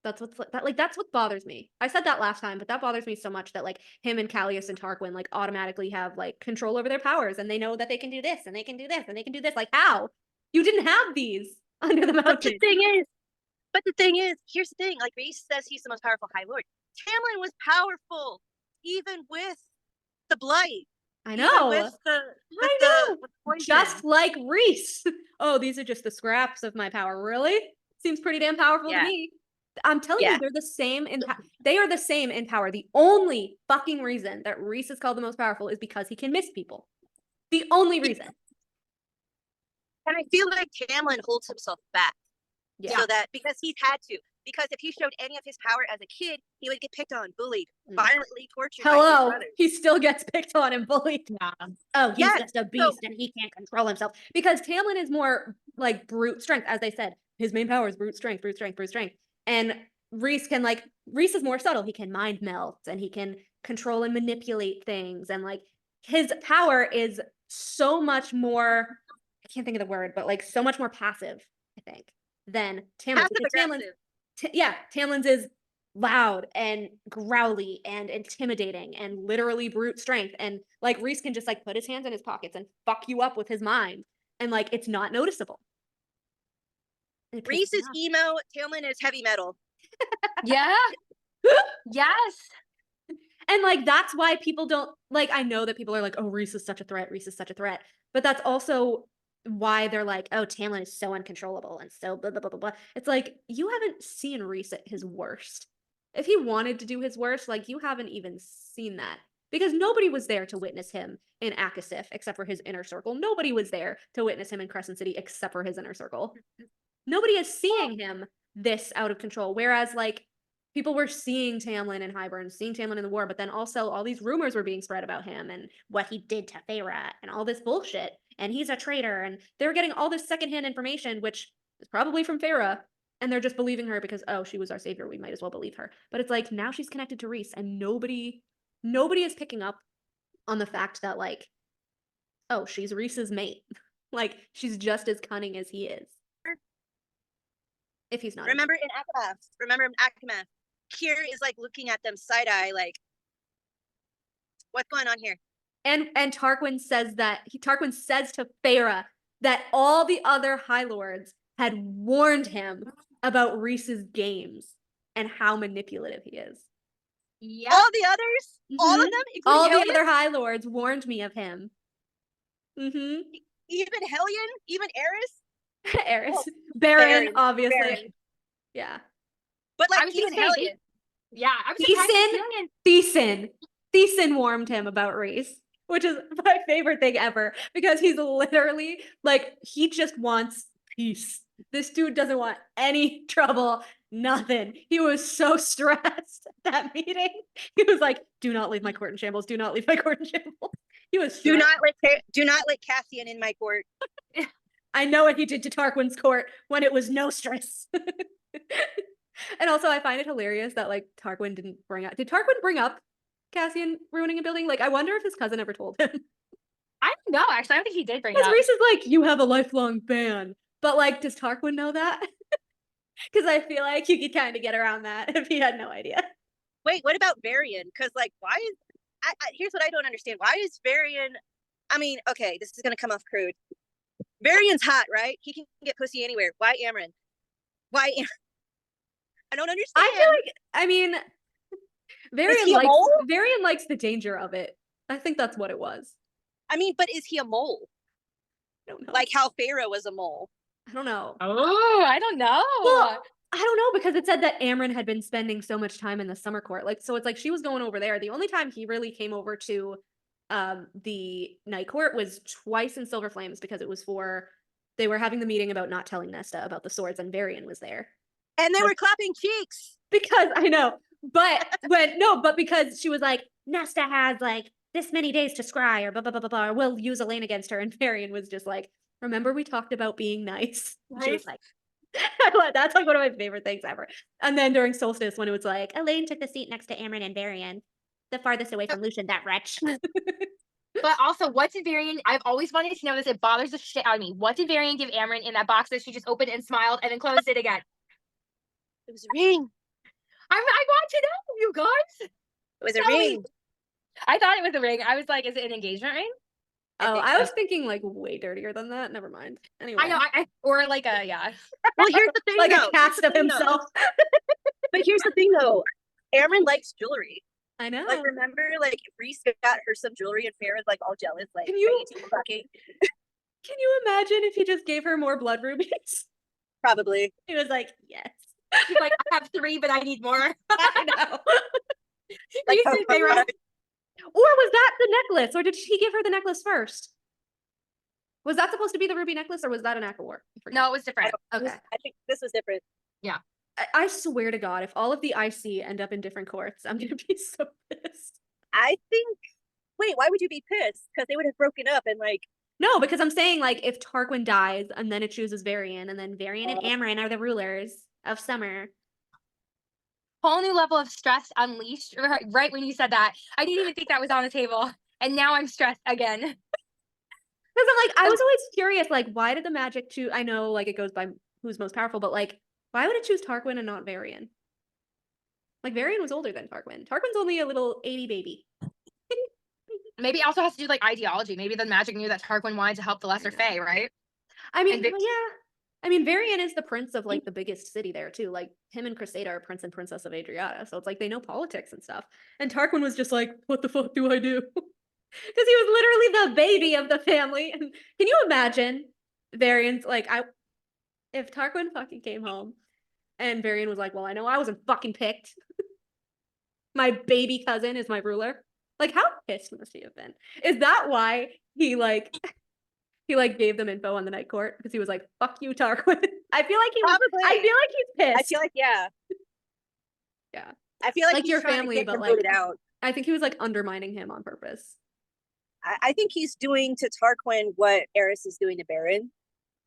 That's what bothers me. I said that last time, but that bothers me so much that like him and Callias and Tarquin like automatically have like control over their powers, and they know that they can do this and they can do this and they can do this. Like, how? You didn't have these under the mountain. But the thing is, here's the thing. Like Rhys says he's the most powerful High Lord. Tamlin was powerful even with the blight. I know. With just like Rhys. Oh, these are just the scraps of my power. Really? Seems pretty damn powerful to me. I'm telling you, they're the same in they are the same in power. The only fucking reason that Rhys is called the most powerful is because he can miss people. The only reason. And I feel like Tamlin holds himself back. Yeah. So that because he's had to. Because if he showed any of his power as a kid, he would get picked on, bullied, violently tortured. Hello, by his he still gets picked on and bullied. Yeah. Oh, he's Yes, just a beast and he can't control himself. Because Tamlin is more like brute strength, as they said. His main power is brute strength, brute strength, brute strength. And Rhys is more subtle. He can mind melt and he can control and manipulate things. And like his power is so much more, I can't think of the word, but like so much more passive, I think, than Tamlin's. Tamlin's is loud and growly and intimidating and literally brute strength. And like Rhys can just like put his hands in his pockets and fuck you up with his mind. And like it's not noticeable. Rhys is emo, Tamlin is heavy metal. Yeah. Yes. And like that's why people don't like, I know that people are like, oh, Rhys is such a threat, Rhys is such a threat. But that's also why they're like, oh, Tamlin is so uncontrollable and so blah blah blah blah blah. It's like you haven't seen Rhys at his worst. If he wanted to do his worst, like you haven't even seen that. Because nobody was there to witness him in Akasif except for his inner circle. Nobody was there to witness him in Crescent City except for his inner circle. Nobody is seeing him this out of control. Whereas like people were seeing Tamlin in Hybern, seeing Tamlin in the war, but then also all these rumors were being spread about him and what he did to Feyre and all this bullshit. And he's a traitor. And they were getting all this secondhand information, which is probably from Feyre. And they're just believing her because, oh, she was our savior. We might as well believe her. But it's like now she's connected to Rhys and nobody is picking up on the fact that like, oh, she's Rhys's mate. Like she's just as cunning as he is. If he's not. Remember in Akamath, Kier is like looking at them side eye, like, what's going on here? And Tarquin says to Feyre that all the other High Lords had warned him about Rhys's games and how manipulative he is. Yeah. All the others, all of them, all Hellion? the other High Lords warned me of him. Even Hellion, even Eris. Eris, Oh, Varian, obviously. Varian. Yeah, but I like was even gonna say, Hellion. Yeah, I'm surprised Feysand warned him about Rhys, which is my favorite thing ever because he's literally like he just wants peace. This dude doesn't want any trouble, nothing. He was so stressed at that meeting. He was like, "Do not leave my court in shambles. Do not leave my court in shambles." He was do not let Cassian in my court. I know what he did to Tarquin's court when it was no stress. And also I find it hilarious that like Tarquin did Tarquin bring up Cassian ruining a building? Like I wonder if his cousin ever told him. I don't know, actually. I don't think he did bring it up. Rhys is like, you have a lifelong ban. But like, does Tarquin know that? Because I feel like you could kind of get around that if he had no idea. Wait, what about Varian? Because like, why is here's what I don't understand. Why is Varian? I mean, okay, this is gonna come off crude. Varian's hot, right? He can get pussy anywhere. Why Amren? Why? I don't understand. I feel like, I mean, Varian likes the danger of it. I think that's what it was. I mean, but is he a mole? I don't know. Like how Feyre was a mole. I don't know. Oh, I don't know. Well, I don't know because it said that Amren had been spending so much time in the summer court. Like, so it's like she was going over there. The only time he really came over to the night court was twice in Silver Flames because it was they were having the meeting about not telling Nesta about the swords and Varian was there. And they were clapping cheeks. Because I know. But because she was like, Nesta has like this many days to scry or blah blah blah blah blah, or we'll use Elaine against her. And Varian was just like, remember we talked about being nice? Right. She was like, that's like one of my favorite things ever. And then during Solstice, when it was like, Elaine took the seat next to Amren and Varian, the farthest away from Lucien, that wretch. But also, what did Varian, I've always wanted to know this, it bothers the shit out of me. What did Varian give Amren in that box that she just opened and smiled and then closed it again? It was a ring. I want to know, you guys. It was a ring. I thought it was a ring. I was like, is it an engagement ring? I was thinking like way dirtier than that. Never mind. Anyway. I know, or like a, yeah. Well, here's the thing, like a cast of himself. But here's the thing, though. Amren likes jewelry. I know. Like, remember, like, Rhys got her some jewelry and Feyre's like all jealous. Like, can you imagine if he just gave her more blood rubies? Probably. He was like, yes. He's like, I have 3, but I need more. I know. Like, Or was that the necklace? Or did he give her the necklace first? Was that supposed to be the ruby necklace, or was that an Act of War? No, it was different. Okay. I think this was different. I swear to God, if all of the IC end up in different courts, I'm gonna be so pissed. I think. Wait, why would you be pissed? Because they would have broken up and like. No, because I'm saying like if Tarquin dies and then it chooses Varian, and then Varian and Amren are the rulers of Summer. Whole new level of stress unleashed right when you said that. I didn't even think that was on the table. And now I'm stressed again. Because I'm like, I was always curious, like, why did the magic choose? I know, like, it goes by who's most powerful, but like, why would it choose Tarquin and not Varian? Like, Varian was older than Tarquin. Tarquin's only a little 80 baby. Maybe it also has to do like ideology. Maybe the magic knew that Tarquin wanted to help the lesser Fae, right? I mean, And yeah. I mean, Varian is the prince of like the biggest city there too. Like him and Cressida are prince and princess of Adriata, so it's like they know politics and stuff. And Tarquin was just like, "What the fuck do I do?" Because he was literally the baby of the family. And can you imagine Varian's like, if Tarquin fucking came home and Varian was like, "Well, I know I wasn't fucking picked. My baby cousin is my ruler." Like, how pissed must he have been? Is that why he gave them info on the night court? Because he was like, "Fuck you, Tarquin." I feel like he's pissed. I feel like yeah. I feel like Like he's your trying to family, get but him like voted out. I think he was like undermining him on purpose. I think he's doing to Tarquin what Eris is doing to Baron.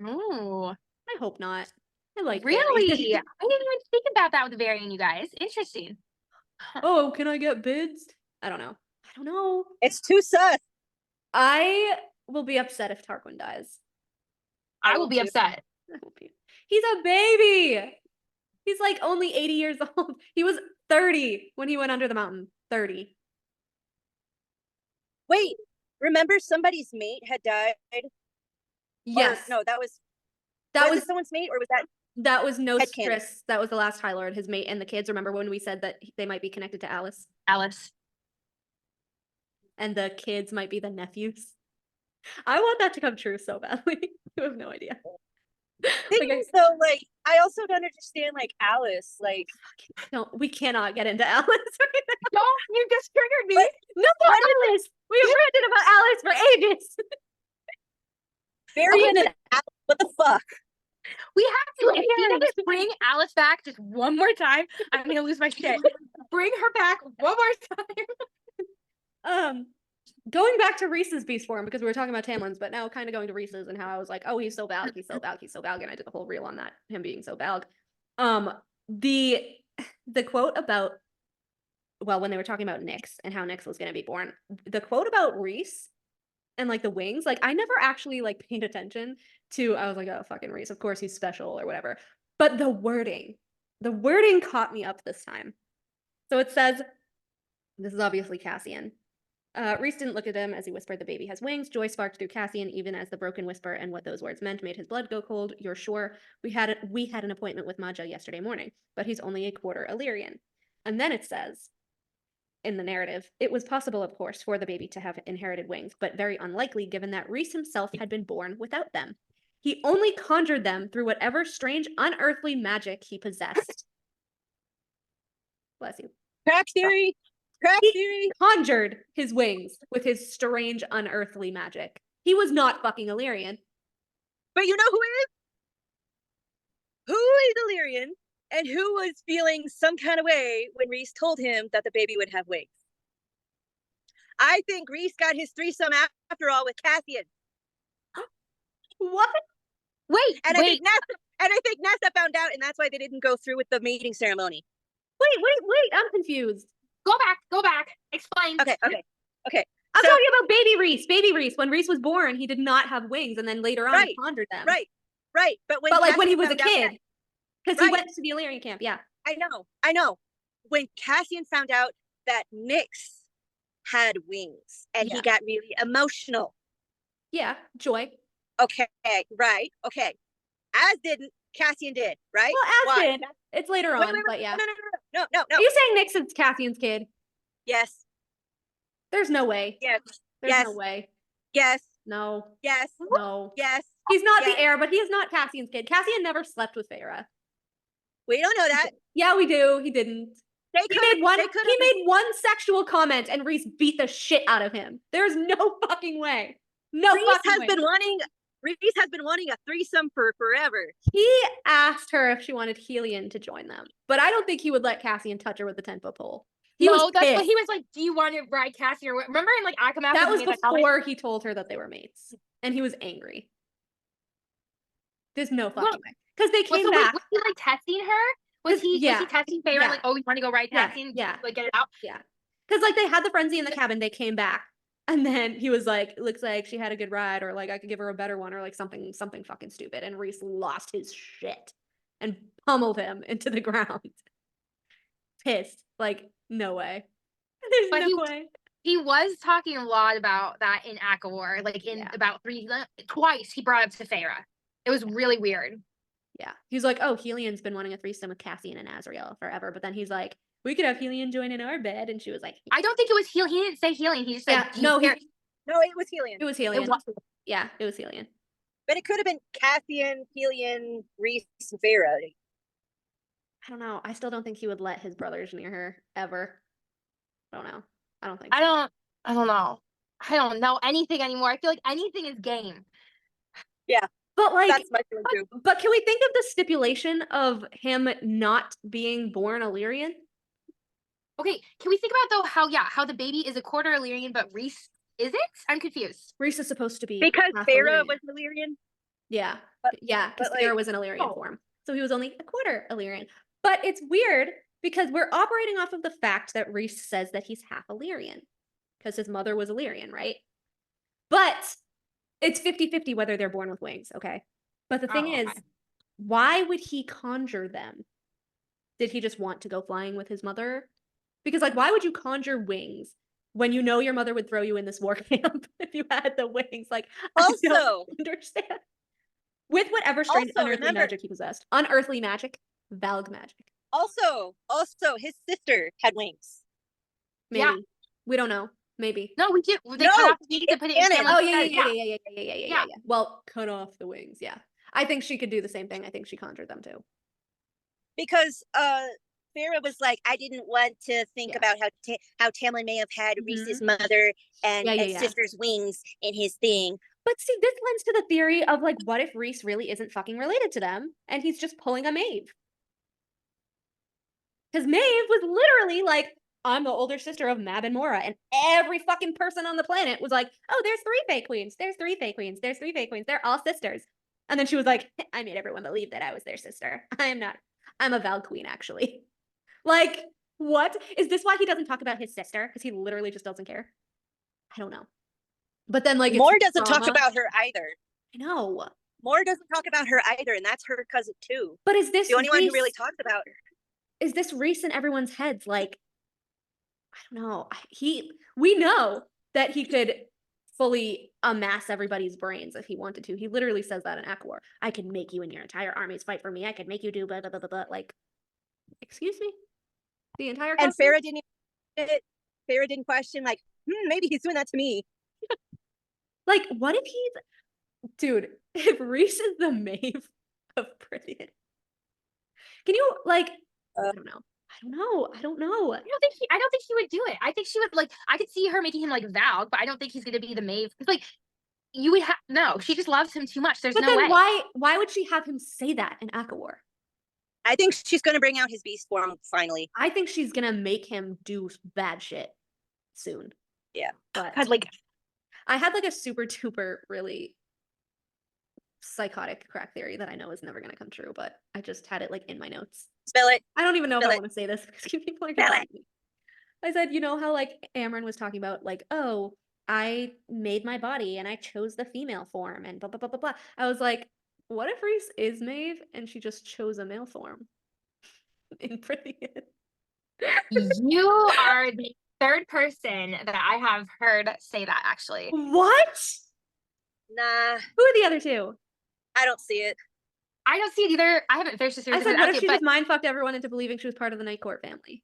Oh, I hope not. I like really? Varian. I didn't even think about that with Varian, you guys. Interesting. Oh, can I get bids? I don't know. It's too sus. I will be upset if Tarquin dies. I will be upset. I won't be. He's a baby. He's like only 80 years old. He was 30 when he went under the mountain. 30. Wait, remember somebody's mate had died? Yes. Or, no, that was it someone's mate, or was that was headcanon? Nostris. That was the last High Lord, his mate, and the kids. Remember when we said that they might be connected to Alice? Alice. And the kids might be the nephews. I want that to come true so badly. You have no idea. Thing is, though, like, I also don't understand, like, Alice, like... No, we cannot get into Alice right now. No, you just triggered me. No, Alice! We have ranted about Alice for ages. Varian and Alice, what the fuck? We have to. If we just bring Alice back just one more time, I'm going to lose my shit. Bring her back one more time. Going back to Rhys's beast form, because we were talking about Tamlin's, but now kind of going to Rhys's and how I was like, oh, he's so bad, he's so bad, he's so bad, and I did the whole reel on that, him being so bad. The quote about, well, when they were talking about Nyx and how Nyx was going to be born, the quote about Rhys and like the wings, like I never actually like paid attention to, I was like, oh, fucking Rhys, of course he's special or whatever. But the wording caught me up this time. So it says, this is obviously Cassian. Rhys didn't look at him as he whispered, "The baby has wings." Joy sparked through Cassian, even as the broken whisper and what those words meant made his blood go cold. "You're sure? We had an appointment with Maja yesterday morning, but he's only a quarter Illyrian." And then it says, in the narrative, "It was possible, of course, for the baby to have inherited wings, but very unlikely given that Rhys himself had been born without them. He only conjured them through whatever strange, unearthly magic he possessed." Bless you. Crack theory! Crack theory! Conjured his wings with his strange, unearthly magic. He was not fucking Illyrian. But you know who is? Who is Illyrian, and who was feeling some kind of way when Rhys told him that the baby would have wings? I think Rhys got his threesome after all with Cassian. What? Wait, I think Nesta found out, and that's why they didn't go through with the mating ceremony. Wait, I'm confused. Go back. Explain. Okay. I'm talking about baby Rhys. Baby Rhys. When Rhys was born, he did not have wings, and then later on he conjured them. Right. But when he was a kid, because he went to the Illyrian camp. Yeah. I know. When Cassian found out that Nyx had wings, and he got really emotional. Yeah, Joy. Okay, right. Okay. Cassian did, right? Well, As did. It's later on, but yeah. No. Are you saying Nyx is Cassian's kid? Yes. There's no way. Yes. There's no way. Yes. No. Yes. No. Yes. He's not the heir, but he is not Cassian's kid. Cassian never slept with Feyre. We don't know that. Yeah, we do. He didn't. He made one sexual comment, and Rhys beat the shit out of him. There's no fucking way. No Rhys fucking has way. been wanting Rhys has been wanting a threesome for forever. He asked her if she wanted Helena to join them, but I don't think he would let Cassian touch her with the 10-foot pole. He was that's what pissed. he was like. Do you want to ride Cassian? Or what? Remember in like Akamath? That when was he made that comment? before he told her that they were mates, and he was angry. There's no fucking way. Because they came back. Was he like testing her? Was he testing Feyrun? Yeah. Like, oh, you want to go ride Cassian? Yeah. Like, get it out? Yeah. Because like they had the frenzy in the cabin, they came back. And then he was like, looks like she had a good ride, or like I could give her a better one, or like something fucking stupid. And Rhys lost his shit and pummeled him into the ground. Pissed. Like, no way. There's no way. He was talking a lot about that in Akawar, like in about twice he brought up to Feyre. It was really weird. Yeah. He's like, oh, Helian's been wanting a threesome with Cassian and Azriel forever. But then he's like, we could have Helena join in our bed. And she was like, I don't think it was Helena. He didn't say Helena. He just said, no, it was Helena. It was Helena. Yeah, it was Helena. But it could have been Cassian, Helena, Rhys, and Feyre. I don't know. I still don't think he would let his brothers near her ever. I don't know. I don't think so. I don't know. I don't know anything anymore. I feel like anything is game. Yeah. But like, that's my feeling too. But can we think of the stipulation of him not being born Illyrian? Okay, can we think about though how the baby is a quarter Illyrian, but Rhys isn't? I'm confused. Rhys is supposed to be because Feyre was Illyrian. Yeah, because Feyre was an Illyrian form, so he was only a quarter Illyrian. But it's weird because we're operating off of the fact that Rhys says that he's half Illyrian because his mother was Illyrian, right? But it's 50-50 whether they're born with wings, okay? But the thing is, why would he conjure them? Did he just want to go flying with his mother? Because, like, why would you conjure wings when you know your mother would throw you in this war camp if you had the wings? Like, also, I don't understand. With whatever strange unearthly magic he possessed. Unearthly magic, Valg magic. Also, his sister had wings. Maybe. Yeah. We don't know. Maybe. No, we did. They cut off the wings and put it in Tamlin. Oh, yeah. Well, cut off the wings, yeah. I think she could do the same thing. I think she conjured them too. Because, Feyre was like, I didn't want to think about how Tamlin may have had Rhys's mother and sister's wings in his thing. But see, this lends to the theory of like, what if Rhys really isn't fucking related to them and he's just pulling a Maeve? Because Maeve was literally like, I'm the older sister of Mab and Mora, and every fucking person on the planet was like, oh, there's 3 Fae Queens, there's 3 Fae Queens, there's 3 Fae Queens, they're all sisters. And then she was like, I made everyone believe that I was their sister. I'm not. I'm a Val Queen, actually. Like, what? Is this why he doesn't talk about his sister? Because he literally just doesn't care? I don't know. But then, like, Mor doesn't talk about her either. I know. Mor doesn't talk about her either, and that's her cousin too. But is this the only one who really talks about her? Is this Rhys in everyone's heads? Like, I don't know. We know that he could fully amass everybody's brains if he wanted to. He literally says that in Akawar. I could make you and your entire armies fight for me. I could make you do blah, blah, blah, blah, blah. Like, excuse me? The entire And Feyre didn't question, like, maybe he's doing that to me. Like, what if he's... Dude, if Rhys is the Maeve of Prythian, can you, like... I don't know. I don't think he would do it. I think she would, like, I could see her making him like Valg, but I don't think he's gonna be the Maeve. It's like, you would have no, she just loves him too much. There's no way. Why would she have him say that in Akawar? I think she's gonna bring out his beast form finally. I think she's gonna make him do bad shit soon. Yeah. But like, I had like a super duper really psychotic crack theory that I know is never gonna come true, but I just had it like in my notes. Spell it. I don't even know if I want to say this because people are gonna me. I said, you know how like Amren was talking about like, oh, I made my body and I chose the female form and blah blah blah blah blah. I was like, what if Rhys is Maeve and she just chose a male form in Prythian? You are the third person that I have heard say that, actually. What? Nah. Who are the other two? I don't see it. I don't see it either. I haven't finished the series. I said, what if she just mind fucked everyone into believing she was part of the Night Court family?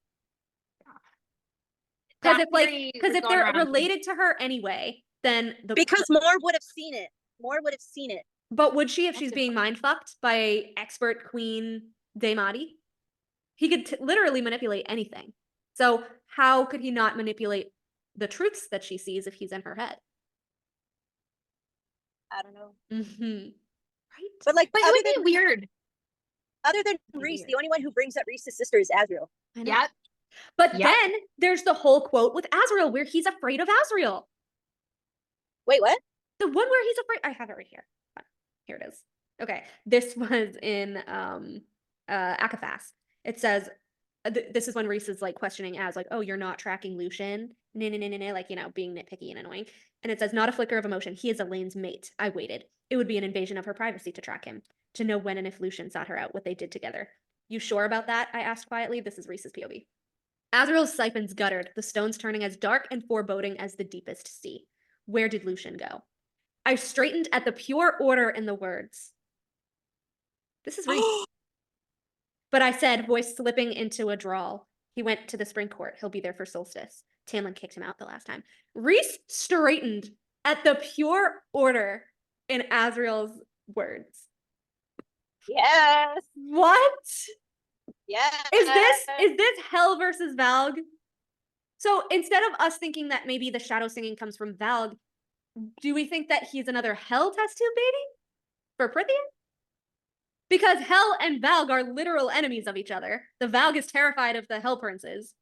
Because if they're related to her anyway, then because Mor would have seen it. Mor would have seen it. But would she if she's being mind fucked by expert Queen Daemati? He could literally manipulate anything. So how could he not manipulate the truths that she sees if he's in her head? I don't know. Right? But like, But it would be weird. Other than Rhys, the only one who brings up Rhys' sister is Azriel. I know. Yep. But Yep. then there's the whole quote with Azriel where he's afraid of Azriel. Wait, what? The one where he's afraid. I have it right here. Here it is. Okay. This was in Akathas. It says, this is when Rhys is like questioning Az, like, oh, you're not tracking Lucien. Like, you know, being nitpicky and annoying. And it says, not a flicker of emotion. He is Elaine's mate. I waited. It would be an invasion of her privacy to track him, to know when and if Lucien sought her out, what they did together. You sure about that? I asked quietly. This is Rhys's POV. Azriel's siphons guttered, the stones turning as dark and foreboding as the deepest sea. Where did Lucien go? I straightened at the pure order in the words. This is Rhys. But I said, voice slipping into a drawl. He went to the spring court. He'll be there for solstice. Tamlin kicked him out the last time. Rhys straightened at the pure order in Azriel's words. Yes. What? Yes. Is this Hel versus Valg? So instead of us thinking that maybe the shadow singing comes from Valg, do we think that he's another Hel test tube baby for Prythian? Because Hel and Valg are literal enemies of each other. The Valg is terrified of the Hel princes.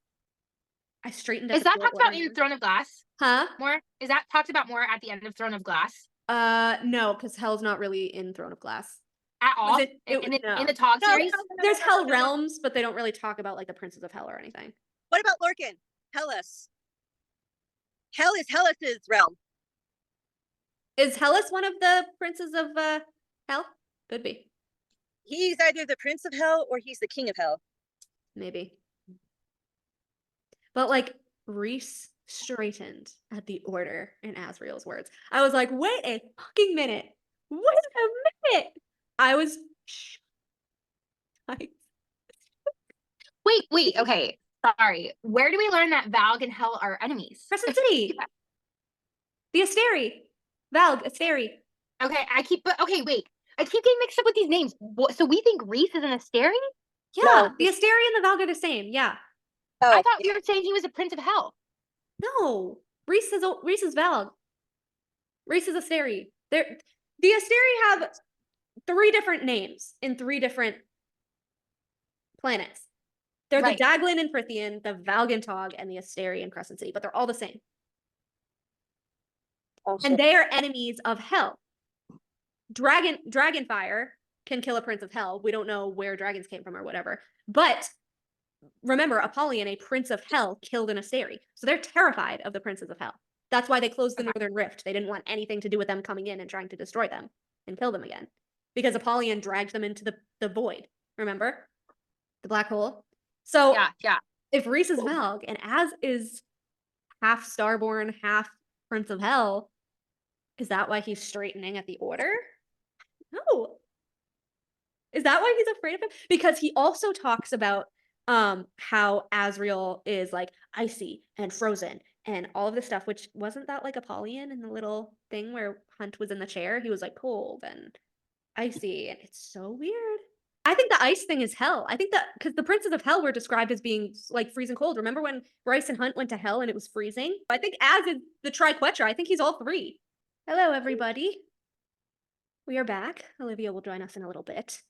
I straightened. Is that talked about in Throne of Glass? Huh? More? Is that talked about more at the end of Throne of Glass? No, because Hel's not really in Throne of Glass At all? in the Tog series? There's Hel realms, but they don't really talk about like the princes of Hel or anything. What about Lorcan? Hellas. Hel is Hellas's realm. Is Hellas one of the princes of Hel? Could be. He's either the prince of Hell or he's the king of Hell. Maybe. But like Rhys straightened at the order in Azriel's words. I was like, wait a fucking minute. Wait a minute. I was Wait, okay. Sorry. Where do we learn that Valg and Hel are enemies? Crescent City. The Asteri. Valg, Asteri. Okay, wait. I keep getting mixed up with these names. So we think Rhys is an Asteri? Yeah, No. the Asteri and the Valg are the same. Yeah. Oh, I thought you were saying he was a prince of Hell. No. Rhys is Valg. Rhys is Asteri. The Asteri have 3 different names in 3 different planets. They're Right. the Daglin and Prythian, the Valgantog, and the Asteri and Crescent City, but they're all the same. oh, And shit. they are enemies of Hel. Dragonfire can kill a prince of Hel. We don't know where dragons came from or whatever. But remember, Apollyon, a prince of Hel, killed an Asteri. So they're terrified of the princes of Hel. That's why they closed the Northern Rift. They didn't want anything to do with them coming in and trying to destroy them and kill them again. Because Apollyon dragged them into the void. Remember? The black hole. So Yeah. if Rhys is Valg and Az is half Starborn, half Prince of Hel, is that why he's straightening at the order? No. Is that why he's afraid of him? Because he also talks about how Azriel is like icy and frozen and all of this stuff, which wasn't that like Apollyon in the little thing where Hunt was in the chair? He was like cold and icy, and it's so weird. I think the ice thing is Hel. I think that because the princes of Hel were described as being like freezing cold. Remember when Bryce and Hunt went to Hel and it was freezing? I think Az is the Triquetra. I think he's all 3. Hello, everybody. We are back. Olivia will join us in a little bit.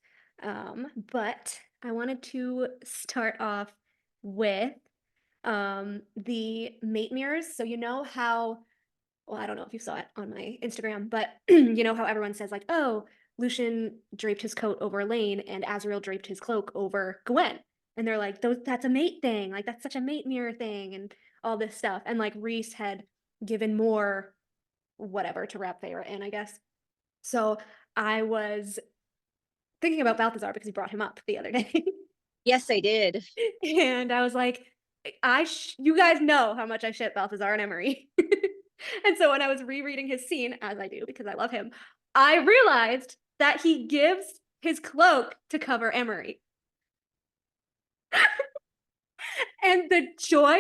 But I wanted to start off with the mate mirrors. So you know how, well, I don't know if you saw it on my Instagram, but you know how everyone says like, oh, Lucien draped his coat over Elaine and Azriel draped his cloak over Gwen. And they're like, that's a mate thing. Like, that's such a mate mirror thing and all this stuff. And like Rhys had given more whatever to wrap Feyre in, I guess. So I was thinking about Balthazar because he brought him up the other day. Yes, I did. And I was like, you guys know how much I ship Balthazar and Emery. And so when I was rereading his scene, as I do because I love him, I realized that he gives his cloak to cover Emery. And the joy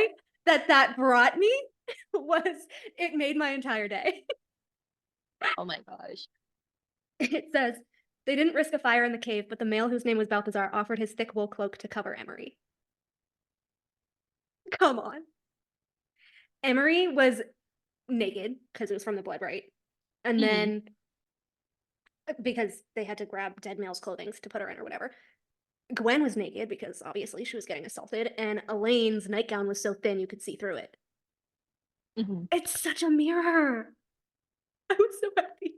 that brought me it made my entire day. Oh my gosh. It says, they didn't risk a fire in the cave, but the male whose name was Balthazar offered his thick wool cloak to cover Emery. Come on. Emery was naked because it was from the blood, right? And then because they had to grab dead male's clothing to put her in or whatever. Gwen was naked because obviously she was getting assaulted, and Elaine's nightgown was so thin you could see through it. Mhm. It's such a mirror. I was so happy.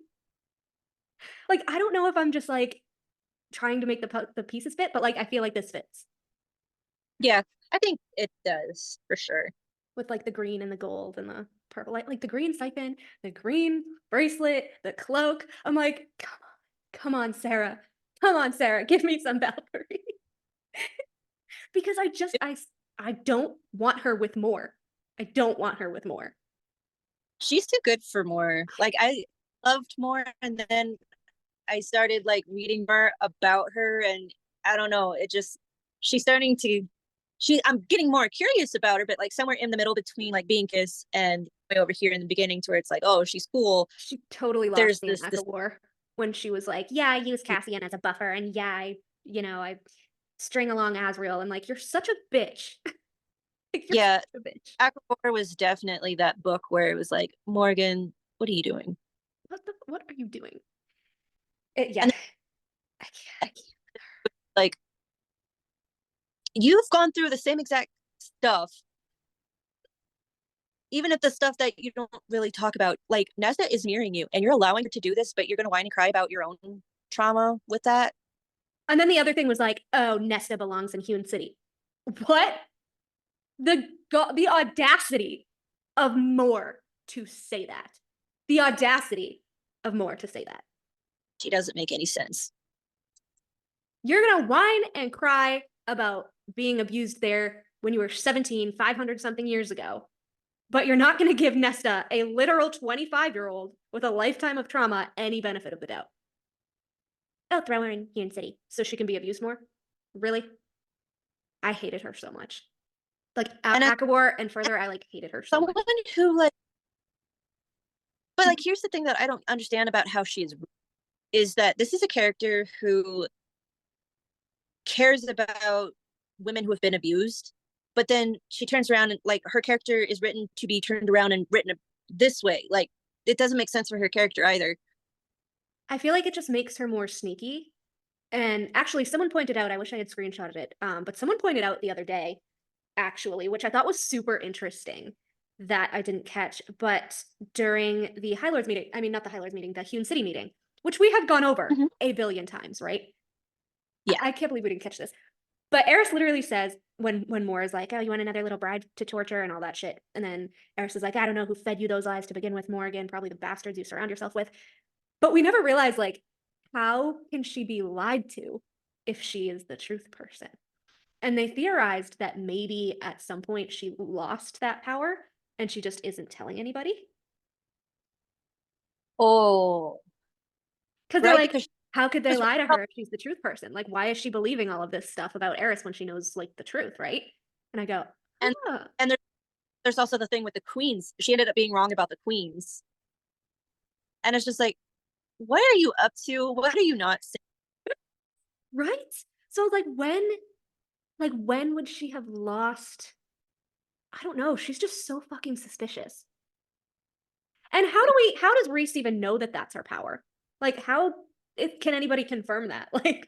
Like, I don't know if I'm just like trying to make the pieces fit, but like I feel like this fits Yeah, I think it does for sure. with like the green and the gold and the purple, like the green siphon, the green bracelet, the cloak. I'm like, come on, Sarah, give me some Valkyrie. Because I don't want her with more. I don't want her with more. She's too good for more. Like I loved more, and then I started like reading more about her, and I don't know, it just she's starting to I'm getting more curious about her, but like somewhere in the middle between like being Kiss and way over here in the beginning to where it's like, oh, she's cool. She totally There's lost the Aka War when she was like, yeah, I use Cassian as a buffer, and yeah, I string along Azriel, and like, you're such a bitch. Like, you're yeah, such a bitch. Aquaphor was definitely that book where it was like, Morrigan, what are you doing? What are you doing? Yeah. And I can't. like, you've gone through the same exact stuff, even if the stuff that you don't really talk about, like Nesta is mirroring you and you're allowing her to do this, but you're gonna whine and cry about your own trauma with that. And then the other thing was like, oh, Nesta belongs in Hewn City. What? The audacity of Moore to say that. The audacity of Moore to say that. She doesn't make any sense. You're gonna whine and cry about being abused there when you were 17, 500 something years ago, but you're not gonna give Nesta, a literal 25-year-old with a lifetime of trauma, any benefit of the doubt. Oh, throw her in Hewn City so she can be abused more? Really? I hated her so much. Like, Akawar and further, I like hated her so much. Someone who like, but like, here's the thing that I don't understand about how she is that this is a character who cares about women who have been abused, but then she turns around and like her character is written to be turned around and written this way. Like, it doesn't make sense for her character either. I feel like it just makes her more sneaky. And actually, someone pointed out, I wish I had screenshotted it, but someone pointed out the other day, actually, which I thought was super interesting that I didn't catch, but during the High Lords meeting, I mean, not the High Lords meeting, the Hewn City meeting, which we have gone over a billion times, right? Yeah. I can't believe we didn't catch this. But Eris literally says, when Moore is like, oh, you want another little bride to torture and all that shit. And then Eris is like, I don't know who fed you those lies to begin with, Morrigan, probably the bastards you surround yourself with. But we never realized, like, how can she be lied to if she is the truth person? And they theorized that maybe at some point she lost that power and she just isn't telling anybody. Oh. Because they're like, how could they lie to her if she's the truth person? Like, why is she believing all of this stuff about Eris when she knows, like, the truth, right? And I go, and there's also the thing with the queens. She ended up being wrong about the queens. And it's just like, what are you up to? What are you not saying? Right? So like when would she have lost? I don't know. She's just so fucking suspicious. And how does Rhys even know that that's her power? Like, can anybody confirm that? Like,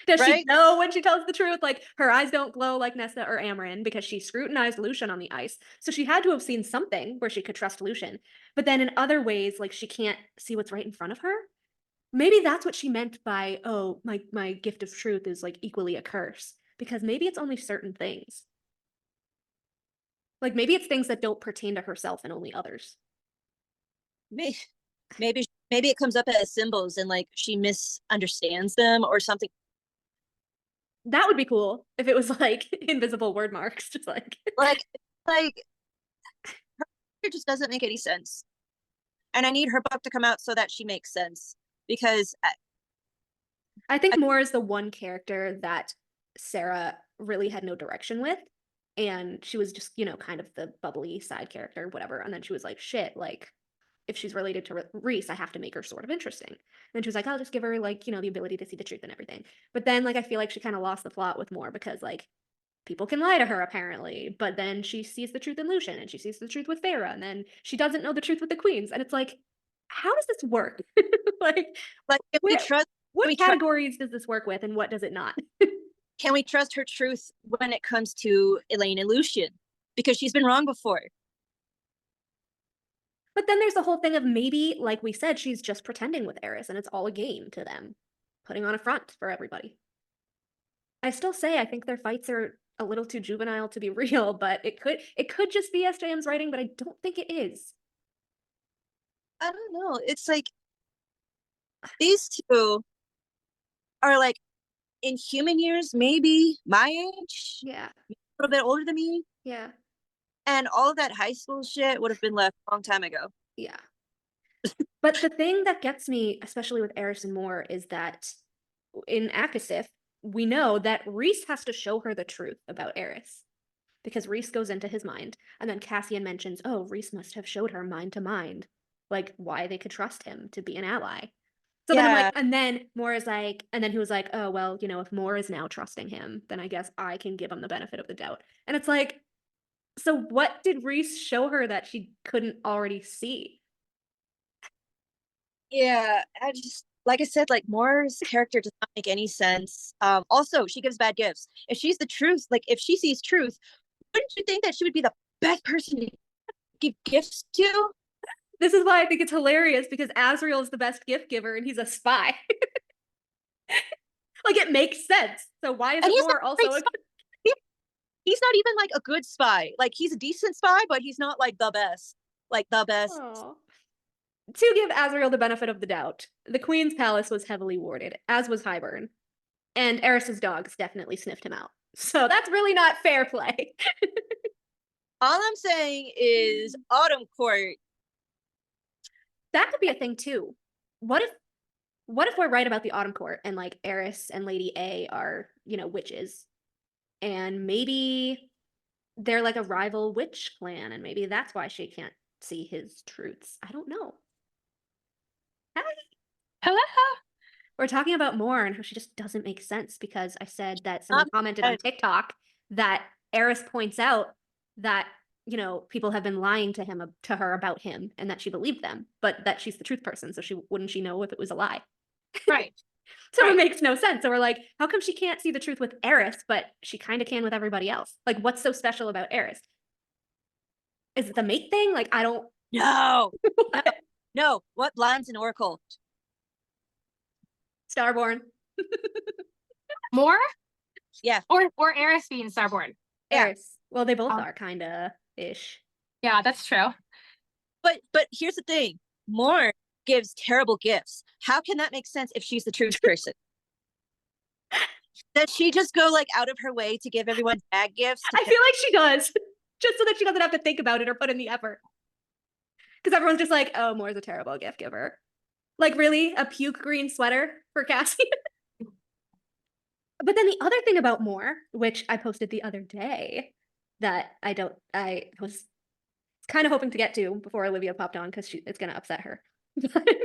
does she know when she tells the truth? Like, her eyes don't glow like Nesta or Amren because she scrutinized Lucien on the ice. So she had to have seen something where she could trust Lucien. But then in other ways, like, she can't see what's right in front of her. Maybe that's what she meant by, oh, my gift of truth is like equally a curse. Because maybe it's only certain things. Like, maybe it's things that don't pertain to herself and only others. Maybe it comes up as symbols and like she misunderstands them or something. That would be cool if it was like invisible word marks, just like it just doesn't make any sense. And I need her book to come out so that she makes sense, because I think Moore is the one character that Sarah really had no direction with, and she was just, kind of the bubbly side character, whatever. And then she was like, shit, like, if she's related to Rhys, I have to make her sort of interesting. And then she was like, I'll just give her, like, the ability to see the truth and everything. But then, like, I feel like she kind of lost the plot with Moore because, like, people can lie to her, apparently. But then she sees the truth in Lucien, and she sees the truth with Feyre, and then she doesn't know the truth with the queens. And it's like, how does this work? Like, Can we trust? What categories does this work with, and what does it not? Can we trust her truth when it comes to Elaine and Lucien? Because she's been wrong before. But then there's the whole thing of maybe, like we said, she's just pretending with Eris, and it's all a game to them, putting on a front for everybody. I still say I think their fights are a little too juvenile to be real, but it could just be SJM's writing, but I don't think it is. I don't know. It's like these two are like in human years, maybe my age. Yeah. A little bit older than me. Yeah. And all of that high school shit would have been left a long time ago. Yeah. But the thing that gets me, especially with Eris and Mor, is that in Akasif, we know that Rhys has to show her the truth about Eris. Because Rhys goes into his mind, and then Cassian mentions, oh, Rhys must have showed her mind to mind, like why they could trust him to be an ally. So then I'm like, and then Mor is like, and then he was like, oh, well, you know, if Mor is now trusting him, then I guess I can give him the benefit of the doubt. And it's like, so what did Rhys show her that she couldn't already see? Yeah, I just, like I said, like Mor's character does not make any sense. Also, she gives bad gifts. If she's the truth, like if she sees truth, wouldn't you think that she would be the best person to give gifts to? This is why I think it's hilarious, because Azriel is the best gift giver and he's a spy. Like, it makes sense. So why is Mor also a he's not even like a good spy. Like, he's a decent spy, but he's not like the best. Like the best. Aww. To give Azriel the benefit of the doubt, the Queen's palace was heavily warded, as was Hybern. And Eris's dogs definitely sniffed him out. So that's really not fair play. All I'm saying is Autumn Court. That could be a thing too. What if we're right about the Autumn Court and like Eris and Lady A are, you know, witches, and maybe they're like a rival witch clan, and maybe that's why she can't see his truths. I don't know. Hi. Hello. We're talking about Mor and how she just doesn't make sense, because I said that someone commented on TikTok that Eris points out that, you know, people have been lying to her about him, and that she believed them, but that she's the truth person, so wouldn't she know if it was a lie? Right. So It makes no sense. So we're like, how come she can't see the truth with Eris, but she kind of can with everybody else? Like, what's so special about Eris? Is it the mate thing? Like, I don't No. No. What blinds an oracle? Starborn. Mor? Yeah. Or Eris being Starborn. Eris. Well, they both are kinda ish. Yeah, that's true. But here's the thing. Mor gives terrible gifts. How can that make sense if she's the truth person? Does she just go like out of her way to give everyone bad gifts? I feel like she does. Just so that she doesn't have to think about it or put in the effort. Because everyone's just like, oh, Mor's a terrible gift giver. Like, really? A puke green sweater for Cassian? But then the other thing about Mor, which I posted the other day, that I was kind of hoping to get to before Olivia popped on, because it's going to upset her.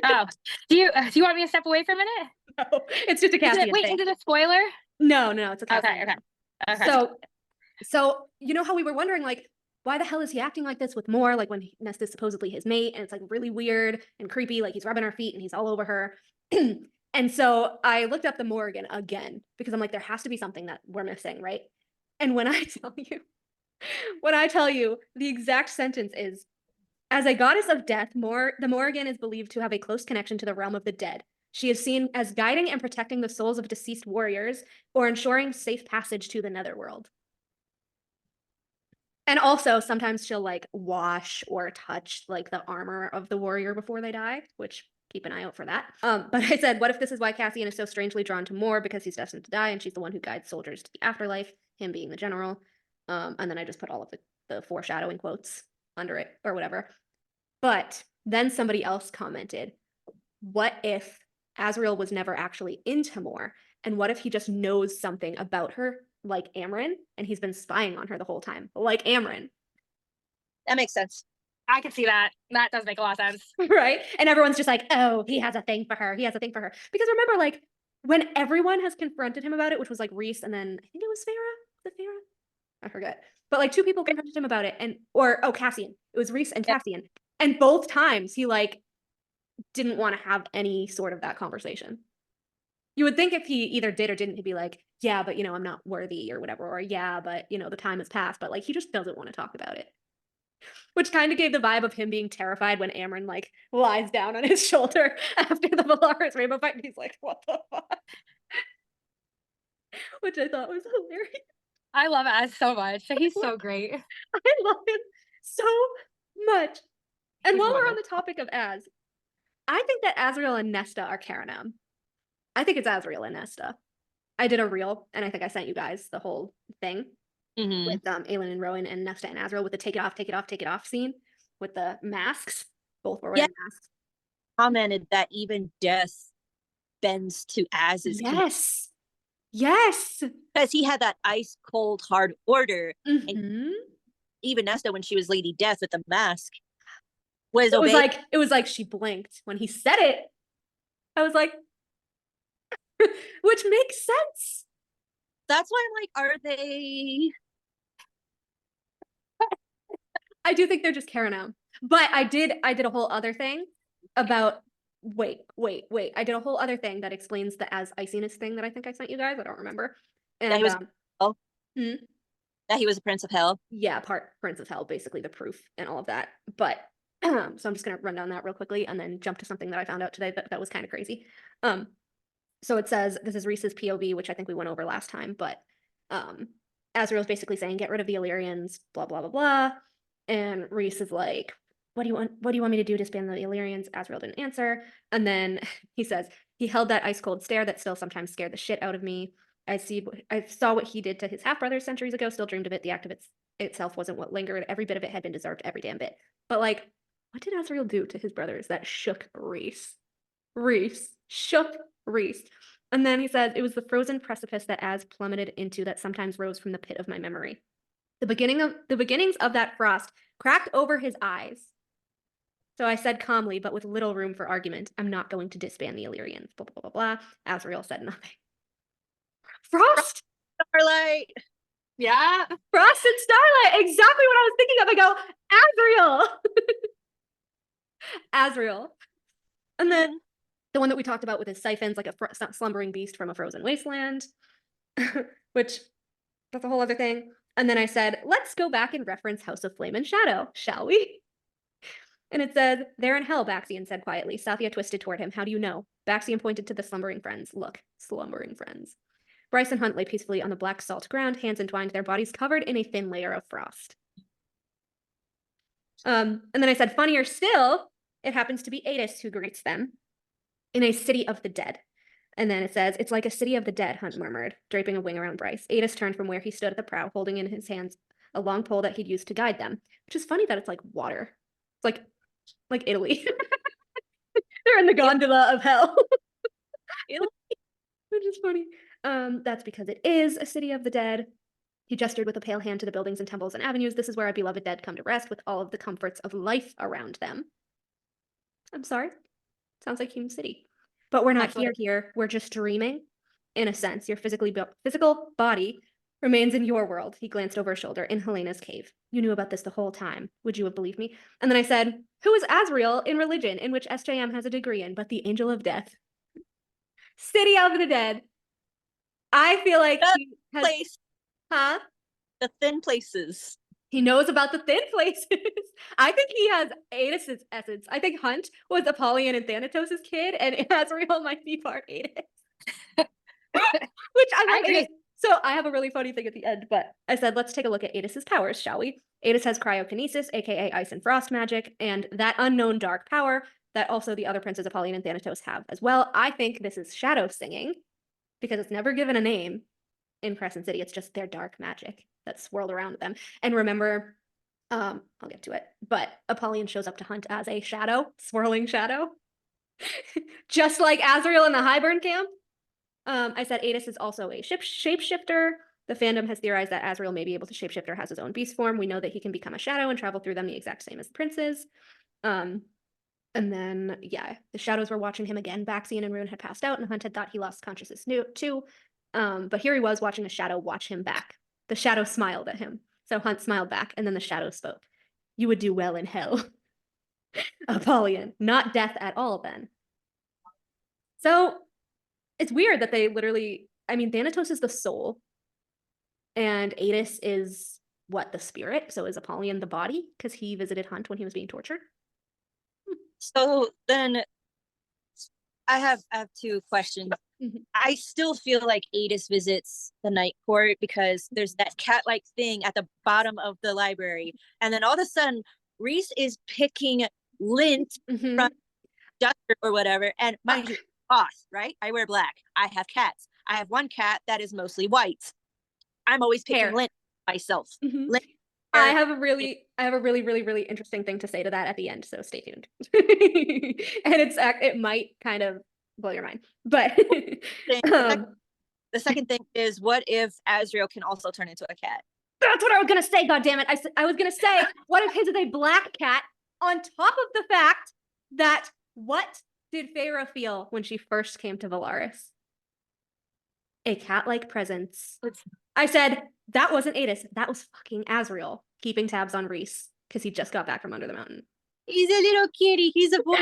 Oh, do you want me to step away for a minute? No, it's just a Cassian thing. Is it a spoiler? No, it's a Cassian. Okay. So you know how we were wondering, like, why the hell is he acting like this with Mor, like when Nesta's supposedly his mate, and it's like really weird and creepy, like he's rubbing her feet and he's all over her. And so I looked up the Morrigan again, because I'm like, there has to be something that we're missing, right? And when I tell you the exact sentence is, as a goddess of death, the Morrigan is believed to have a close connection to the realm of the dead. She is seen as guiding and protecting the souls of deceased warriors, or ensuring safe passage to the netherworld. And also, sometimes she'll like wash or touch like the armor of the warrior before they die, which keep an eye out for that. But I said, what if this is why Cassian is so strangely drawn to Mor, because he's destined to die and she's the one who guides soldiers to the afterlife, him being the general. And then I just put all of the foreshadowing quotes under it or whatever. But then somebody else commented, what if Azriel was never actually into Mor? And what if he just knows something about her, like Amren, and he's been spying on her the whole time, like Amren? That makes sense. I can see that. That does make a lot of sense. Right? And everyone's just like, oh, he has a thing for her. He has a thing for her. Because remember, like, when everyone has confronted him about it, which was like Rhys, and then I think it was Farah. Was it Farah? I forget. But like 2 people confronted him about it, Cassian. It was Rhys and Cassian. And both times he like didn't want to have any sort of that conversation. You would think if he either did or didn't, he'd be like, yeah, but I'm not worthy or whatever, or yeah, but the time has passed, but like he just doesn't want to talk about it. Which kind of gave the vibe of him being terrified when Amren like lies down on his shoulder after the Valaris rainbow fight, and he's like, what the fuck? Which I thought was hilarious. I love Az so much. He's so great. I love him so much. And He's while we're on wonderful. the topic of Az, I think that Azriel and Nesta are carranam. I think it's Azriel and Nesta. I did a reel, and I think I sent you guys the whole thing with Aelin and Rowan and Nesta and Azriel with the take it off scene with the masks. Both were wearing masks. Commented that even death bends to Az's Yes. because he had that ice cold hard order. Mm-hmm. And even Nesta, when she was Lady Death with the mask, was it was like she blinked when he said it. I was like, which makes sense. That's why I'm like, are they? I do think they're just carranam. But I did a whole other thing about wait. I did a whole other thing that explains the as iciness thing that I think I sent you guys. I don't remember. And That he was that he was a prince of hell. Yeah, part prince of hell, basically the proof and all of that. But so I'm just gonna run down that real quickly and then jump to something that I found out today that was kind of crazy. So it says this is Rhys's POV, which I think we went over last time, but Azriel's basically saying get rid of the Illyrians, blah blah blah blah. And Rhys is like, what do you want me to do to disband the Illyrians? Azriel didn't answer. And then he says, he held that ice cold stare that still sometimes scared the shit out of me. I saw what he did to his half-brother centuries ago, still dreamed of it. The act of itself wasn't what lingered. Every bit of it had been deserved, every damn bit. But like, what did Azriel do to his brothers that shook Rhys? Rhys shook Rhys. And then he says, it was the frozen precipice that Az plummeted into that sometimes rose from the pit of my memory. The beginnings of that frost cracked over his eyes. So I said calmly, but with little room for argument, I'm not going to disband the Illyrians, blah, blah, blah, blah. Azriel said nothing. Frost! Starlight! Yeah. Frost and Starlight! Exactly what I was thinking of. I go, Azriel! Azriel. And then the one that we talked about with his siphons, like a slumbering beast from a frozen wasteland, which that's a whole other thing. And then I said, let's go back and reference House of Flame and Shadow, shall we? And it says, they're in hell, Baxian said quietly. Sathia twisted toward him. How do you know? Baxian pointed to the slumbering friends. Look, slumbering friends. Bryce and Hunt lay peacefully on the black salt ground, hands entwined, their bodies covered in a thin layer of frost. And then I said, funnier still, it happens to be Adis who greets them in a city of the dead. And then it says, it's like a city of the dead, Hunt murmured, draping a wing around Bryce. Adis turned from where he stood at the prow, holding in his hands a long pole that he'd used to guide them, which is funny that it's like water. It's like Italy. They're in the gondola of hell. Italy. Which is funny. That's because it is a city of the dead. He gestured with a pale hand to the buildings and temples and avenues. This is where our beloved dead come to rest with all of the comforts of life around them. I'm sorry. Sounds like Hume City. But we're not here. We're just dreaming, in a sense. Your physical body remains in your world. He glanced over his shoulder in Helena's cave. You knew about this the whole time. Would you have believed me? And then I said, who is Azriel in religion, in which SJM has a degree in, but the angel of death? City of the dead. I feel like he has... Huh? The thin places. He knows about the thin places. I think he has Adis's essence. I think Hunt was Apollyon and Thanatos' kid, and Azriel might be part Adis. Which I agree. So I have a really funny thing at the end, but I said, let's take a look at Adis's powers, shall we? Adis has cryokinesis, aka ice and frost magic, and that unknown dark power that also the other princes Apollyon and Thanatos have as well. I think this is shadow singing, because it's never given a name in Crescent City. It's just their dark magic that's swirled around them. And remember, I'll get to it, but Apollyon shows up to Hunt as a shadow, swirling shadow. Just like Azriel in the Highburn camp. I said Adis is also a shapeshifter. The fandom has theorized that Azriel may be able to shapeshift or has his own beast form. We know that he can become a shadow and travel through them the exact same as the princes. And then, yeah, the shadows were watching him again. Baxian and Rune had passed out, and Hunt had thought he lost consciousness too. But here he was watching a shadow watch him back. The shadow smiled at him. So Hunt smiled back, and then the shadow spoke. You would do well in hell. Apollyon, not death at all then. So it's weird that they literally, I mean, Thanatos is the soul, and Adis is what, the spirit? So is Apollyon the body? Because he visited Hunt when he was being tortured? So then I have two questions. Mhm. I still feel like Adis visits the Night Court because there's that cat-like thing at the bottom of the library. And then all of a sudden, Rhys is picking lint from duster or whatever. And mind you, boss, right? I wear black. I have cats. I have one cat that is mostly white. I'm always picking Hair. lint myself. Lint, I hair. have a really, really interesting thing to say to that at the end, so stay tuned. And it might kind of blow your mind, but The second thing is, what if Azriel can also turn into a cat? that's what I was gonna say. God damn it! I was gonna say, what if his is a black cat? On top of the fact that, what did Feyre feel when she first came to Valaris? A cat-like presence. I said, that wasn't Adis, that was fucking Azriel keeping tabs on Rhys because he just got back from under the mountain. He's a little kitty. He's a boy.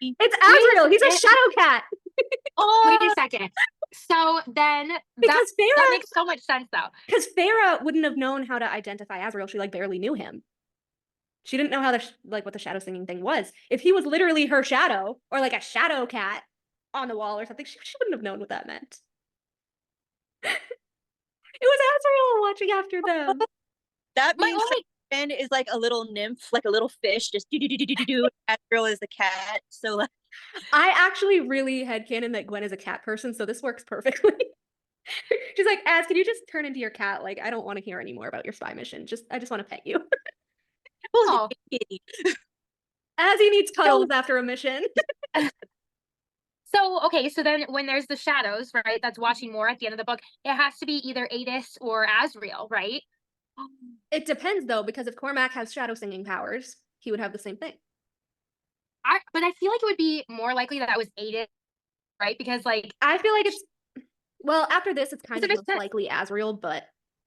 It's Azriel. He's a shadow cat. Wait a second. So then Because that Feyre, makes so much sense though. because Feyre wouldn't have known how to identify Azriel. She like barely knew him. She didn't know how what the shadow singing thing was. If he was literally her shadow or like a shadow cat on the wall or something, she wouldn't have known what that meant. It was Azriel watching after them. That means Finn is like a little nymph, like a little fish, just do. Azriel is the cat. So like, I actually really headcanon that Gwen is a cat person, so this works perfectly. She's like, Az, can you just turn into your cat? Like, I don't want to hear any more about your spy mission. I just want to pet you. oh. Az, he needs cuddles after a mission. So, okay, so then when there's the shadows, right, that's watching more at the end of the book, it has to be either Adis or Azriel, right? It depends, though, because if Cormac has shadow singing powers, he would have the same thing. But I feel like it would be more likely that it was Adis, right? Because, like... I feel like it's... Well, after this, it's kind of most sense. likely Azriel, but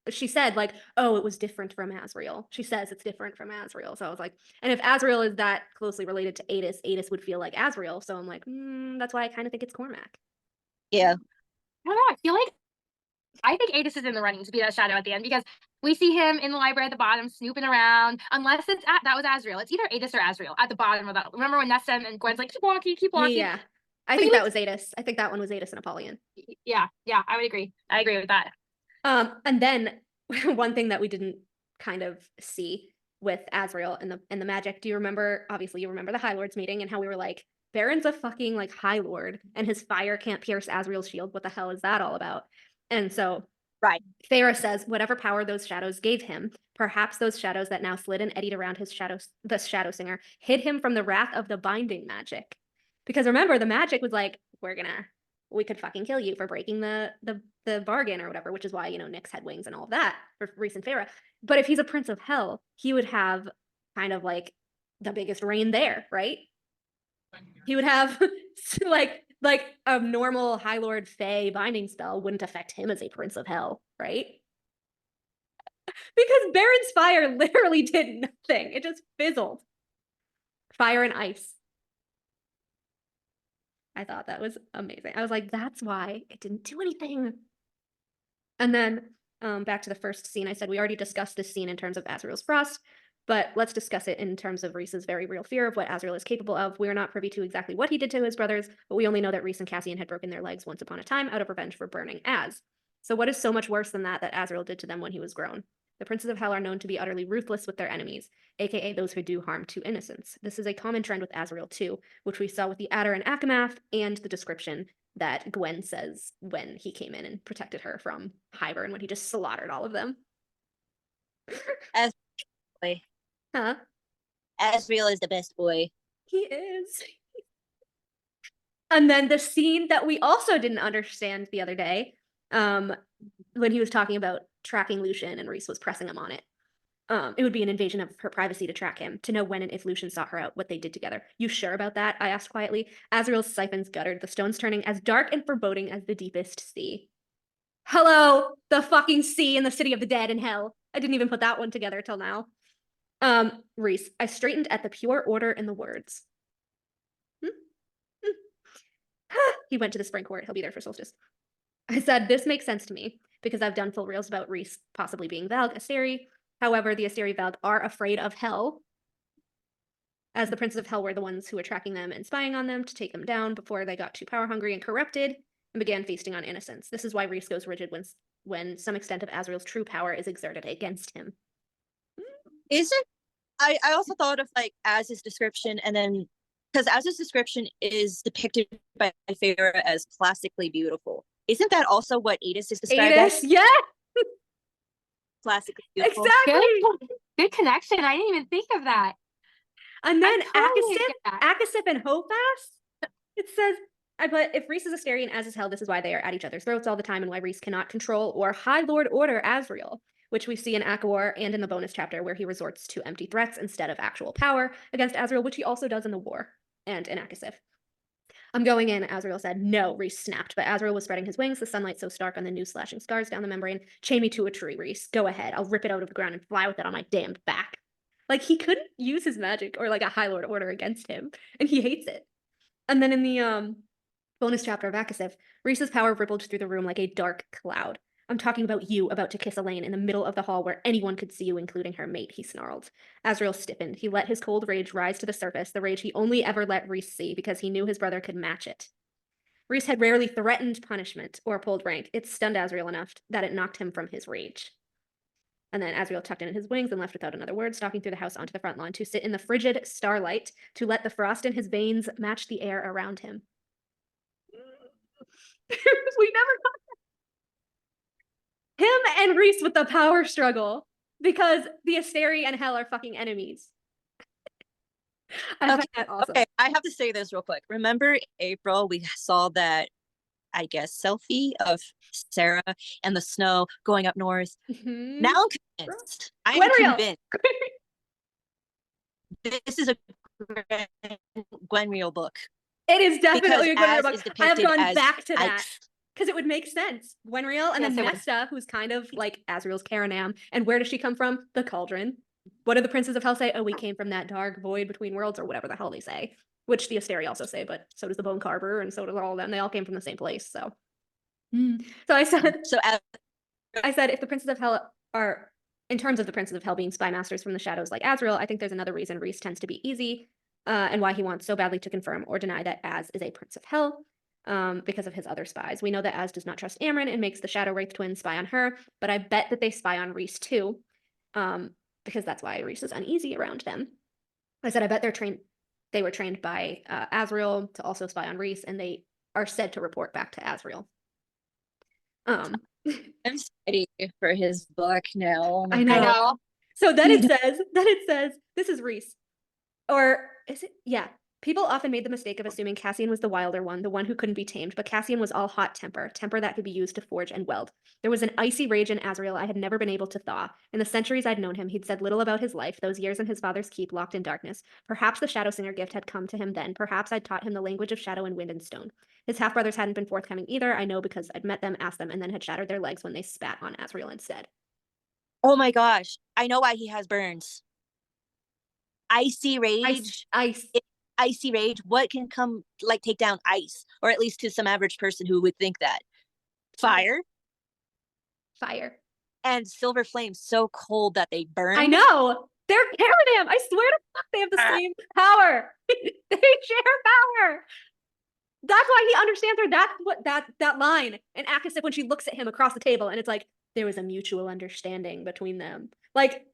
she said, like, oh, it was different from Azriel. She says it's different from Azriel. So I was like, and if Azriel is that closely related to Adis, Adis would feel like Azriel. So I'm like, that's why I kind of think it's Cormac. Yeah. I don't know. I think Adis is in the running to be that shadow at the end because we see him in the library at the bottom snooping around. Unless that was Azriel. It's either Adis or Azriel at the bottom of that. Remember when Nesta and Gwen's like, keep walking, keep walking. Yeah. I think that was Adis. I think that one was Adis and Apollyon. Yeah, I would agree. I agree with that. And then one thing that we didn't kind of see with Azriel and the magic. Do you remember? Obviously, you remember the High Lords meeting and how we were like, Baron's a fucking like High Lord, and his fire can't pierce Azriel's shield. What the hell is that all about? And so, right. Feyre says, whatever power those shadows gave him, perhaps those shadows that now slid and eddied around his shadows, the Shadow Singer, hid him from the wrath of the binding magic. Because remember, the magic was like, we could fucking kill you for breaking the bargain or whatever, which is why, Nyx had wings and all of that for Rhys and Feyre. But if he's a Prince of Hell, he would have kind of like the biggest reign there, right? He would have like a normal High Lord Fae binding spell wouldn't affect him as a Prince of Hell, right? Because Baron's fire literally did nothing. It just fizzled. Fire and ice. I thought that was amazing. I was like, that's why it didn't do anything. And then back to the first scene, I said we already discussed this scene in terms of Azriel's frost, but let's discuss it in terms of Rhys's very real fear of what Azriel is capable of. We are not privy to exactly what he did to his brothers, but we only know that Rhys and Cassian had broken their legs once upon a time out of revenge for burning Az. So what is so much worse than that Azriel did to them when he was grown? The princes of hell are known to be utterly ruthless with their enemies, aka those who do harm to innocents. This is a common trend with Azriel too, which we saw with the Adder and Akamath, and the description that Gwen says when he came in and protected her from Hybern when he just slaughtered all of them. As boy. Huh? Azriel is the best boy. He is. And then the scene that we also didn't understand the other day, when he was talking about tracking Lucien and Rhys was pressing him on it. It would be an invasion of her privacy to track him, to know when and if Lucien sought her out, what they did together. You sure about that? I asked quietly. Azriel's siphons guttered, the stones turning as dark and foreboding as the deepest sea. Hello, the fucking sea in the city of the dead and hell. I didn't even put that one together till now. Rhys, I straightened at the pure order in the words. He went to the spring court. He'll be there for solstice. I said, this makes sense to me because I've done full reels about Rhys possibly being Valg Asteri. However, the Asteri Valg are afraid of hell, as the princes of hell were the ones who were tracking them and spying on them to take them down before they got too power hungry and corrupted and began feasting on innocence. This is why Rhys goes rigid when some extent of Azriel's true power is exerted against him. Isn't I also thought of like Az's description, and then because Az's description is depicted by Feyre as classically beautiful. Isn't that also what Adis is described as? Yeah, Classically beautiful. exactly. Good connection. I didn't even think of that. And then I totally get that. Akasif and Hofast, it says, but if Rhys is Asteri and Az is hell, this is why they are at each other's throats all the time and why Rhys cannot control or High Lord order Azriel, which we see in Akawar and in the bonus chapter where he resorts to empty threats instead of actual power against Azriel, which he also does in the war and in Akasif. I'm going in, Azriel said. No, Rhys snapped, but Azriel was spreading his wings, the sunlight so stark on the new slashing scars down the membrane. Chain me to a tree, Rhys. Go ahead. I'll rip it out of the ground and fly with it on my damned back. Like, he couldn't use his magic or like a High Lord order against him, and he hates it. And then in the bonus chapter of Akasif, Rhys's power rippled through the room like a dark cloud. I'm talking about you about to kiss Aelin in the middle of the hall where anyone could see you, including her mate, he snarled. Azriel stiffened. He let his cold rage rise to the surface, the rage he only ever let Rhys see because he knew his brother could match it. Rhys had rarely threatened punishment or pulled rank. It stunned Azriel enough that it knocked him from his rage. And then Azriel tucked in his wings and left without another word, stalking through the house onto the front lawn to sit in the frigid starlight, to let the frost in his veins match the air around him. We never got him and Rhys with the power struggle because the Asteri and Hell are fucking enemies. I find that awesome. Okay, I have to say this real quick. Remember April, we saw that, I guess, selfie of Sarah and the snow going up north. Mm-hmm. Now I'm convinced. I'm convinced. This is a Gwenriel book. It is definitely a Gwenriel book. I have gone back to that. Because it would make sense. Gwenriel and then Nesta, who's kind of like Azriel's carranam. And where does she come from? The cauldron. What do the princes of hell say? Oh, we came from that dark void between worlds, or whatever the hell they say. Which the Asteri also say, but so does the Bone Carver, and so does all of them. They all came from the same place, so. So I said, if the princes of hell are, in terms of the princes of hell being spy masters from the shadows like Azriel, I think there's another reason Rhys tends to be easy, and why he wants so badly to confirm or deny that Az is a prince of hell. Because of his other spies. We know that Az does not trust Amren and makes the Shadow Wraith twins spy on her, but I bet that they spy on Rhys too, because that's why Rhys is uneasy around them. I said I bet they were trained by Azriel to also spy on Rhys, and they are said to report back to Azriel. I'm ready for his book now. I know. So then it says, this is Rhys. Or is it? Yeah. People often made the mistake of assuming Cassian was the wilder one, the one who couldn't be tamed, but Cassian was all hot temper that could be used to forge and weld. There was an icy rage in Azriel I had never been able to thaw. In the centuries I'd known him, he'd said little about his life, those years in his father's keep locked in darkness. Perhaps the Shadow Singer gift had come to him then. Perhaps I'd taught him the language of shadow and wind and stone. His half-brothers hadn't been forthcoming either, I know, because I'd met them, asked them, and then had shattered their legs when they spat on Azriel instead. Oh my gosh. I know why he has burns. Icy rage. Icy rage. What can come, like, take down ice? Or at least to some average person who would think that. Fire. And silver flames so cold that they burn. I know. They're carranam. I swear to fuck, they have the same power. They share power. That's why he understands her. That's what that line in Akasif when she looks at him across the table, and it's like there was a mutual understanding between them. Like,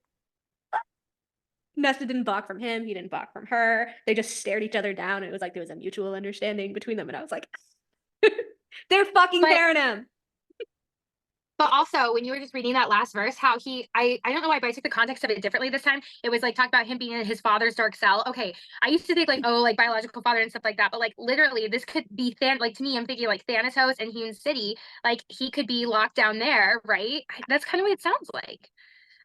Nesta didn't balk from him, he didn't balk from her. They just stared each other down, and it was like there was a mutual understanding between them. And I was like, they're fucking carranam. But also, when you were just reading that last verse, how I don't know why, but I took the context of it differently this time. It was like talk about him being in his father's dark cell. Okay, I used to think like, oh, like biological father and stuff like that. But like literally, this could be like to me, I'm thinking like Thanatos and Hewn City. Like he could be locked down there, right? That's kind of what it sounds like.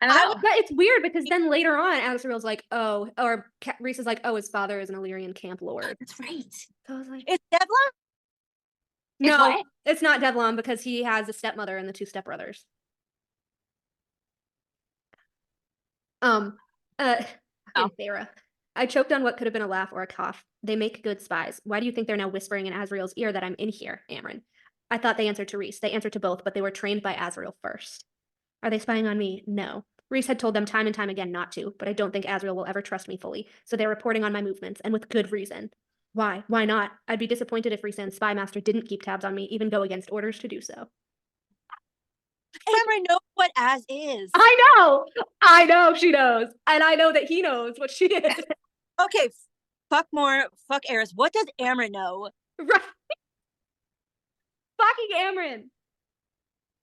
I don't know. But it's weird because then later on, Azriel's like, oh, or Rhys is like, oh, his father is an Illyrian camp lord. That's right. So I was like, it's Devlon? No, it's not Devlon because he has a stepmother and the two stepbrothers. And Fucking Oh. Feyre. I choked on what could have been a laugh or a cough. They make good spies. Why do you think they're now whispering in Azriel's ear that I'm in here, Amren? I thought they answered to Rhys. They answered to both, but they were trained by Azriel first. Are they spying on me? No. Rhys had told them time and time again not to, but I don't think Azriel will ever trust me fully, so they're reporting on my movements, and with good reason. Why? Why not? I'd be disappointed if Rhys spy master didn't keep tabs on me, even go against orders to do so. Amren knows what Az is. I know she knows, and I know that he knows what she is. Okay, fuck Eris. What does Amren know? Right. Fucking Amren.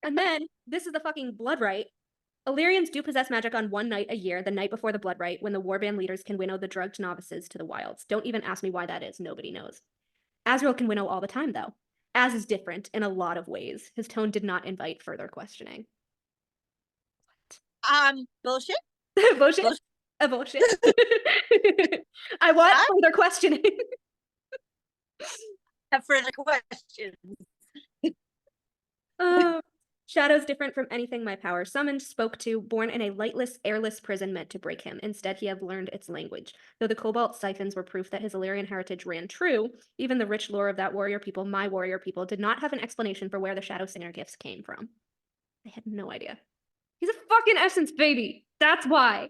And then, this is the fucking blood rite. Illyrians do possess magic on one night a year, the night before the blood rite, when the warband leaders can winnow the drugged novices to the wilds. Don't even ask me why that is. Nobody knows. Azriel can winnow all the time, though. Az is different in a lot of ways. His tone did not invite further questioning. Bullshit? Bullshit? Bullshit. I want further questioning. Have further questions. Shadows different from anything my power summoned, spoke to, born in a lightless, airless prison meant to break him. Instead, he had learned its language. Though the cobalt siphons were proof that his Illyrian heritage ran true, even the rich lore of that warrior people, my warrior people, did not have an explanation for where the Shadow Singer gifts came from. I had no idea. He's a fucking essence baby. That's why.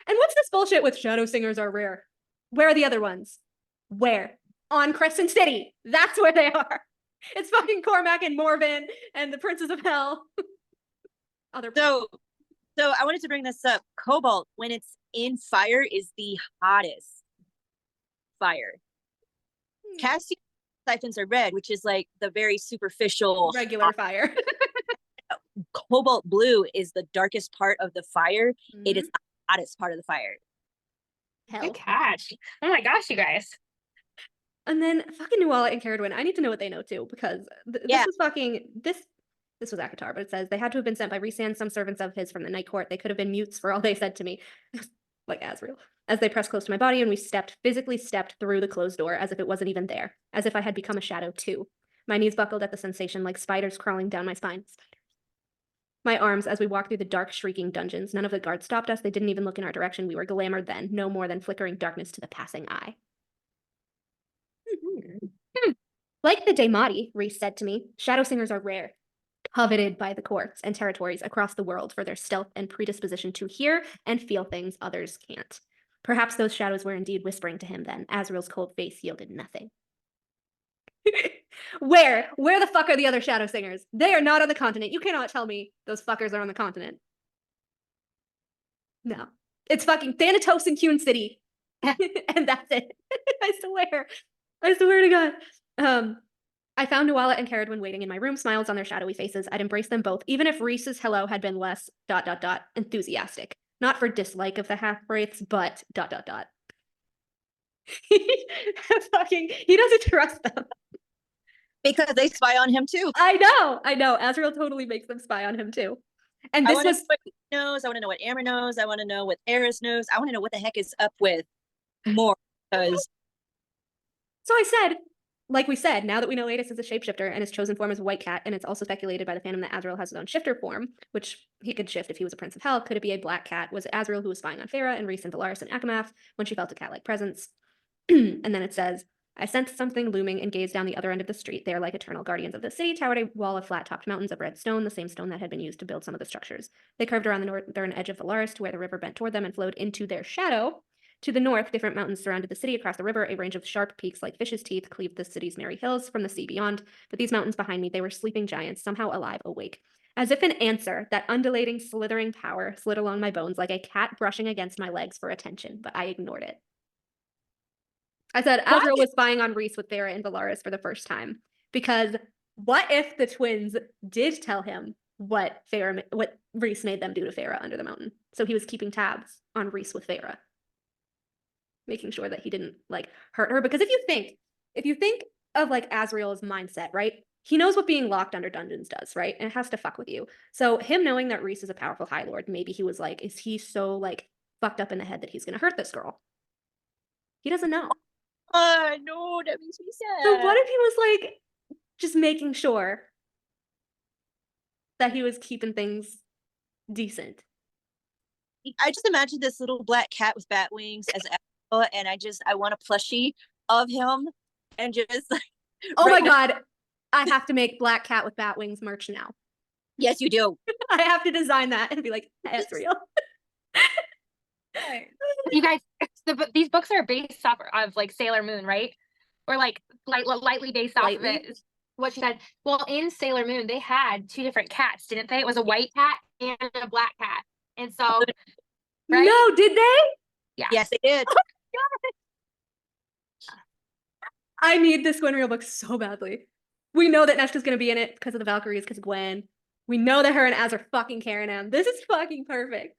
And what's this bullshit with Shadow Singers are rare? Where are the other ones? Where? On Crescent City. That's where they are. It's fucking Cormac and Morrigan and the Princes of Hell. So I wanted to bring this up. Cobalt, when it's in fire, is the hottest fire. Cassian siphons are red, which is like the very superficial regular fire. Cobalt blue is the darkest part of the fire. Mm-hmm. It is the hottest part of the fire. Hell. Good catch. Oh my gosh, you guys. And then fucking Nuala and Caradwin, I need to know what they know too, because this was fucking this was ACOTAR, but it says they had to have been sent by Rhys, some servants of his from the Night Court. They could have been mutes for all they said to me. Like Azriel. As they pressed close to my body and we physically stepped through the closed door as if it wasn't even there, as if I had become a shadow too. My knees buckled at the sensation like spiders crawling down my spine. My arms as we walked through the dark, shrieking dungeons. None of the guards stopped us. They didn't even look in our direction. We were glamored then, no more than flickering darkness to the passing eye. Like the Daemati, Rhys said to me, Shadow Singers are rare, coveted by the courts and territories across the world for their stealth and predisposition to hear and feel things others can't. Perhaps those shadows were indeed whispering to him then. Azriel's cold face yielded nothing. Where the fuck are the other Shadow Singers? They are not on the continent. You cannot tell me those fuckers are on the continent. No. It's fucking Thanatos and Cune City. And that's it. I swear to God. I found Nuala and Caradwin waiting in my room, smiles on their shadowy faces. I'd embrace them both, even if Rhys's hello had been less ... enthusiastic. Not for dislike of the half-wraiths, but ... He doesn't trust them. Because they spy on him too. I know. Azriel totally makes them spy on him too. And this was what he knows. I want to know what Amren knows. I want to know what Eris knows. I want to know what the heck is up with more. Because so I said, like we said, now that we know Adis is a shapeshifter and his chosen form is a white cat, and it's also speculated by the fandom that Azriel has his own shifter form, which he could shift if he was a Prince of Hell. Could it be a black cat? Was it Azriel who was spying on Feyre and Rhys and Valaris and Akamath when she felt a cat-like presence? And then it says, I sensed something looming and gazed down the other end of the street. They are like eternal guardians of the city, towered a wall of flat-topped mountains of red stone, the same stone that had been used to build some of the structures. They curved around the northern edge of Valaris to where the river bent toward them and flowed into their shadow. To the north, different mountains surrounded the city. Across the river, a range of sharp peaks like fish's teeth cleaved the city's merry hills from the sea beyond. But these mountains behind me, they were sleeping giants, somehow alive, awake. As if an answer, that undulating, slithering power slid along my bones like a cat brushing against my legs for attention, but I ignored it. I said Azriel was spying on Rhys with Feyre and Valaris for the first time. Because what if the twins did tell him what Rhys made them do to Feyre under the mountain? So he was keeping tabs on Rhys with Feyre, making sure that he didn't like hurt her. Because if you think of like Azriel's mindset, right? He knows what being locked under dungeons does, right? And it has to fuck with you. So him knowing that Rhys is a powerful High Lord, maybe he was like, is he so like fucked up in the head that he's gonna hurt this girl? He doesn't know. No, that makes me sad. So what if he was like just making sure that he was keeping things decent? I just imagine this little black cat with bat wings as Azriel, and I want a plushie of him, and just like. Oh my god, I have to make black cat with bat wings merch now. Yes, you do. I have to design that and be like, Azriel. You guys, these books are based off of like Sailor Moon, right? Or like lightly based off of it. Is what she said. Well, in Sailor Moon, they had 2 different cats, didn't they? It was a white cat and a black cat. And so, right? No, did they? Yeah. Yes, they did. I need this Gwen Real book so badly. We know that Nesta's gonna be in it because of the Valkyries, because of Gwen. We know that her and Az are fucking carranam. This is fucking perfect.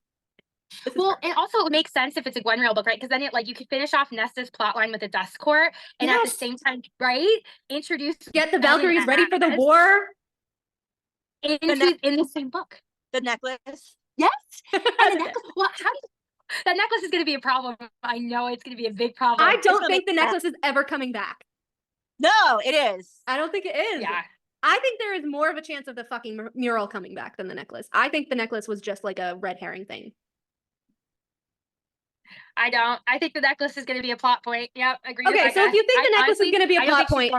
Well, it also makes sense if it's a Gwen Real book, right? Because then you could finish off Nesta's plotline with the Dust Court, and at the same time, right, introduce get the Valkyries ready for the war in the same book. The necklace. Yes, and the necklace. Well, that necklace is going to be a problem. I know it's going to be a big problem. I don't think the necklace is ever coming back. No, it is. I don't think it is. Yeah. I think there is more of a chance of the fucking mural coming back than the necklace. I think the necklace was just like a red herring thing. I don't. I think the necklace is going to be a plot point. Yep, agree. Okay, so if you think the necklace is going to be a plot point,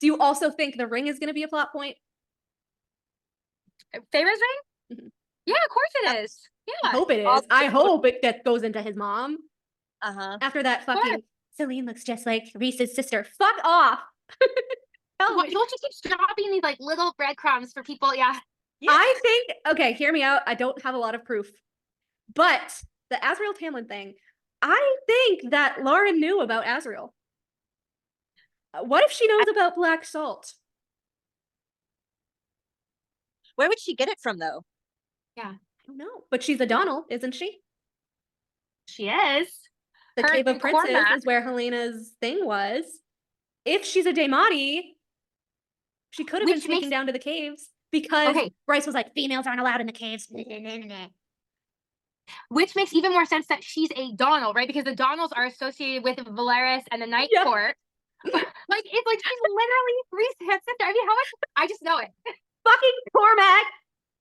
do do you also think the ring is going to be a plot point? Feyre's ring? Mhm. Yeah, of course it is. I Yeah. hope it is. I hope it goes into his mom. Uh-huh. After that fucking Silene looks just like Rhys's sister. Fuck off. Don't you keep dropping these like little breadcrumbs for people? Yeah. I think, okay, hear me out. I don't have a lot of proof. But the Azriel Tamlin thing, I think that Lauren knew about Azriel. What if she knows about black salt? Where would she get it from, though? I don't know. But she's a Donnell, isn't she? She is. The Her Cave of and Princes Cormac. is where Helena's thing was. If she's a Daemati, she could have been Which taken makes- down to the caves because Okay. Bryce was like, females aren't allowed in the caves. Which makes even more sense that she's a Donnell, right? Because the Donnells are associated with Valeris and the Night Yeah. Court. Like it's like she's literally Rhys' sister. I mean, how much? I just know it. Fucking Cormac.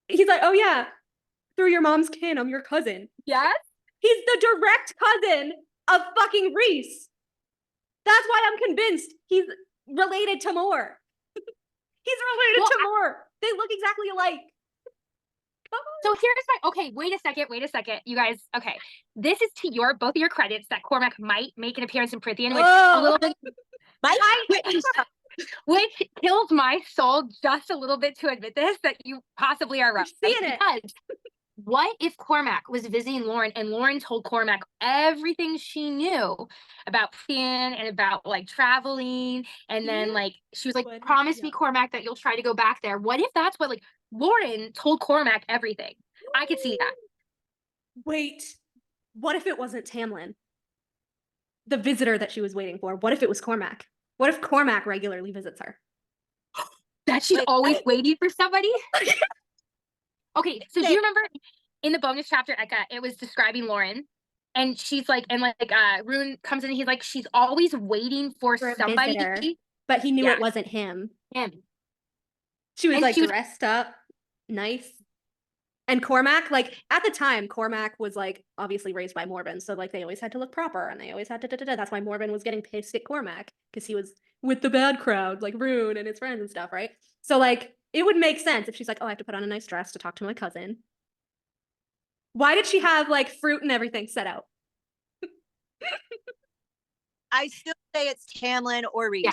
He's like, oh yeah, through your mom's kin, I'm your cousin. Yes. He's the direct cousin of fucking Rhys. That's why I'm convinced he's related to Mor. He's related to Mor. They look exactly alike. So here's my okay. Wait a second, you guys. Okay, this is to both of your credits that Cormac might make an appearance in Prythian, which a little bit, which kills my soul just a little bit to admit this that you possibly are right. You're seeing it. Because what if Cormac was visiting Lauren and Lauren told Cormac everything she knew about Prythian and about like traveling, and then like she was like, promise me, Cormac, that you'll try to go back there. What if that's what like Lauren told Cormac everything? I could see that. Wait, what if it wasn't Tamlin? The visitor that she was waiting for. What if it was Cormac? What if Cormac regularly visits her? That she's always waiting for somebody? Okay, so do you remember in the bonus chapter, Eka, it was describing Lauren, and she's like, and like Rune comes in and he's like, she's always waiting for somebody. Visitor, but he knew it wasn't him. She was like dressed up, nice. And Cormac, like at the time, Cormac was like obviously raised by Morven, so like they always had to look proper and they always had to That's why Morven was getting pissed at Cormac because he was with the bad crowd, like Rune and his friends and stuff, right? So like it would make sense if she's like, oh, I have to put on a nice dress to talk to my cousin. Why did she have like fruit and everything set out? I still say it's Tamlin or Rhys. Yeah.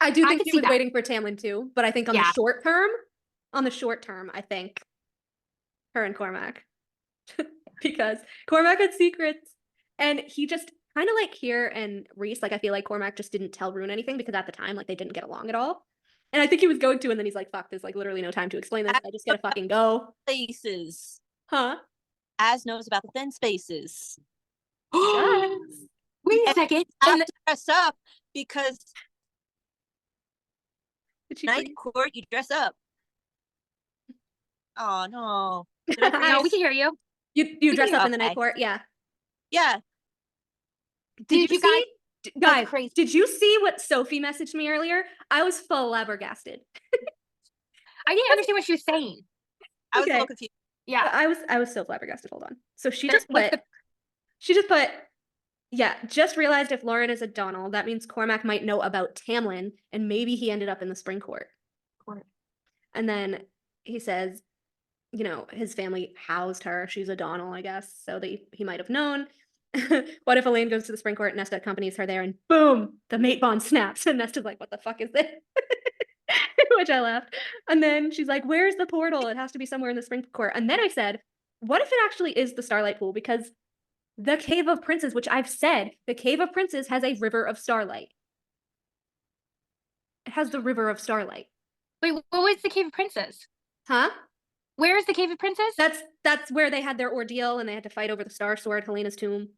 I do think can she see was that. waiting for Tamlin too, but I think on the short term, I think her and Cormac. Because Cormac had secrets and he just kind of like here and Rhys, like I feel like Cormac just didn't tell Rune anything because at the time, like they didn't get along at all. And I think he was going to, and then he's like, fuck, there's like literally no time to explain this. I just gotta fucking go. Spaces. Huh? Az knows about the thin spaces. Yes. Wait a second. I have And to dress up because Did she night breathe? court, you dress up. Oh no. no, we can hear you. You dress up in the night Okay. court? Yeah. Yeah. Did you see? That's Guys, crazy. did you see what Sophie messaged me earlier? I was flabbergasted. I didn't understand what she was saying. I was a Okay. little confused. Yeah. I was so flabbergasted. Hold on. So she There- just what's put, yeah, just realized if Lauren is a Donald, that means Cormac might know about Tamlin, and maybe he ended up in the Spring Court. And then he says, you know, his family housed her. She's a Donald, I guess, so that he might have known. What if Elaine goes to the Spring Court, Nesta accompanies her there, and boom, the mate bond snaps, and Nesta's like, what the fuck is this? Which I laughed. And then she's like, where's the portal? It has to be somewhere in the Spring Court. And then I said, what if it actually is the Starlight Pool? Because the Cave of Princes, which I've said, the Cave of Princes has a river of starlight. It has the river of starlight. Wait, what was the Cave of Princes? Huh? Where is the Cave of Princes? That's where they had their ordeal and they had to fight over the Starsword, Helena's tomb.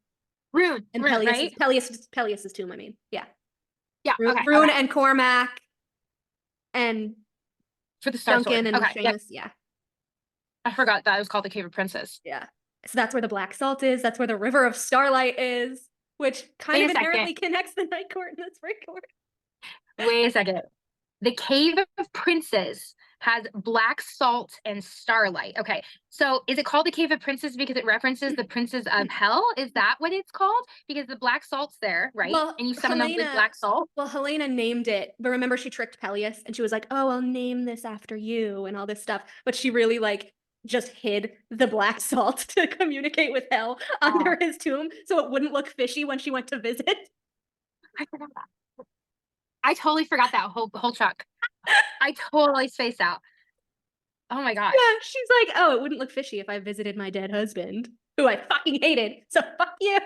Rune, And Rune, Peleus, right? Peleus's tomb, I mean. Yeah. Yeah, Rune, okay, Rune okay. and Cormac and For the Starsword. Duncan and Okay, yep. Seamus, yeah. I forgot that it was called the Cave of Princes. Yeah. So that's where the Black Salt is. That's where the River of Starlight is, which kind Wait of a second. inherently connects the Night Court and the Spring Court. Wait a second. The Cave of Princes has black salt and starlight. Okay, so is it called the Cave of Princes because it references the princes of hell? Is that what it's called? Because the black salt's there, right? Well, and you summon them with black salt. Well, Helena named it, but remember she tricked Peleus and she was like, oh, I'll name this after you and all this stuff. But she really like just hid the black salt to communicate with hell under his tomb so it wouldn't look fishy when she went to visit. I forgot that. I totally forgot that whole chunk. I totally spaced out. Oh my gosh. Yeah, she's like, oh, it wouldn't look fishy if I visited my dead husband, who I fucking hated, so fuck you.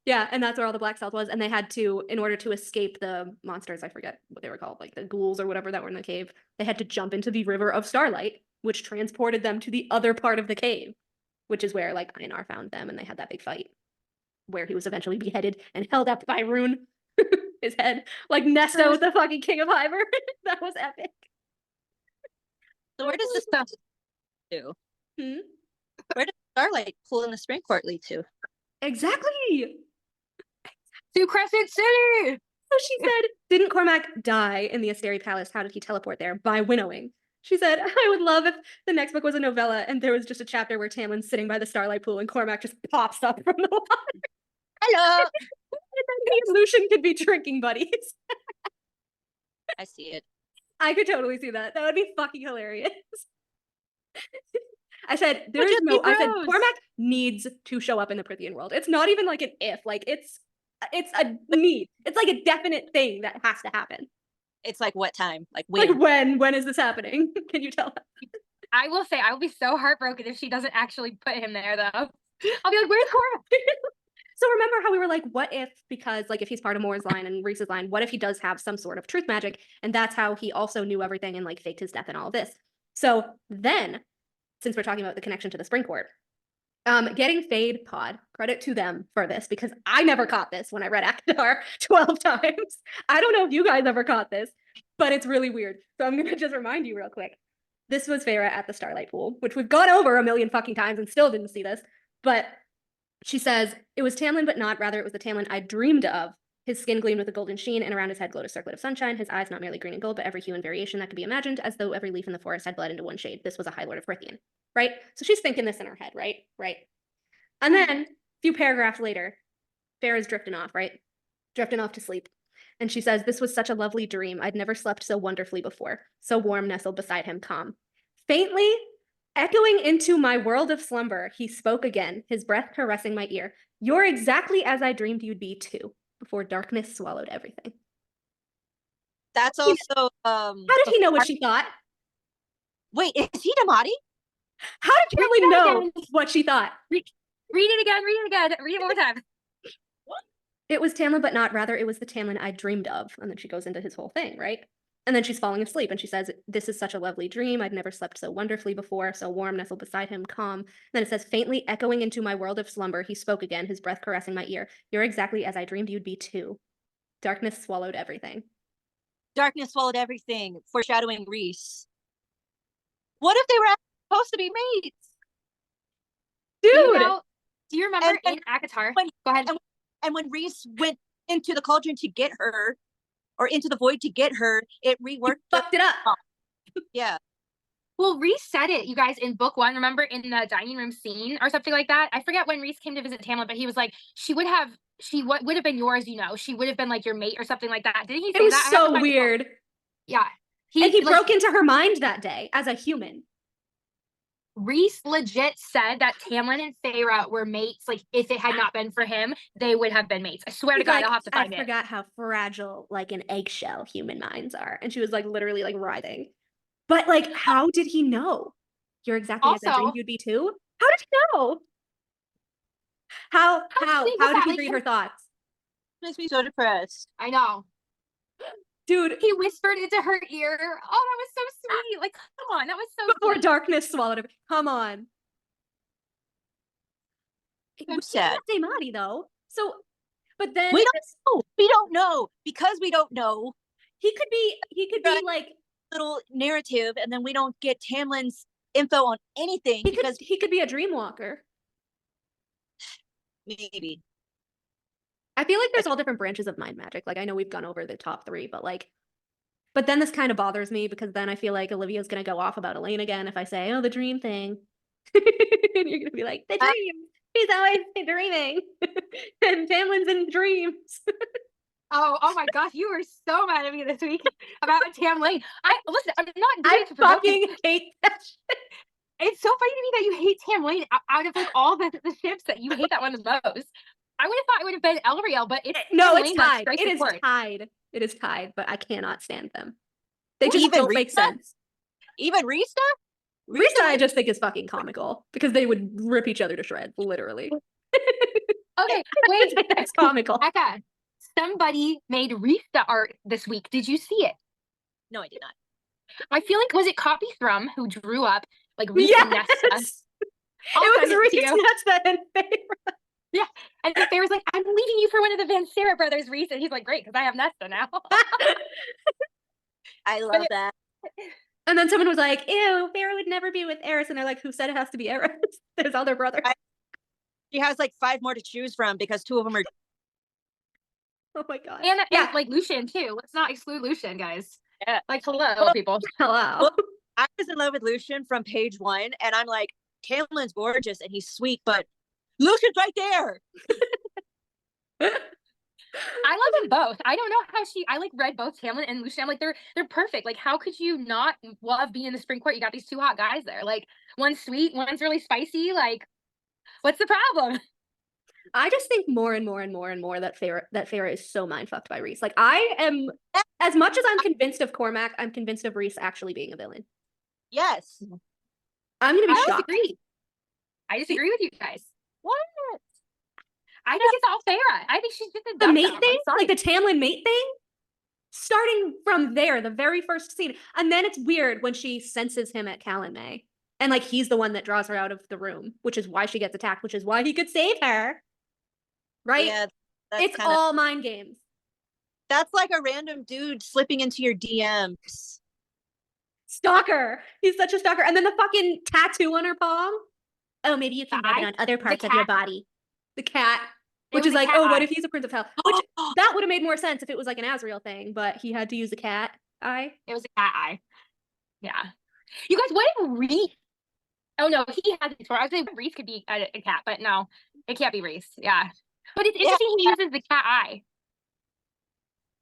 Yeah, and that's where all the black salt was, and they had to, in order to escape the monsters, I forget what they were called, like the ghouls or whatever that were in the cave, they had to jump into the River of Starlight, which transported them to the other part of the cave, which is where, like, Einar found them, and they had that big fight, where he was eventually beheaded and held up by Rune, his head, like Nesta with the fucking King of Hyber. That was epic. So where does this stuff to? Hmm? Where does Starlight Pool in the Spring Court lead to? Exactly. To Crescent City! So she said, didn't Cormac die in the Asteri Palace? How did he teleport there? By winnowing. She said, I would love if the next book was a novella and there was just a chapter where Tamlin's sitting by the Starlight Pool and Cormac just pops up from the water. Hello! And then he and Lucien could be drinking buddies. I see it. I could totally see that. That would be fucking hilarious. I said, Would you be I said, bros? Cormac needs to show up in the Prythian world. It's not even like an if, like it's a need. It's like a definite thing that has to happen. It's like what time? Like when? Like when is this happening? Can you tell us? I will say, I will be so heartbroken if she doesn't actually put him there, though. I'll be like, where's Cormac? So remember how we were like, what if, because like if he's part of Moore's line and Rhys's line, what if he does have some sort of truth magic? And that's how he also knew everything and like faked his death and all of this. So then, since we're talking about the connection to the Spring Court, getting Fade Pod, credit to them for this, because I never caught this when I read Akadar 12 times. I don't know if you guys ever caught this, but it's really weird. So I'm gonna just remind you real quick. This was Feyre at the Starlight Pool, which we've gone over a million fucking times and still didn't see this. But she says, it was Tamlin, but not, rather it was the Tamlin I dreamed of. His skin gleamed with a golden sheen, and around his head glowed a circlet of sunshine. His eyes not merely green and gold, but every hue and variation that could be imagined, as though every leaf in the forest had bled into one shade. This was a High Lord of Prythian, right? So she's thinking this in her head, right? Right. And then, a few paragraphs later, Feyre's drifting off, right? Drifting off to sleep. And she says, this was such a lovely dream. I'd never slept so wonderfully before. So warm, nestled beside him, calm. Faintly, echoing into my world of slumber, he spoke again, his breath caressing my ear. You're exactly as I dreamed you'd be too, before darkness swallowed everything. That's also How did he know what she thought? Wait, is he Damati? How did you really know what she thought? Read it again, read it again, read it one more time. It was Tamlin, but not, rather it was the Tamlin I dreamed of. And then she goes into his whole thing, right? And then she's falling asleep and she says, this is such a lovely dream. I'd never slept so wonderfully before, so warm, nestled beside him, calm. And then it says, faintly echoing into my world of slumber, he spoke again, his breath caressing my ear. You're exactly as I dreamed you'd be too. Darkness swallowed everything. Darkness swallowed everything, foreshadowing Rhys. What if they were supposed to be mates? Dude! Do you remember And in Akatar? when- Go ahead. And when Rhys went into the cauldron to get her, or into the void to get her, it reworked. Fucked it up. Yeah. Well, Rhys said it, you guys, in book 1. Remember in the dining room scene or something like that? I forget when Rhys came to visit Tamlin, but he was like, she would have been yours, you know. She would have been like your mate or something like that. Didn't he say It was that? I have to so find the quote. weird. Yeah. And he like, broke into her mind that day as a human. Rhys legit said that Tamlin and Feyre were mates. Like, if it had not been for him, they would have been mates. I swear to God, I'll have to find it. I forgot how fragile, like, an eggshell human minds are. And she was, like, literally, like, writhing. But, like, how did he know? You're exactly as I dreamed you'd be too? How did he know? How did he read her thoughts? Makes me so depressed. I know. Dude. He whispered into her ear. Oh, that was so sweet. Like, come on. That was so Before sweet. darkness swallowed him. Come on. So sad. Madi, though. So, but then we don't know. We don't know because we don't know. He could be like little narrative, and then we don't get Tamlin's info on anything because he could be a dreamwalker. Maybe. I feel like there's all different branches of mind magic. Like, I know we've gone over the top 3, but then this kind of bothers me because then I feel like Olivia's gonna go off about Elaine again if I say, oh, the dream thing. And you're gonna be like, the dream. He's always dreaming. And Tamlin's in dreams. Oh my gosh, you were so mad at me this week about Tamlin. Listen, I'm not doing I it to provoke fucking hate that shit. It's so funny to me that you hate Tamlin out of like all the ships that you hate that one the most. I would have thought it would have been Elriel, but it's it's tied. It is tied. It is tied, but I cannot stand them. They just don't make sense. Even Rhys NOT? Rhys NOT I just think is fucking comical because they would rip each other to shreds, literally. Okay, wait. That's comical. Eka, somebody made Rhys NOT art this week. Did you see it? No, I did not. I feel like, was it Copy Thrum who drew up like Rhys and Nesta? It was Rhys, Nesta, and Feyre. Yeah, and then Feyre's like, I'm leaving you for one of the Van Sarah brothers, Rhys, and he's like, great, because I have Nesta now. I love that. And then someone was like, ew, Feyre would never be with Eris, and they're like, who said it has to be Eris? There's other brothers. She has like 5 more to choose from because 2 of them are. Oh my god. And like Lucien too. Let's not exclude Lucien, guys. Yeah. Like, hello, people. Hello. Well, I was in love with Lucien from page 1, and I'm like, Tamlin's gorgeous and he's sweet, but Lucien's right there. I love them both. I don't know how I like read both Tamlin and Lucien. I'm like, they're perfect. Like, how could you not love being in the spring court? You got these 2 hot guys there. Like, one's sweet, one's really spicy. Like, what's the problem? I just think more and more and more and more that Feyre is so mind fucked by Rhys. Like, I am, as much as I'm convinced of Cormac, I'm convinced of Rhys actually being a villain. Yes. I'm gonna be shocked. I disagree with you guys. What? I think it's all Feyre. I think she's just a the mate thing, like the Tamlin mate thing. Starting from there, the very first scene, and then it's weird when she senses him at Calanmai, and like he's the one that draws her out of the room, which is why she gets attacked, which is why he could save her. Right? Yeah, it's all mind games. That's like a random dude slipping into your DMs. Stalker. He's such a stalker. And then the fucking tattoo on her palm. Oh, maybe you can rub it on other parts of your body. The cat. Which is like, oh, what if he's a prince of hell? Which that would have made more sense if it was like an Azriel thing, but he had to use a cat eye. It was a cat eye. Yeah. You guys, what if Rhys? Oh no, he has it. I was saying Rhys could be a cat, but no, it can't be Rhys. Yeah. But it's interesting he uses the cat eye.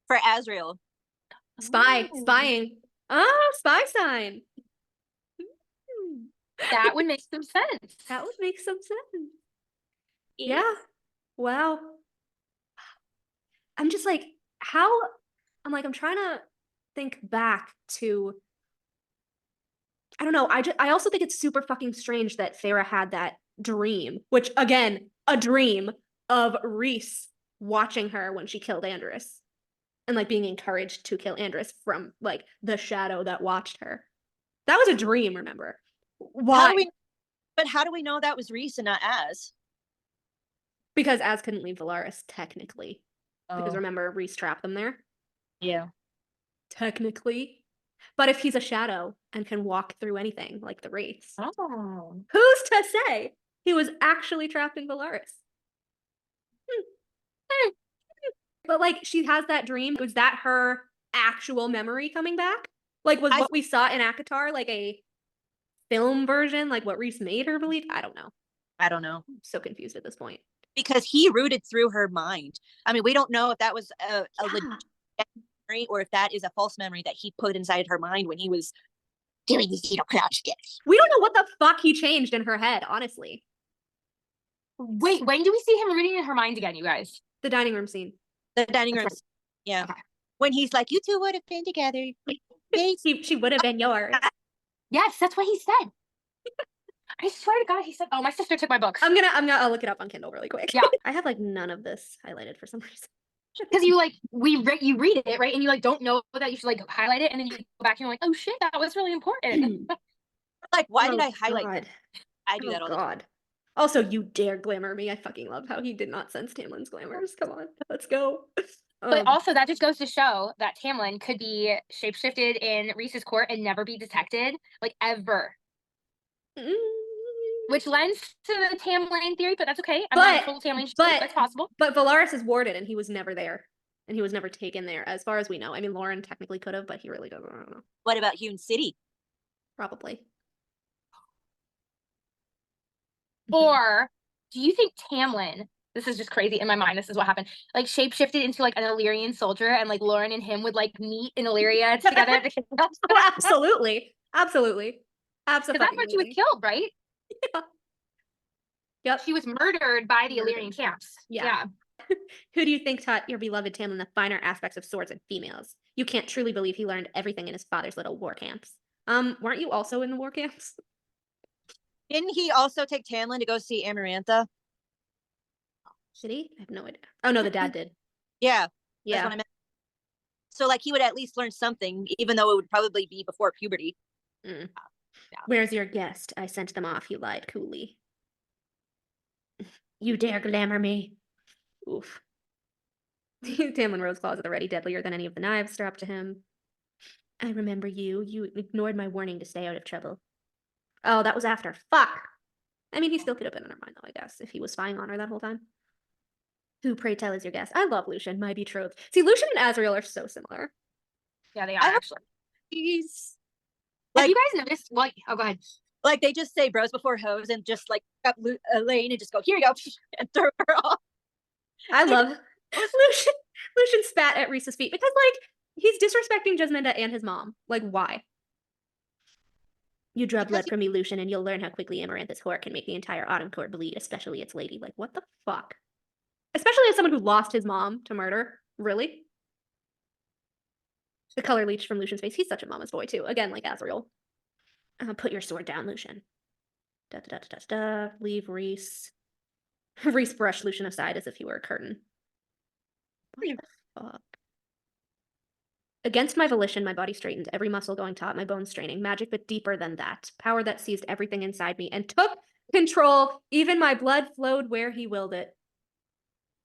For Azriel. Spying. Oh, spy sign. That would make some sense. That would make some sense. Yeah. Wow. I'm just like, I'm trying to think back to, I don't know. I also think it's super fucking strange that Feyre had that dream, which again, a dream of Rhys watching her when she killed Andrus and like being encouraged to kill Andrus from like the shadow that watched her. That was a dream, remember? Why? How do we know that was Rhys and not Az? Because Az couldn't leave Valaris, technically. Because remember, Rhys trapped them there? Yeah. Technically. But if he's a shadow and can walk through anything, like the Wraiths, Oh. who's to say he was actually trapped in Valaris? But like, she has that dream. Was that her actual memory coming back? Like, was what we saw in ACOTAR like a film version, like what Rhys made her believe? I don't know. I don't know. I'm so confused at this point. Because he rooted through her mind. I mean, we don't know if that was a legit memory or if that is a false memory that he put inside her mind when he was doing the fetal crouch gifts. We don't know what the fuck he changed in her head, honestly. Wait, when do we see him reading in her mind again, you guys? The dining room scene. The dining room. Right. Yeah. Okay. When he's like, you two would have been together. She would have been yours. Yes, that's what he said. I swear to God, he said, oh, my sister took my books. I'll look it up on Kindle really quick. Yeah. I have like none of this highlighted for some reason. Because you like, you read it, right? And you like don't know that you should like highlight it. And then you go back and you're like, oh shit, that was really important. Like, why did Oh, I highlight God. that? I do that all the time. God. Also, you dare glamour me. I fucking love how he did not sense Tamlin's glamours. Come on, let's go. But also that just goes to show that Tamlin could be shapeshifted in Rhys's court and never be detected, like ever. Which lends to the Tamlin theory, but that's okay. I'm not a total Tamlin, but that's possible. But Valaris is warded and he was never there. And he was never taken there, as far as we know. I mean, Lauren technically could have, but he really doesn't. I don't know. What about Hewn City? Probably. Or do you think Tamlin, this is just crazy in my mind, this is what happened, like shapeshifted into like an Illyrian soldier and like Lauren and him would like meet in Illyria together at the kingdom? Absolutely. Absolutely. Because that's where she was killed, right? Yeah. Yep. She was murdered by the Illyrian camps. Yeah. Who do you think taught your beloved Tamlin the finer aspects of swords and females? You can't truly believe he learned everything in his father's little war camps. Weren't you also in the war camps? Didn't he also take Tamlin to go see Amarantha? Did he? I have no idea. Oh no, the dad did. Yeah. Yeah. That's what I meant. So like he would at least learn something, even though it would probably be before puberty. Yeah. Where's your guest? I sent them off, he lied coolly. You dare glamour me. Oof. Tamlin rose claws at the ready, deadlier than any of the knives strapped to him. I remember you. You ignored my warning to stay out of trouble. Oh, that was after. Fuck! I mean, he still could have been in her mind, though, I guess, if he was spying on her that whole time. Who, pray tell, is your guest? I love Lucien, my betrothed. See, Lucien and Azriel are so similar. Yeah, they are actually. He's Have like, you guys noticed? Well, oh, go ahead. like they just say bros before hoes and just like up Elaine and just go, here you go, and throw her off. I love Lucien spat at Rhys's feet because, like, he's disrespecting Jasminda and his mom. Like, why? You draw blood from me, Lucien, and you'll learn how quickly Amarantha's whore can make the entire Autumn Court bleed, especially its lady. Like, what the fuck? Especially as someone who lost his mom to murder. Really? The color leached from Lucian's face. He's such a mama's boy, too. Again, like Azriel. Put your sword down, Lucien. Leave Rhys. Rhys brushed Lucien aside as if he were a curtain. What the fuck? Against my volition, my body straightened, every muscle going taut, my bones straining. Magic, but deeper than that. Power that seized everything inside me and took control. Even my blood flowed where he willed it.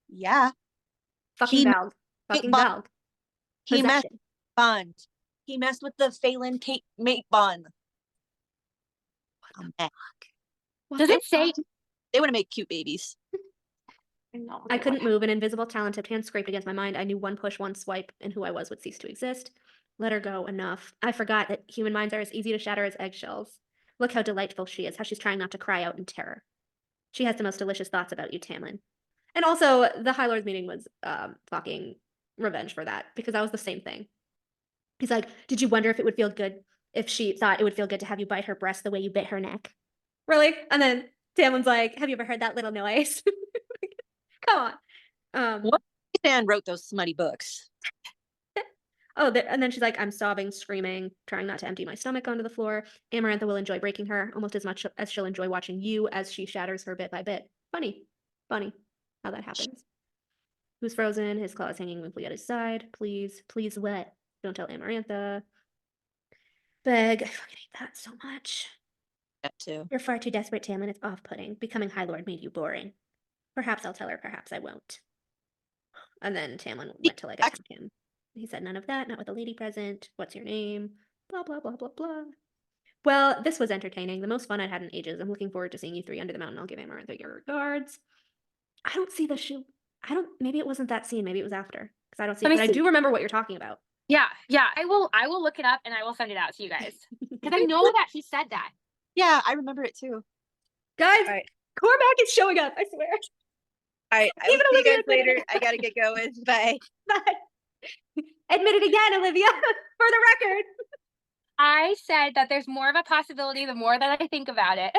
Yeah. Fucking Valg. Fucking Valg. He messed with Bond. He messed with the Feylin mate bond. Does it say? They want to make cute babies. I couldn't move. An invisible talented hand scraped against my mind. I knew one push, one swipe, and who I was would cease to exist. Let her go. Enough. I forgot that human minds are as easy to shatter as eggshells. Look how delightful she is, how she's trying not to cry out in terror. She has the most delicious thoughts about you, Tamlin. And also, the High Lord's meeting was fucking revenge for that, because that was the same thing. He's like, did you wonder if it would feel good, if she thought it would feel good to have you bite her breast the way you bit her neck? Really? And then Tamlin's like, have you ever heard that little noise? Come on. What man wrote those smutty books? And then she's like, I'm sobbing, screaming, trying not to empty my stomach onto the floor. Amarantha will enjoy breaking her almost as much as she'll enjoy watching you as she shatters her bit by bit. Funny how that happens. Who's frozen, his claws hanging limply at his side. Please what? Don't tell Amarantha. Beg. I fucking hate that so much. That too. You're far too desperate, Tamlin. It's off-putting. Becoming High Lord made you boring. Perhaps I'll tell her, perhaps I won't. And then Tamlin went to like attack him. He said, none of that, not with a lady present. What's your name? Blah, blah, blah, blah, blah. Well, this was entertaining. The most fun I'd had in ages. I'm looking forward to seeing you three under the mountain. I'll give Amarantha your regards. I don't see the shoe. Maybe it wasn't that scene. Maybe it was after. Because I don't see it. But I do remember what you're talking about. Yeah. I will look it up and I will send it out to you guys. Because I know that he said that. Yeah, I remember it too. Guys, All right. Cormac is showing up, I swear. All right, I will Even see you Olivia guys admitted later. it. I gotta get going. Bye. But admit it again, Olivia, for the record. I said that there's more of a possibility the more that I think about it.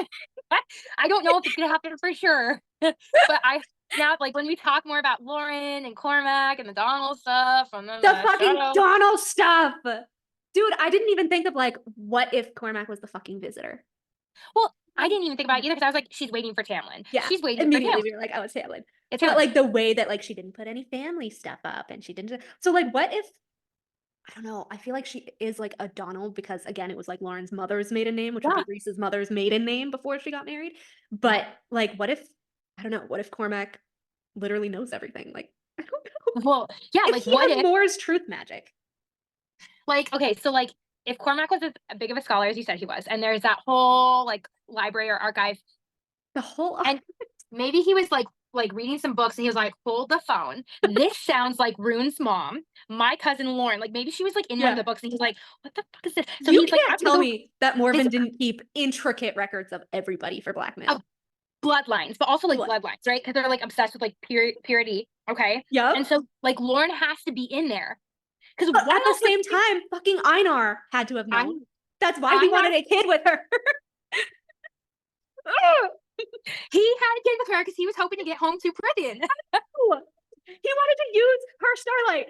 I don't know if it's gonna happen for sure, but I now like when we talk more about Lauren and Cormac and the Donald stuff and then The fucking show. Donald stuff. Dude, I didn't even think of like, what if Cormac was the fucking visitor? Well, I didn't even think about it either because I was like, she's waiting for Tamlin. Yeah, She's waiting for immediately Tamlin. we were like, oh, it's Tamlin. It's But Tamlin. like the way that like she didn't put any family stuff up and she didn't. So like, what if? I don't know. I feel like she is like a Donald because again, it was like Lauren's mother's maiden name, which would Yeah. be Rhys's mother's maiden name before she got married. But like, what if? I don't know. What if Cormac literally knows everything? Like, I don't know. Well, yeah, If like he what has if Moore's truth magic? like okay, so like if Cormac was as big of a scholar as you said he was, and there's that whole like library or archive, The whole and maybe he was like reading some books and he was like, hold the phone. This sounds like Rune's mom, my cousin Lauren. Like maybe she was like in one of Yeah. the books and he's like, what the fuck is this? So you he's like, can't I'm gonna tell go me that Morven this- didn't keep intricate records of everybody for blackmail. bloodlines, but also like Blood. bloodlines, right? Because they're like obsessed with like purity. Okay. Yep. And so like Lauren has to be in there. Because But what at the else would same she- time, fucking Einar had to have known. Ein- That's why he Einar- wanted a kid with her. he had a kid with her because he was hoping to get home to Prythian. He wanted to use her starlight.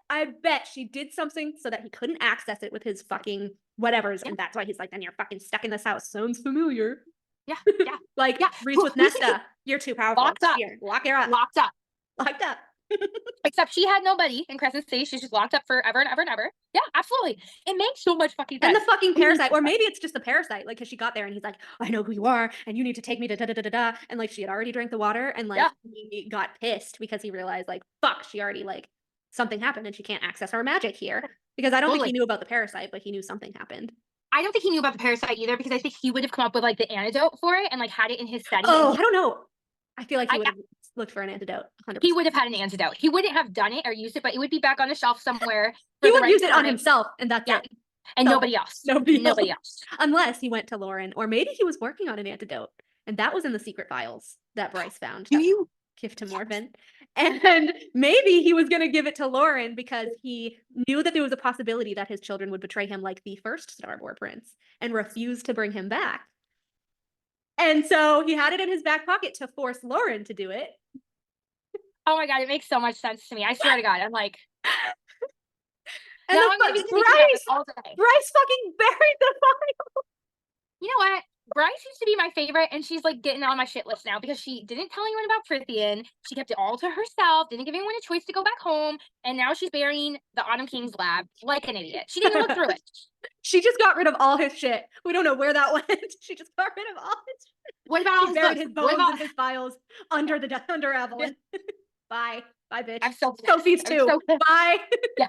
I bet she did something so that he couldn't access it with his fucking whatevers. And that's why he's like, then you're fucking stuck in this house. Sounds familiar. Yeah. Like Yeah. Rhys Who- with who thinks Nesta. You're too powerful. Locked up. Here, lock her up. Locked up. Locked up. Except she had nobody in Crescent City. She's just locked up forever and ever and ever. Yeah, absolutely. It makes so much fucking And sense. the fucking parasite, or maybe it's just the parasite, like, cause she got there and he's like, I know who you are, and you need to take me to da da da da da. And like, she had already drank the water, and like, Yeah. he got pissed because he realized, like, fuck, she already like something happened and she can't access her magic here. Because I don't think he Totally. knew about the parasite, but he knew something happened. I don't think he knew about the parasite either because I think he would have come up with like the antidote for it and like had it in his study. Oh, and I don't know. I feel like he I- would have looked for an antidote. 100%. he would have had an antidote. He wouldn't have done it or used it, but it would be back on the shelf somewhere. He for the would right use it on time. himself, and that's Yeah. it. And So, nobody else. nobody else. Unless he went to Lauren, or maybe he was working on an antidote, and that was in the secret files that Bryce found. Do that you? give to Morven. And maybe he was going to give it to Lauren because he knew that there was a possibility that his children would betray him like the first Starboard prince and refuse to bring him back. And so he had it in his back pocket to force Lauren to do it. Oh my god, it makes so much sense to me. I swear to God, I'm like, And now the I'm gonna be fuck- thinking about this Bryce, all day. Bryce fucking buried the file. You know what? Bryce used to be my favorite, and she's like getting on my shit list now because she didn't tell anyone about Prythian. She kept it all to herself, didn't give anyone a choice to go back home, and now she's burying the Autumn King's lab like an idiot. She didn't even look through it. She just got rid of all his shit. We don't know where that went. She just got rid of all his shit. What about all She his buried books? his What bones about and his files under Aelin. Bye. Bye, bitch. I'm so Sophie's I'm too. so- Bye. Yeah.